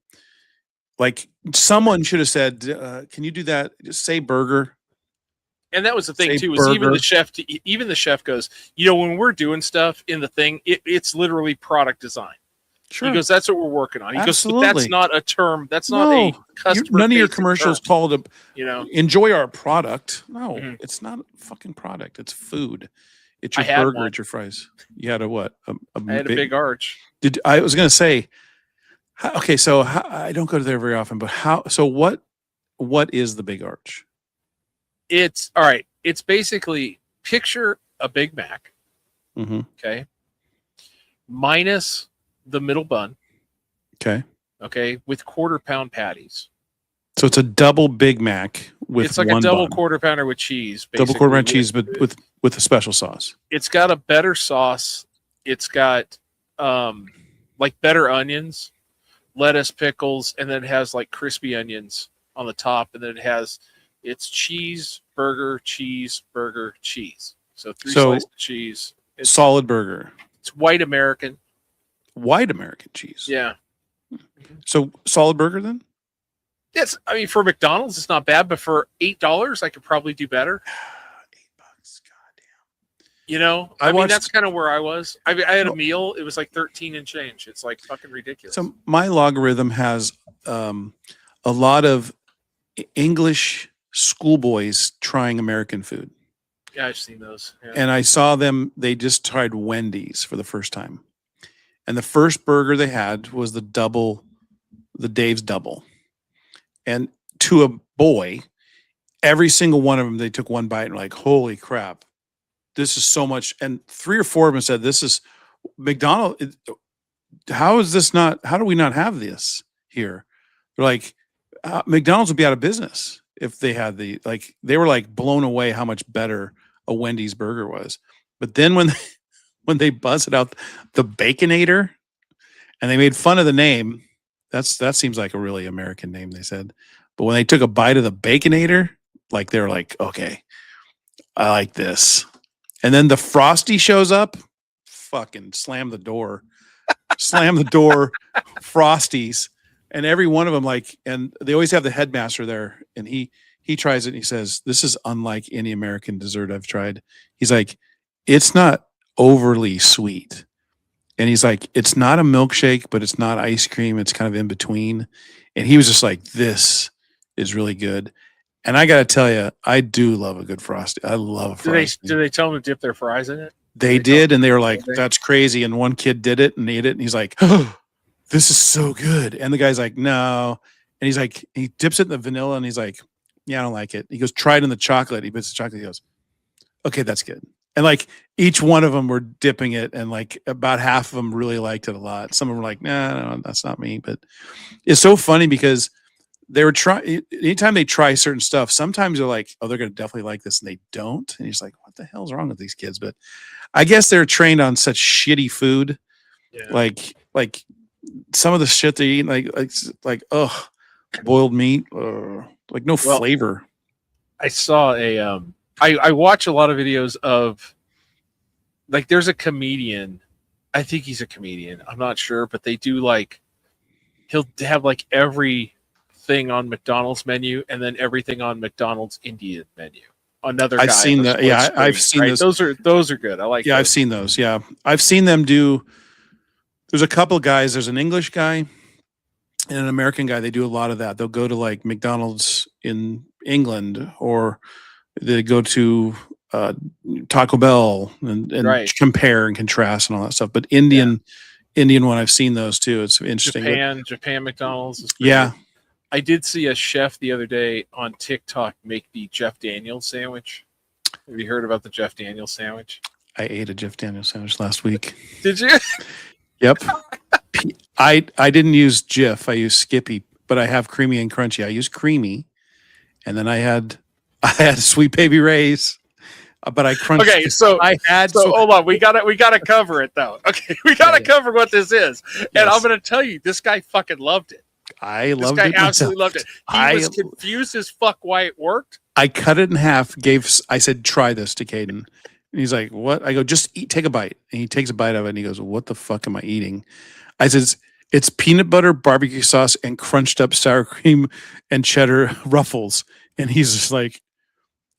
Like, someone should have said, "Can you do that? Just say burger." And that was the thing Say too, is even burger. the chef goes, "You know, when we're doing stuff in the thing, it's literally product design." Sure. He goes, "That's what we're working on." He goes, "But Absolutely. that's not a term. That's not a customer. None of your commercials called enjoy our product. No, it's not a fucking product. It's food. It's your burger. It's your fries. You had a what? I had a big arch. I was going to say, okay, so I don't go there very often, but what is the big arch? It's all right. It's basically, picture a Big Mac. Mm-hmm. Okay. Minus the middle bun. Okay. Okay. With quarter-pound patties. So it's a double Big Mac with it's like one a double bun. quarter pounder with cheese. Double quarter pounder cheese, but with a special sauce. It's got a better sauce. It's got like better onions, lettuce, pickles, and then it has like crispy onions on the top, and then it's cheese, burger, cheese, burger, cheese. So 3 slices of cheese. It's solid burger. It's white American. White American cheese. Yeah. So solid burger then? Yes, I mean, for McDonald's, it's not bad, but for $8, I could probably do better. $8, goddamn. You know, I I mean, watched- that's kind of where I was. I had a meal. It was like 13 and change. It's like fucking ridiculous. So my logarithm has a lot of English schoolboys trying American food. Yeah, I've seen those. Yeah. And I saw them, they just tried Wendy's for the first time. And the first burger they had was the Dave's double. And to a boy, every single one of them, they took one bite and were like, holy crap, this is so much. And 3 or 4 of them said, this is McDonald's. How do we not have this here? They're like, McDonald's would be out of business if they had they were like blown away how much better a Wendy's burger was. But then when they buzzed out the Baconator and they made fun of the name, that seems like a really American name, they said. But when they took a bite of the Baconator, like they're like, okay, I like this. And then the Frosty shows up, fucking slam the door, Frosties. And every one of them, and they always have the headmaster there, and he tries it and he says, this is unlike any American dessert I've tried. He's like, it's not overly sweet. And he's like, it's not a milkshake, but it's not ice cream. It's kind of in between. And he was just like, this is really good. And I got to tell you, I do love a good Frosty. I love a Frosty. Do they tell them to dip their fries in it? They did, and they were like, that's crazy. And one kid did it and ate it, and he's like, oh, this is so good. And the guy's like, no. And he's like, he dips it in the vanilla, and he's like, yeah, I don't like it. He goes, try it in the chocolate. He puts the chocolate. He goes, okay, that's good. And like each one of them were dipping it, and like about half of them really liked it a lot. Some of them were like, nah, no, that's not me. But it's so funny because they were trying, anytime they try certain stuff, sometimes they're like, oh, they're going to definitely like this, and they don't. And he's like, what the hell's wrong with these kids? But I guess they're trained on such shitty food. Yeah. Like some of the shit they eat, like boiled meat, like no flavor. I saw I watch a lot of videos of, like, there's a comedian. I think he's a comedian. I'm not sure, but they do he'll have like everything on McDonald's menu and then everything on McDonald's Indian menu. Another guy. I've seen that. Yeah, I've seen right? Those are good. I like. Yeah, those. I've seen those. Yeah, I've seen them do. There's a couple of guys. There's an English guy and an American guy. They do a lot of that. They'll go to like McDonald's in England, or they go to Taco Bell and right. compare and contrast and all that stuff. But Indian one, I've seen those too. It's interesting. Japan McDonald's is yeah. Good. I did see a chef the other day on TikTok make the Jeff Daniels sandwich. Have you heard about the Jeff Daniels sandwich? I ate a Jeff Daniels sandwich last week. Did you? Yep. I didn't use Jif. I used Skippy, but I have creamy and crunchy. I used creamy, and then I had Sweet Baby Ray's. But I crunched. Okay, so hold on. We gotta cover it though. Okay, we gotta cover what this is, and I'm gonna tell you, this guy fucking loved it. This guy absolutely loved it. He was confused as fuck why it worked. I cut it in half. I said, try this to Caden. And he's like, what? I go, just eat, take a bite. And he takes a bite of it and he goes, what the fuck am I eating? I said, it's peanut butter, barbecue sauce, and crunched up sour cream and cheddar ruffles. And he's just like,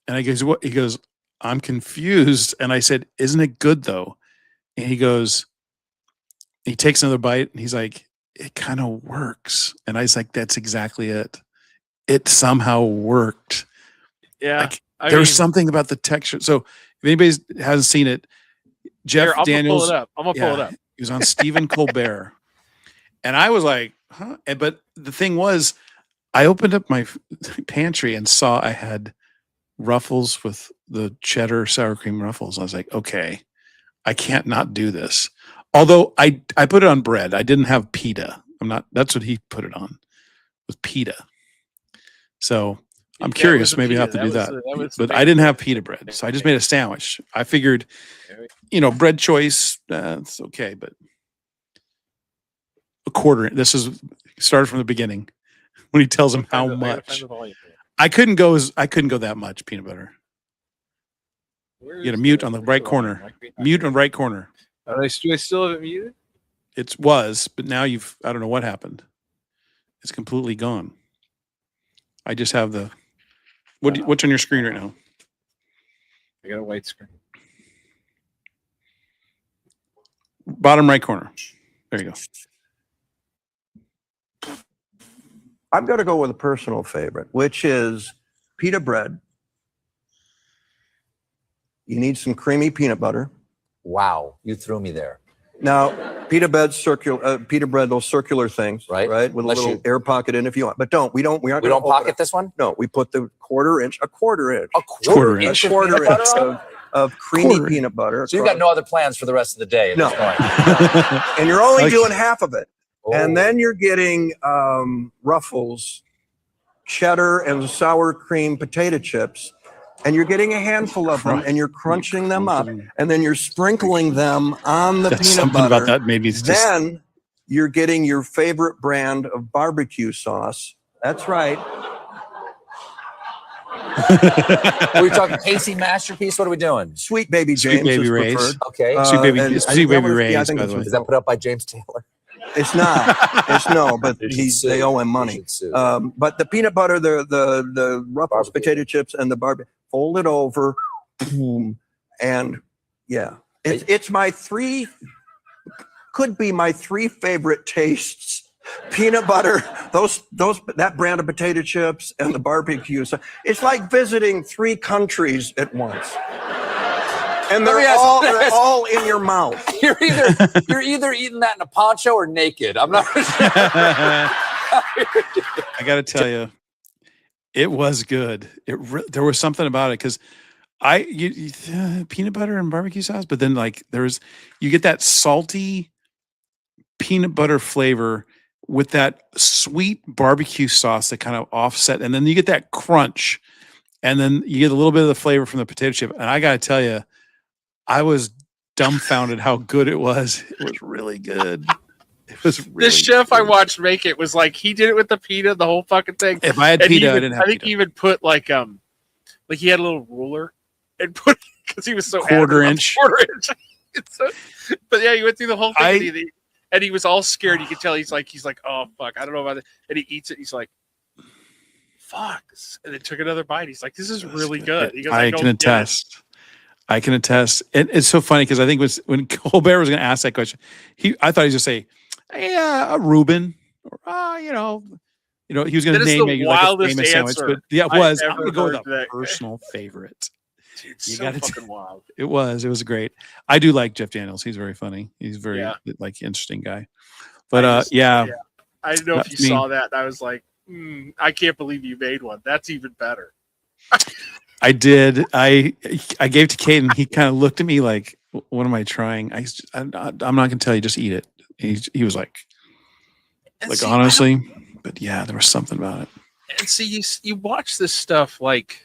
and I goes, what? He goes, I'm confused. And I said, isn't it good though? And he goes, he takes another bite and he's like, it kind of works. And I was like, that's exactly it. It somehow worked. Yeah. There's something about the texture. So if anybody hasn't seen it, Jeff Daniels. I'm gonna pull it up. He was on Stephen Colbert. And I was like, huh? But the thing was, I opened up my pantry and saw I had Ruffles with the cheddar sour cream Ruffles. I was like, okay, I can't not do this. Although I put it on bread. I didn't have pita. That's what he put it on, with pita. So I'm curious. Maybe I have to do that. But I didn't have pita bread. So I just made a sandwich. I figured, bread choice, it's okay. But a quarter. This is started from the beginning when he tells him how much. I couldn't go that much peanut butter. You got a mute on the right corner. Mute on the right corner. Do I still have it muted? It was, but now I don't know what happened. It's completely gone. I just have what's on your screen right now? I got a white screen. Bottom right corner. There you go. I'm going to go with a personal favorite, which is pita bread. You need some creamy peanut butter. Wow, you threw me there. Now, pita bread, those circular things, Right. with Unless a little you- air pocket in if you want. But we aren't. We gonna don't open pocket it. this one? No, we put the quarter inch. A quarter Quarter inch A of quarter peanut butter inch on? of creamy Quarter. peanut butter. So you've got no other plans for the rest of the day at No. this point? And you're only Like- doing half of it. Oh. And then you're getting Ruffles, cheddar, and sour cream potato chips. And you're getting a handful of them, and you're crunching them up, and then you're sprinkling them on the That's peanut something butter. about that maybe it's just Then you're getting your favorite brand of barbecue sauce. That's right. Are we talking Casey Masterpiece? What are we doing? Sweet Baby Sweet James Baby is Ray's. preferred. Okay. Sweet Baby- and I Sweet think that Baby was- yeah, I Ray's, think by that's the way. what Is that put up by James Taylor? It's not. It's no, but You should sue. they owe him You money. should sue. But the peanut butter, the Ruffles Barbecue. potato chips, and the barbecue, fold it over, boom, and yeah, it's my three. Could be my three favorite tastes: peanut butter, that brand of potato chips, and the barbecue. So it's like visiting three countries at once, and Let me they're ask all you they're this. all in your mouth. You're either eating that in a poncho or naked. I'm not sure. I got to tell you, it was good. There was something about it because peanut butter and barbecue sauce, but then like you get that salty peanut butter flavor with that sweet barbecue sauce that kind of offset, and then you get that crunch, and then you get a little bit of the flavor from the potato chip. And I got to tell you, I was dumbfounded how good it was. It was really good. It was really This chef I good. watched make it was like he did it with the pita, the whole fucking thing. If I had And he pita, I even- didn't have I think pita. he even put like he had a little ruler and put because he was so Quarter adamant on inch. quarter inch. But yeah, he went through the whole thing I- and he was all scared. You could tell he's like, oh fuck, I don't know about it. And he eats it. He's like, fuck. And then took another bite. He's like, this is really good. He goes, I don't can get it." attest. I can attest. It's so funny because I think when Colbert was going to ask that question, I thought he was going to say, "Yeah, a Reuben," or he was going That to is name the maybe like a wildest famous sandwich, answer but yeah, it I've was. I'm ever going to go with heard a that. personal favorite. Dude, it's You so gotta fucking wild. It was great. I do like Jeff Daniels. He's very funny. He's very Yeah. like interesting guy. But I just- yeah, I didn't know if That's you me. saw that. And I was like, I can't believe you made one. That's even better. I did. I gave to Kate, and he kind of looked at me like, "What am I trying?" I'm not going to tell you. Just eat it. He was like And see, honestly, but yeah, there was something about it. and see, you watch this stuff like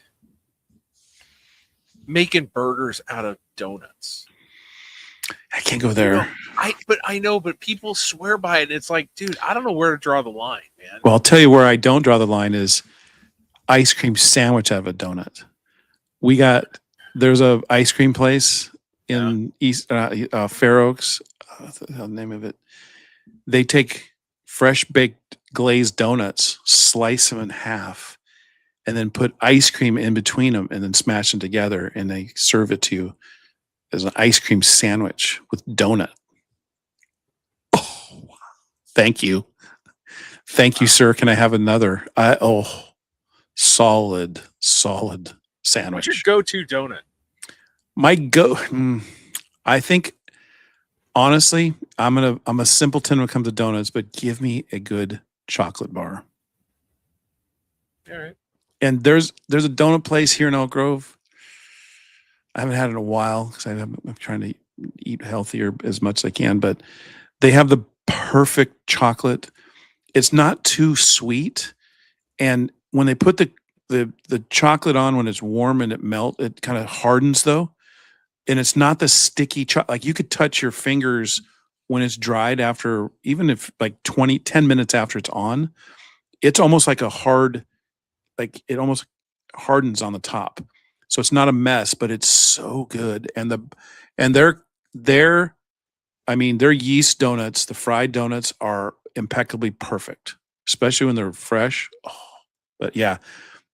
making burgers out of donuts. I can't go there. But people swear by it. And it's like, dude, I don't know where to draw the line, man. Well, I'll tell you where I don't draw the line is ice cream sandwich out of a donut. There's a ice cream place in Fair Oaks. What's the hell name of it? They take fresh baked glazed donuts, slice them in half, and then put ice cream in between them, and then smash them together, and they serve it to you as an ice cream sandwich with donut. Oh, thank you, sir. Can I have another? Solid What's sandwich. your go-to donut? I think honestly, I'm a simpleton when it comes to donuts, but give me a good chocolate bar. All right. And there's a donut place here in Elk Grove. I haven't had it in a while because I'm trying to eat healthier as much as I can, but they have the perfect chocolate. It's not too sweet, and when they put the chocolate on when it's warm and it kind of hardens though, and it's not the sticky chocolate. Like you could touch your fingers when it's dried after, even if like 10 minutes after it's on, it's almost like like it almost hardens on the top. So it's not a mess, but it's so good. And their yeast donuts, the fried donuts are impeccably perfect, especially when they're fresh. Oh, but yeah,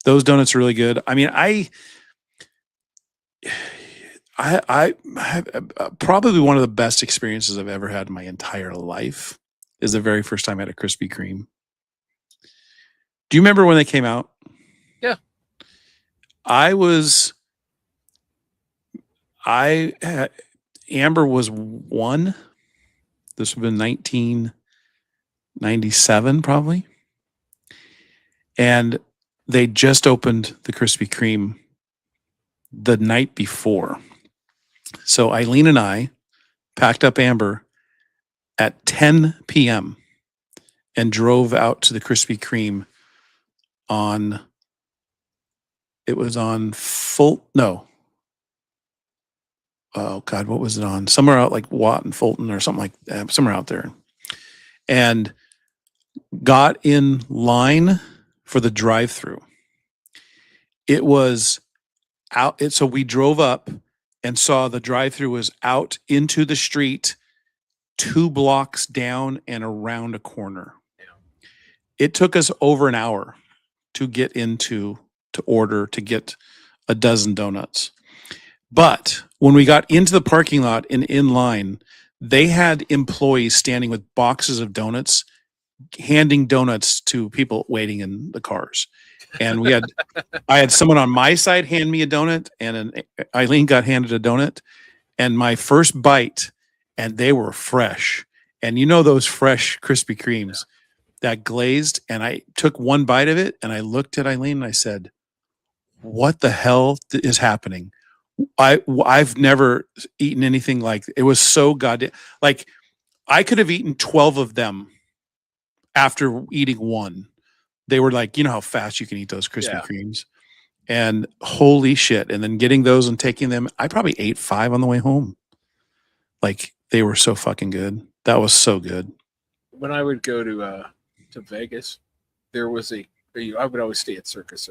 those donuts are really good. I mean, I probably one of the best experiences I've ever had in my entire life is the very first time I had a Krispy Kreme. Do you remember when they came out? Yeah. Amber was 1. This would have been 1997 probably. And they just opened the Krispy Kreme the night before. So Eileen and I packed up Amber at 10 p.m. and drove out to the Krispy Kreme on oh God, what was it on? Somewhere out like Watt and Fulton or something like that, somewhere out there. And got in line for the drive-through. It was out. So we drove up and saw the drive-through was out into the street, 2 blocks down and around a corner. It took us over an hour to get to get a dozen donuts. But when we got into the parking lot and in line, they had employees standing with boxes of donuts, handing donuts to people waiting in the cars. And I had someone on my side hand me a donut, and Eileen got handed a donut. And my first bite, and they were fresh. And you know those fresh Krispy Kremes that glazed. And I took one bite of it, and I looked at Eileen and I said, "What the hell is happening?" I've never eaten anything like it. Was so goddamn like I could have eaten 12 of them after eating one. They were like, you know how fast you can eat those Krispy Kremes, and holy shit! And then getting those and taking them, I probably ate 5 on the way home. Like they were so fucking good. That was so good. When I would go to Vegas, there was I would always stay at Circus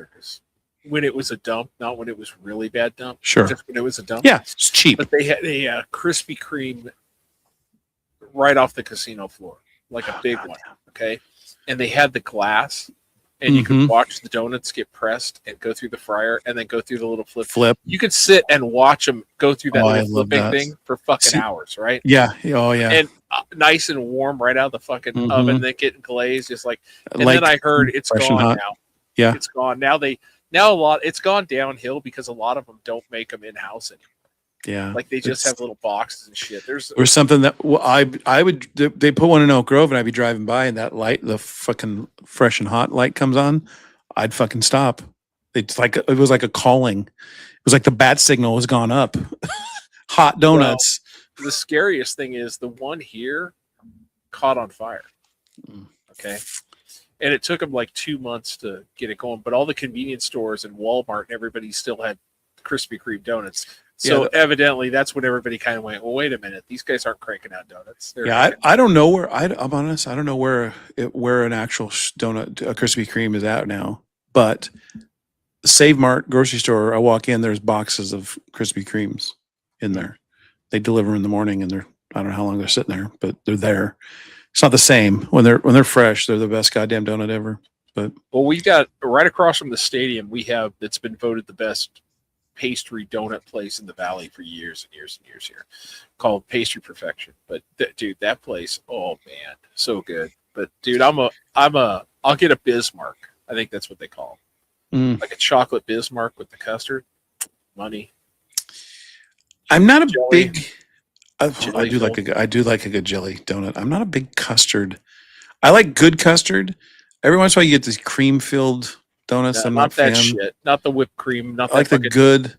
when it was a dump, not when it was really bad dump. Sure. Just when it was a dump. Yeah, it's cheap. But they had a Krispy Kreme right off the casino floor, like a big one. Okay. And they had the glass, and you could watch the donuts get pressed and go through the fryer and then go through the little flip. You could sit and watch them go through that little flipping thing for fucking hours, right? Yeah. Oh, yeah. And nice and warm right out of the fucking oven, then getting glazed, just like. And then I heard it's gone now. Yeah, it's gone now. It's gone downhill because a lot of them don't make them in house anymore. Yeah, like they just have little boxes and shit. There's something that I would they put one in Oak Grove, and I'd be driving by, and that light, the fucking fresh and hot light comes on, I'd fucking stop. It was like a calling. It was like the bat signal was gone up. Hot donuts. Well, the scariest thing is the one here caught on fire. Okay. And it took them like 2 months to get it going, but all the convenience stores and Walmart and everybody still had Krispy Kreme donuts. So evidently that's when everybody kind of went, well, wait a minute, these guys aren't cranking out donuts. I don't know where I'm honest. I don't know where an actual donut, a Krispy Kreme is at now, but Save Mart grocery store, I walk in, there's boxes of Krispy Kremes in there. They deliver in the morning, and I don't know how long they're sitting there, but they're there. It's not the same when they're fresh. They're the best goddamn donut ever. But we've got right across from the stadium. We have that's been voted the best pastry donut place in the valley for years and years and years here, called Pastry Perfection. But dude, that place, oh man, so good. But dude, I'll get a Bismarck. I think that's what they call them. Like a chocolate Bismarck with the custard. Money. I'm not a big. I do like a good jelly donut. I'm not a big custard. I like good custard. Every once in a while, you get these cream-filled donuts. No, I'm not that fan. shit. Not the whipped cream. Not I like the good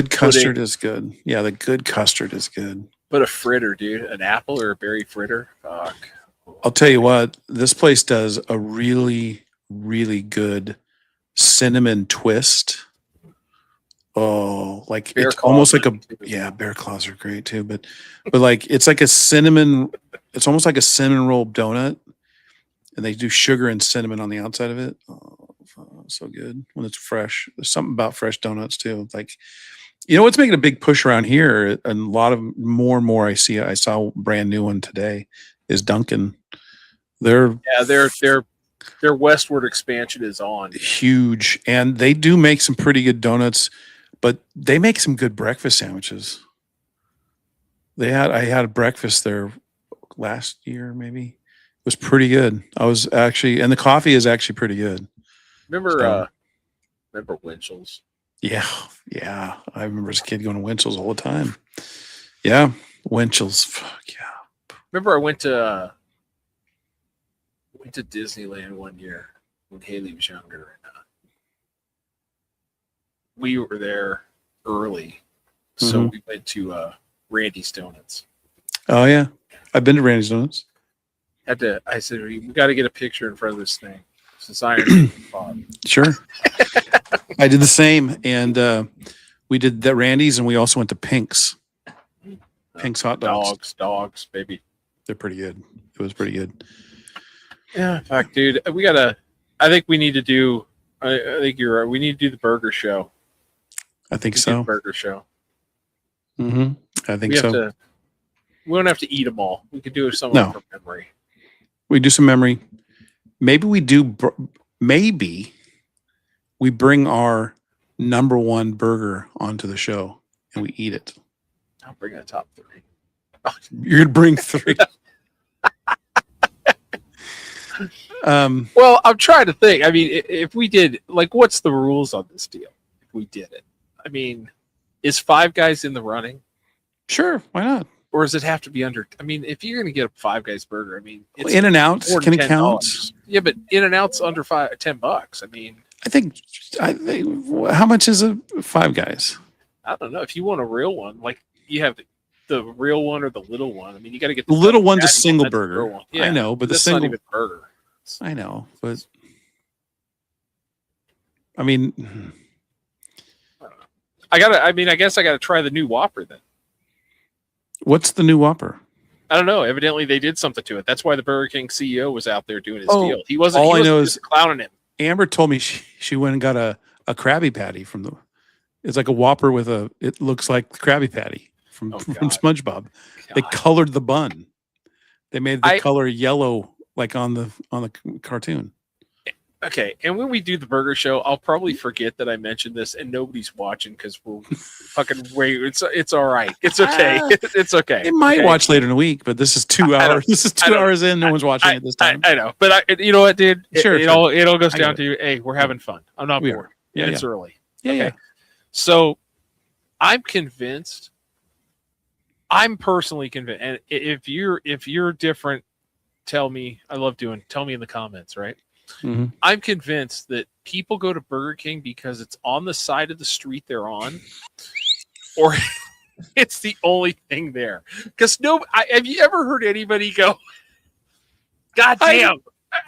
custard is good. Yeah, the good custard is good. But a fritter, dude, an apple or a berry fritter. Fuck. I'll tell you what. This place does a really, really good cinnamon twist. Oh, like it's almost like bear claws are great too, but like it's like a cinnamon. It's almost like a cinnamon roll donut, and they do sugar and cinnamon on the outside of it. Oh, so good when it's fresh. There's something about fresh donuts too. Like, you know what's making a big push around here, and a lot of more and more I saw a brand new one today is Dunkin'. Their westward expansion is on. Huge, and they do make some pretty good donuts. But they make some good breakfast sandwiches. I had breakfast there last year, maybe. It was pretty good. And the coffee is actually pretty good. Remember Winchell's? Yeah. I remember as a kid going to Winchell's all the time. Yeah, Winchell's. Fuck yeah. Remember I went to Disneyland one year when Haley was younger. And, we were there early, so we went to Randy's Donuts. Oh yeah, I've been to Randy's Donuts. I said we got to get a picture in front of this thing since Iron Man. Sure. I did the same, and we did that Randy's, and we also went to Pink's. Pink's hot dogs. Dogs, baby. They're pretty good. It was pretty good. Yeah, fuck, dude. I think we need to do. I think you're right. We need to do the burger show. I think so. Burger show. Mm-hmm. I think so. We don't have to eat them all. We could do some from memory. We do some memory. Maybe we do. Maybe we bring our number one burger onto the show and we eat it. I'll bring the top 3. You're gonna bring 3. Well, I'm trying to think. I mean, if we did, like, what's the rules on this deal? If we did it, I mean, is Five Guys in the running? Sure, why not? Or does it have to be under? I mean, if you're going to get a Five Guys burger, I mean, it's In and Out can it count? Yeah, but In and Out's under $10. I mean, I think. How much is a Five Guys? I don't know. If you want a real one, like you have the real one or the little one. I mean, you got to get the little one's a single burger. One. Yeah, I know, but the that's single not even burger. I know, but I mean, I guess I gotta try the new Whopper then. What's the new Whopper? I don't know. Evidently, they did something to it. That's why the Burger King CEO was out there doing his deal. He wasn't. All I know is clowning him. Amber told me she went and got a Krabby Patty from the. It's like a Whopper with a. It looks like the Krabby Patty from SpongeBob. God. They colored the bun. They made the color yellow, like on the cartoon. Okay, and when we do the burger show, I'll probably forget that I mentioned this, and nobody's watching because we'll fucking wait. It's all right. It's okay. It's okay. They might watch later in the week, but this is 2 hours. This is 2 hours in. No one's watching it this time. I know, but you know what, dude? Sure. It all goes down to, hey, we're having fun. I'm not bored. Yeah, it's early. Yeah, yeah. So I'm convinced. I'm personally convinced, and if you're different, tell me. Tell me in the comments, right? Mm-hmm. I'm convinced that people go to Burger King because it's on the side of the street they're on, or it's the only thing there. Because have you ever heard anybody go, God damn.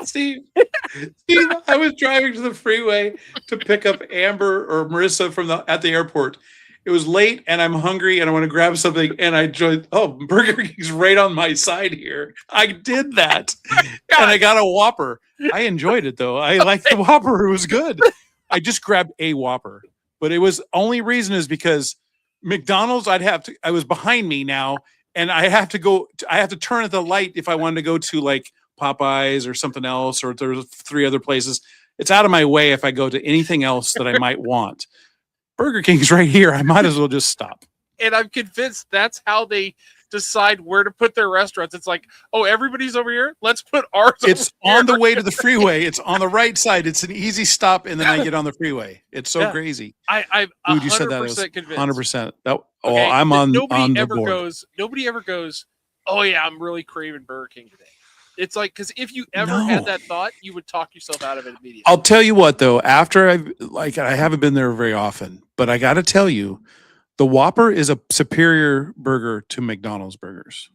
Steve, I was driving to the freeway to pick up Amber or Marissa at the airport. It was late and I'm hungry and I want to grab something and I joined. Oh, Burger King's right on my side here. I did that and I got a Whopper. I enjoyed it though. I liked the Whopper. It was good. I just grabbed a Whopper, but it was only reason is because McDonald's. I was behind me now and I have to turn at the light if I wanted to go to like Popeyes or something else, or there's 3 other places. It's out of my way if I go to anything else that I might want. Burger King's right here. I might as well just stop. And I'm convinced that's how they decide where to put their restaurants. It's like, oh, everybody's over here. Let's put ours. It's on the way to the freeway. It's on the right side. It's an easy stop, and then I get on the freeway. It's so crazy. I'm 100% convinced. 100%. I'm on the board. Nobody ever goes, oh yeah, I'm really craving Burger King today. It's like, because if you ever had that thought, you would talk yourself out of it immediately. I'll tell you what, though, I haven't been there very often, but I got to tell you, the Whopper is a superior burger to McDonald's burgers.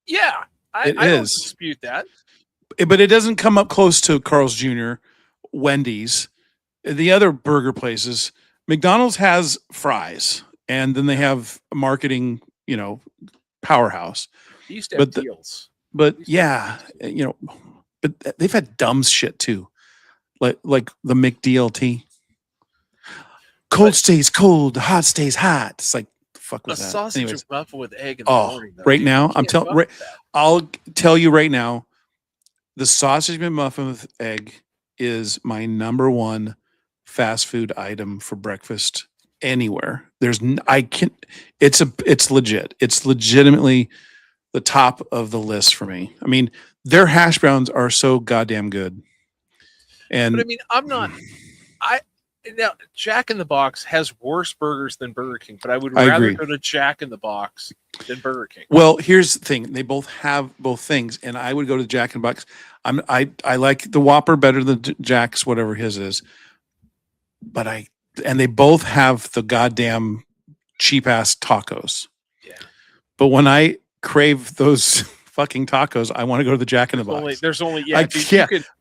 Yeah, I don't dispute that. But it doesn't come up close to Carl's Jr., Wendy's, the other burger places. McDonald's has fries, and then they have a marketing, powerhouse. They used to have deals. But yeah, but they've had dumb shit too, like the McDLT. Cold stays cold, hot stays hot. It's like the fuck was that? A sausage muffin with egg in the morning. Though, right now, I'll tell you right now, the sausage McMuffin with egg is my number one fast food item for breakfast anywhere. It's legit. It's legitimately the top of the list for me. I mean, their hash browns are so goddamn good. And But I mean, now Jack in the Box has worse burgers than Burger King, but I would I rather agree. go to Jack in the Box than Burger King. Well, here's the thing. They both have both things, and I would go to Jack in the Box. I like the Whopper better than Jack's, whatever his is. But they both have the goddamn cheap ass tacos. Yeah. But when I crave those fucking tacos, I want to go to the Jack in the Box. There's only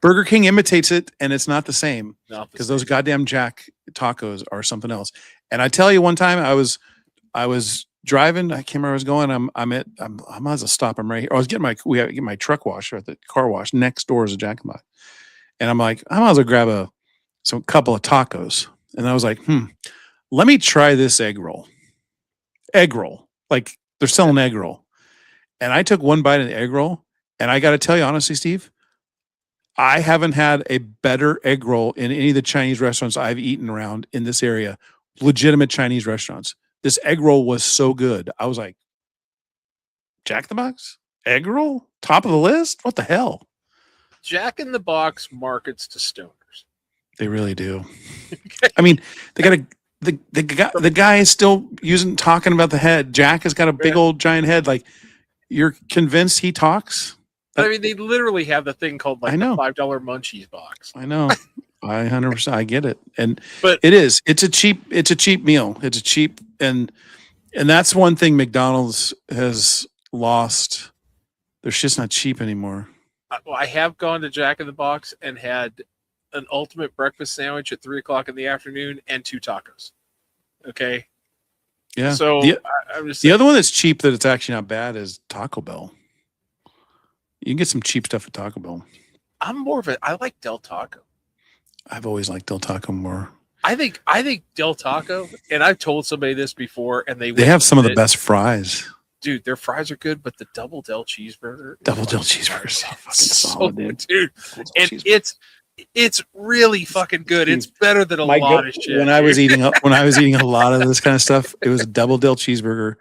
Burger King imitates it, and it's not the same not the because same. those goddamn Jack tacos are something else. And I tell you, one time I was driving. I can't remember where I was going. I might as well stop. I'm right here. I was getting we got to get my truck washer at the car wash. Next door is a Jack in the Box, and I'm like, I might as well grab some couple of tacos. And I was like, let me try this egg roll. Egg roll, like they're selling egg roll. And I took one bite of the egg roll, and I got to tell you honestly, Steve, I haven't had a better egg roll in any of the Chinese restaurants I've eaten around in this area. Legitimate Chinese restaurants. This egg roll was so good. I was like, Jack in the Box? Egg roll? Top of the list? What the hell? Jack in the Box markets to stoners. They really do. I mean, they got the guy is still talking about the head. Jack has got a big old giant head. Like, you're convinced he talks? I mean, they literally have the thing called like I know. the $5 Munchies box. I know. I 100%. I get it. But it is. It's a cheap meal. It's a cheap and that's one thing McDonald's has lost. They're just not cheap anymore. I have gone to Jack in the Box and had an ultimate breakfast sandwich at 3:00 in the afternoon and 2 tacos. Okay. Yeah. So I'm just the other one that's cheap that it's actually not bad is Taco Bell. You can get some cheap stuff at Taco Bell. I like Del Taco. I've always liked Del Taco more. I think Del Taco, and I've told somebody this before, and they have some of the best fries. Dude, their fries are good, but the Double Del cheeseburger, is so fucking solid, dude. And it's really fucking good. It's better than a lot of shit. When I was eating a lot of this kind of stuff, it was a Double Del cheeseburger.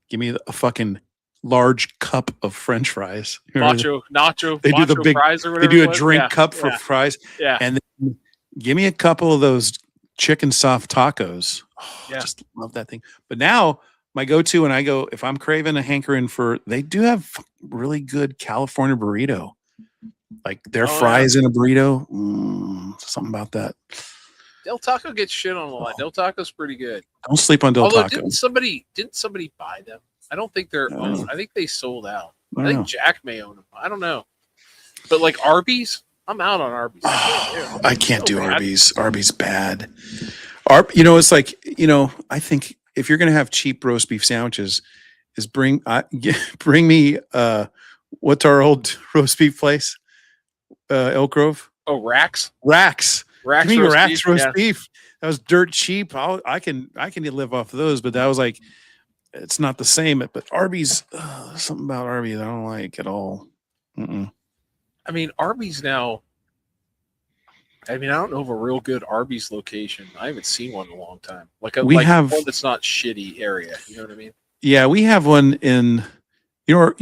Give me a fucking large cup of French fries. Nacho. They do the big fries or they whatever. do a drink cup for fries. Yeah. And then give me a couple of those chicken soft tacos. Oh, I just love that thing. But now my go-to when I go, if I'm craving a hankering they do have really good California burrito. Like their fries in a burrito. Something about that. Del Taco gets shit on a lot. Del Taco's pretty good. Don't sleep on Del Taco. Didn't somebody buy them? I don't think they're owned. I think they sold out. I think Jack may own them. I don't know. But like Arby's, I'm out on Arby's. I can't do Arby's. Arby's bad. It's like, I think if you're going to have cheap roast beef sandwiches, is bring me what's our old roast beef place? Elk Grove. Oh, Racks. Give me Racks roast beef. That was dirt cheap. I can live off of those, but that was like, it's not the same. But Arby's, something about Arby's I don't like at all. I mean, Arby's now. I mean, I don't know of a real good Arby's location. I haven't seen one in a long time. We have one that's not shitty area. You know what I mean? Yeah, we have one in. You know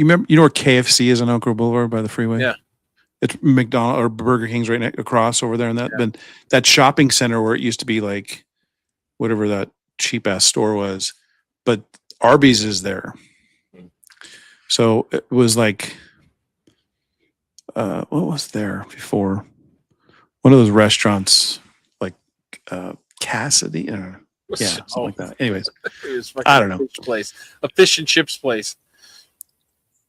where KFC is on Oak Grove Boulevard by the freeway. Yeah, it's McDonald's or Burger King's right across over there, and that shopping center where it used to be like whatever that cheap ass store was, but Arby's is there. So it was like, what was there before? One of those restaurants, like Cassidy, something like that. Anyways, I don't know. A fish and chips place.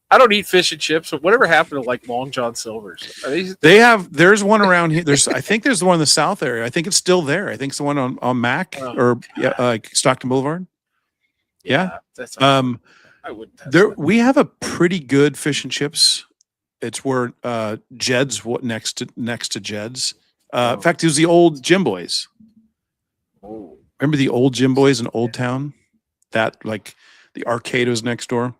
I don't eat fish and chips. But whatever happened to like Long John Silver's? There's one around here. I think there's the one in the South area. I think it's still there. I think it's the one on Mac like Stockton Boulevard. Yeah. That's I wouldn't. We have a pretty good fish and chips. It's where Jed's next to Jed's. In fact, it was the old Jim Boys. Oh. Remember the old Jim Boys in Old Town? That like the arcade was next door.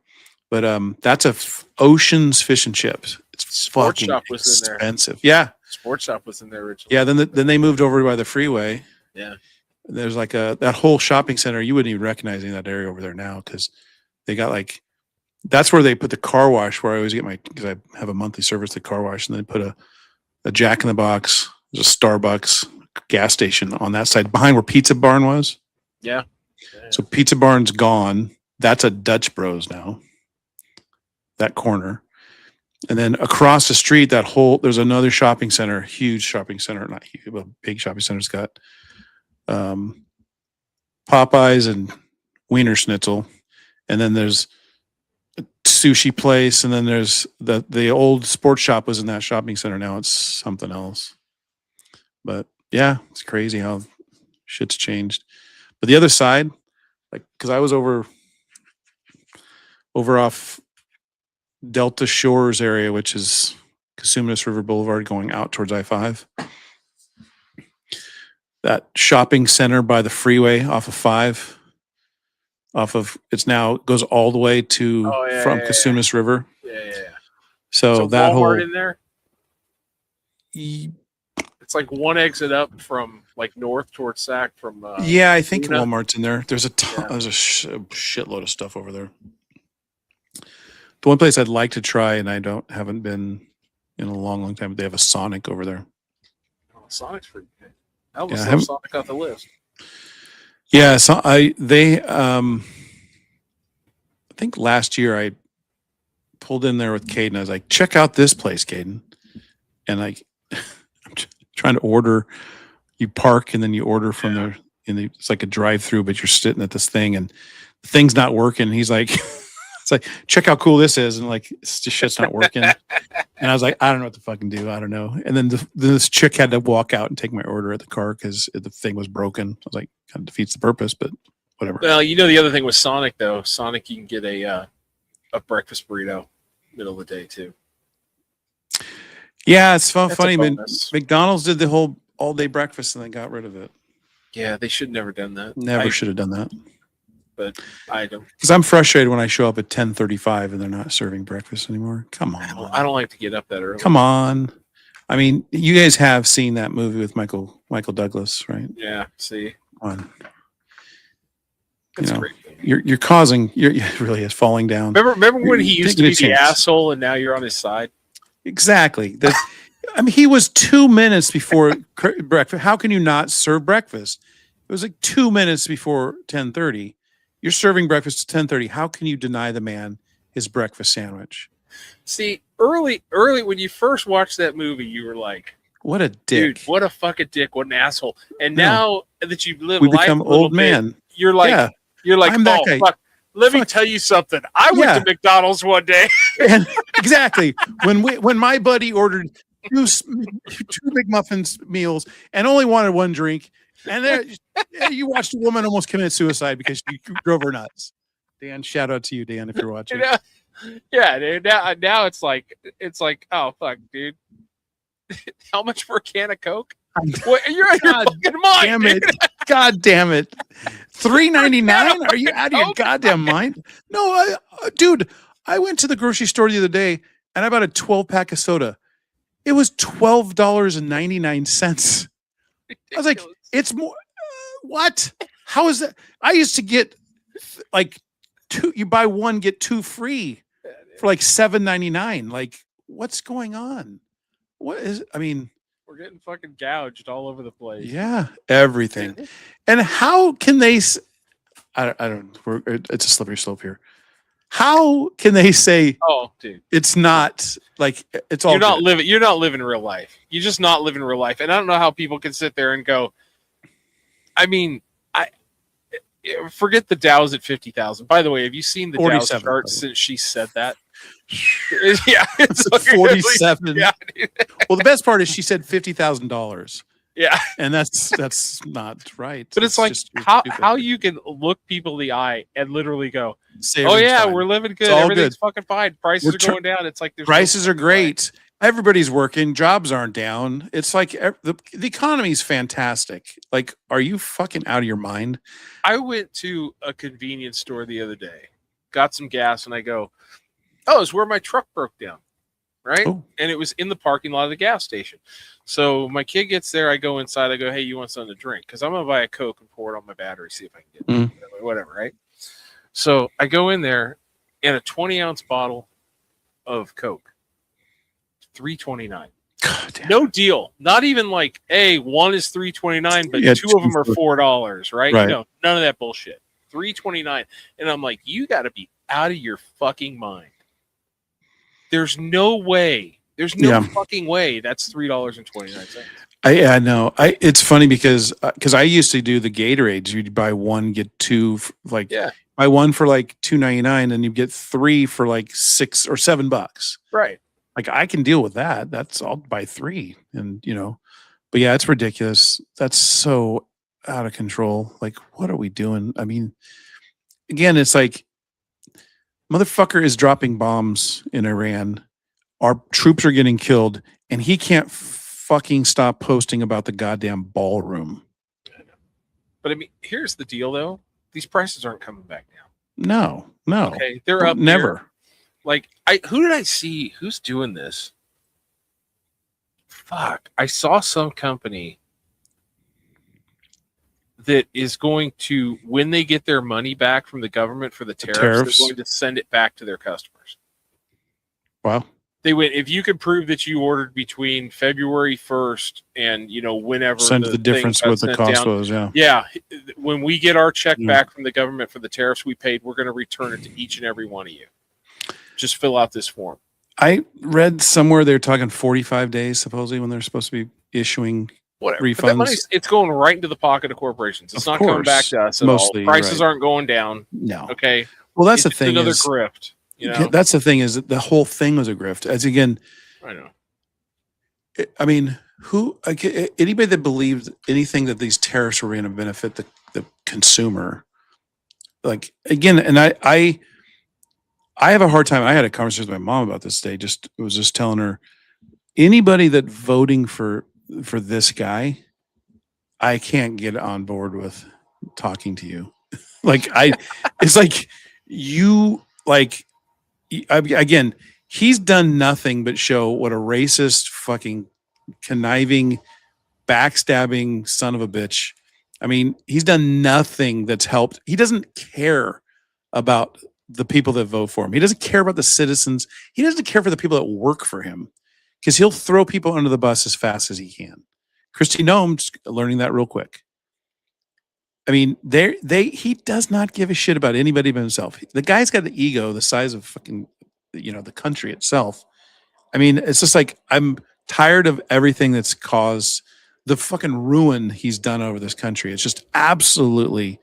But that's Ocean's Fish and Chips. It's Sports fucking Shop was expensive. In there. Yeah. Sports Shop was in there originally. Yeah, then they moved over by the freeway. Yeah. There's like that whole shopping center. You wouldn't even recognize any of that area over there now because they got like, that's where they put the car wash where I always get because I have a monthly service at the car wash, and they put a Jack in the Box, there's a Starbucks gas station on that side behind where Pizza Barn was. Yeah. So Pizza Barn's gone. That's a Dutch Bros now. That corner. And then across the street, there's another shopping center, huge shopping center, not huge, but big shopping center. It's got Popeyes and Wiener Schnitzel. And then there's a sushi place. And then there's the old sports shop was in that shopping center. Now it's something else. But yeah, it's crazy how shit's changed. But the other side, like, because I was over off Delta Shores area, which is Cosumnes River Boulevard going out towards I-5. That shopping center by the freeway off of 5, it's now goes all the way to Cosumnes River. Yeah. So that Walmart whole in there. It's like one exit up from like north towards Sac from. Yeah, I think Luna. Walmart's in there. There's a ton, there's a shitload of stuff over there. The one place I'd like to try, and I haven't been in a long time, but they have a Sonic over there. Oh, Sonic's pretty good. I almost left Sonic off the list. Yeah, so I think last year I pulled in there with Caden. I was like, check out this place, Caden. And I'm trying to order. You park and then you order from there. And it's like a drive-through, but you're sitting at this thing and the thing's not working. He's like, it's like, check how cool this is. And like, it's just shit's not working. And I was like, I don't know what to fucking do. I don't know. And then this chick had to walk out and take my order at the car because the thing was broken. I was like, kind of defeats the purpose, but whatever. Well, you know the other thing with Sonic though, Sonic you can get a breakfast burrito middle of the day too. Yeah, it's funny. Bonus. McDonald's did the whole all-day breakfast and then got rid of it. Yeah, they should never done that. Never should have done that. But I don't. Because I'm frustrated when I show up at 10:35 and they're not serving breakfast anymore. Come on. I don't like to get up that early. Come on. I mean, you guys have seen that movie with Michael Douglas, right? Yeah. See. Come on. That's great. You're causing. It really is falling down. Remember when he used to be the asshole and now you're on his side? Exactly. I mean, he was 2 minutes before breakfast. How can you not serve breakfast? It was like 2 minutes before 10:30. You're serving breakfast at 10:30. How can you deny the man his breakfast sandwich? See, early when you first watched that movie, you were like, "What a dick! Dude, what a fucking dick! What an asshole!" And now that you've lived we life become a little old bit, man. You're like, I'm that guy. Fuck. Let me tell you something. I went to McDonald's one day. And exactly. When my buddy ordered two McMuffins meals and only wanted one drink, and there you watched a woman almost commit suicide because you drove her nuts. Dan, shout out to you, Dan, if you're watching. Yeah, dude. Now it's like, oh fuck, dude. How much for a can of Coke? What, you're out of your fucking mind. Damn it. God damn it. $3.99? Are you out of your goddamn mind? No, dude, I went to the grocery store the other day and I bought a 12-pack of soda. It was $12.99. I was like, it's more. What? How is that? I used to get like two. You buy one, get two free for like $7.99. Like, what's going on? What is? I mean, we're getting fucking gouged all over the place. Yeah, everything. And how can they? I don't. It's a slippery slope here. How can they say? Oh, dude, it's not like it's all. You're not living. You're not living real life. You're just not living real life. And I don't know how people can sit there and go. I mean, I forget the Dow's at 50,000. By the way, have you seen the Dow's chart since she said that? Yeah, it's 47. Yeah, well, the best part is she said $50,000. Yeah, and that's not right. But it's like how you can look people in the eye and literally go, "Oh yeah, we're living good. Everything's fucking fine. Prices are going down." It's like prices are great. Everybody's working. Jobs aren't down. It's like the economy is fantastic. Like, are you fucking out of your mind? I went to a convenience store the other day, got some gas, and I go, "Oh, it's where my truck broke down." right? Oh. And it was in the parking lot of the gas station. So my kid gets there. I go inside. I go, hey, you want something to drink? Because I'm going to buy a Coke and pour it on my battery, see if I can get whatever, right? So I go in there, and a 20-ounce bottle of Coke, $3.29. No deal. Not even like, hey, one is $3.29, but two of them are $4, right? No, none of that bullshit. $3.29. And I'm like, you got to be out of your fucking mind. There's no way. There's no fucking way that's $3.29. I know. It's funny because I used to do the Gatorades. You'd buy one, get two, buy one for like $2.99, and you get three for like $6 or $7. Right. Like I can deal with that. I'll buy three, and but yeah, it's ridiculous. That's so out of control. Like, what are we doing? I mean, again, it's like motherfucker is dropping bombs in Iran. Our troops are getting killed, and he can't fucking stop posting about the goddamn ballroom. But I mean, here's the deal, though. These prices aren't coming back down. No. Okay, they're up never. Here. Like, who did I see? Who's doing this? Fuck. I saw some company that is going to, when they get their money back from the government for the tariffs, they're going to send it back to their customers. Wow. They went, if you could prove that you ordered between February 1st and, whenever. Send the difference what the cost was, yeah. Yeah. When we get our check back from the government for the tariffs we paid, we're going to return it to each and every one of you. Just fill out this form. I read somewhere they're talking 45 days, supposedly, when they're supposed to be issuing refunds. It's going right into the pocket of corporations. It's not coming back to us at all. Prices aren't going down. No. Okay. Well, that's the thing. Another grift. That's the thing, is that the whole thing was a grift. As again, I know. I mean, anybody that believed anything that these tariffs were going to benefit the consumer, like, again, and I have a hard time. I had a conversation with my mom about this today. Was just telling her, anybody that voting for this guy, I can't get on board with talking to you. It's like you again. He's done nothing but show what a racist, fucking conniving, backstabbing son of a bitch. I mean, he's done nothing that's helped. He doesn't care about the people that vote for him. He doesn't care about the citizens. He doesn't care for the people that work for him, because he'll throw people under the bus as fast as he can. Kristi Noem's learning that real quick. I mean, he does not give a shit about anybody but himself. The guy's got the ego the size of fucking, the country itself. I mean, it's just like, I'm tired of everything that's caused the fucking ruin he's done over this country. It's just absolutely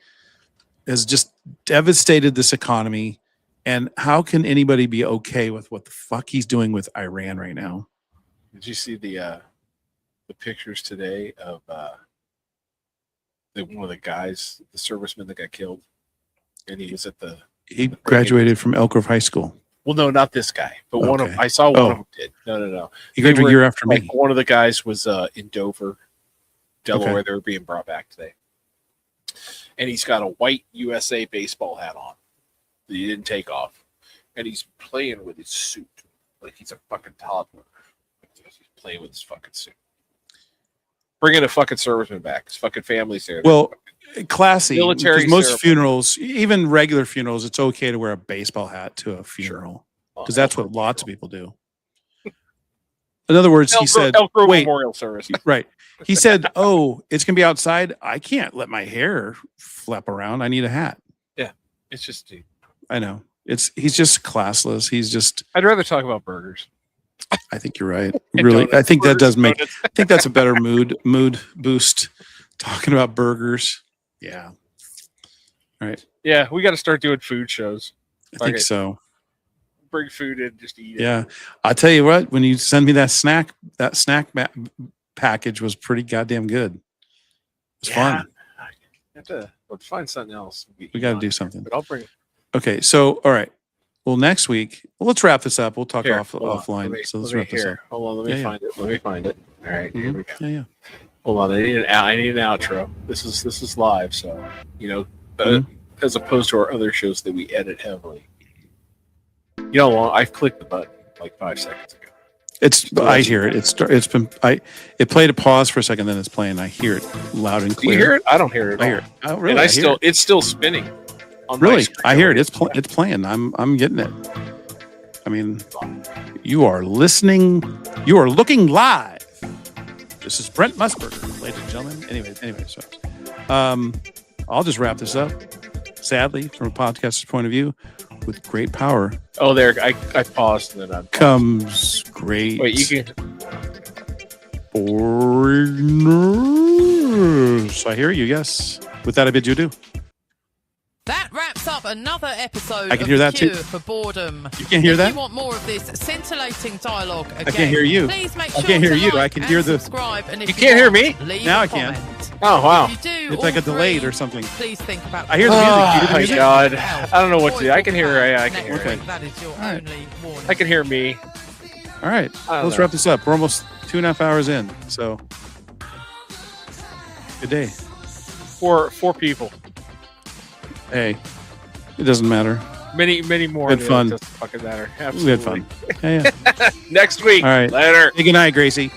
has just devastated this economy. And how can anybody be okay with what the fuck he's doing with Iran right now? Did you see the pictures today of one of the guys, the serviceman that got killed, and he was at he graduated from Elk Grove High School. Well, no, not this guy, but I saw one of them did. No. He graduated a year after me. One of the guys was in Dover, Delaware. They were being brought back today. And he's got a white USA baseball hat on that he didn't take off. And he's playing with his suit like he's a fucking toddler. He's playing with his fucking suit. Bringing a fucking serviceman back. His fucking family's there. Well, classy. Military. Most funerals, even regular funerals, it's okay to wear a baseball hat to a funeral, because that's what lots of people do. In other words, he said, Elk Grove Memorial Service. Right. He said, "Oh, it's gonna be outside. I can't let my hair flap around. I need a hat." Yeah, it's just. I know. He's just classless. He's just. I'd rather talk about burgers. I think you're right. Really, donuts. I think that does make. I think that's a better mood boost. Talking about burgers. Yeah. All right. Yeah, we got to start doing food shows. I think so. Bring food in, just eat it. Yeah, I'll tell you what. When you send me that snack package was pretty goddamn good. It's fun. Let's find something else. We got to do something. But I'll bring it. Okay, so all right. Well, next week, let's wrap this up. We'll talk offline. Let's wrap this up. Hold on, let me find it. All right, here we go. Yeah. Hold on, I need an outro. This is live, so as opposed to our other shows that we edit heavily. I've clicked the button like 5 seconds ago. I hear it. It played a pause for a second, then it's playing. I hear it loud and Do you clear. hear it? I don't hear it. At I all. hear it. Oh, really? And I hear it. it's still spinning. On my Really, screen. I hear it. It's playing. I'm getting it. I mean, you are listening. You are looking live. This is Brent Musburger, ladies and gentlemen. Anyway, so I'll just wrap this up. Sadly, from a podcaster's point of view, with great power Oh, there. I paused and then I comes great. Wait, you can. boringness. I hear you. Yes. With that, I bid you adieu. That wraps up another episode I can of hear that Cure too. for Boredom. You can't hear if that? you want more of this scintillating dialogue again, I can't hear you. Please make I sure can't hear to you. like I can and hear the- subscribe. And if You can't hear want, me? leave Now a I can. comment. Oh wow. If you do It's like a all delayed three, or something. Please think about. I hear the music. You hear the Oh my music? god. I don't know what to do. I can hear. Yeah, I can hear. Okay. It. That is your All right. only warning. I can hear me. All right. I don't Let's know. wrap this up. We're almost 2.5 hours in. So, good day. Four people. Hey, it doesn't matter. Many more. Good fun. It doesn't fucking matter. We had Absolutely. fun. Yeah. Next week. All right. Later. Hey, good night, Gracie.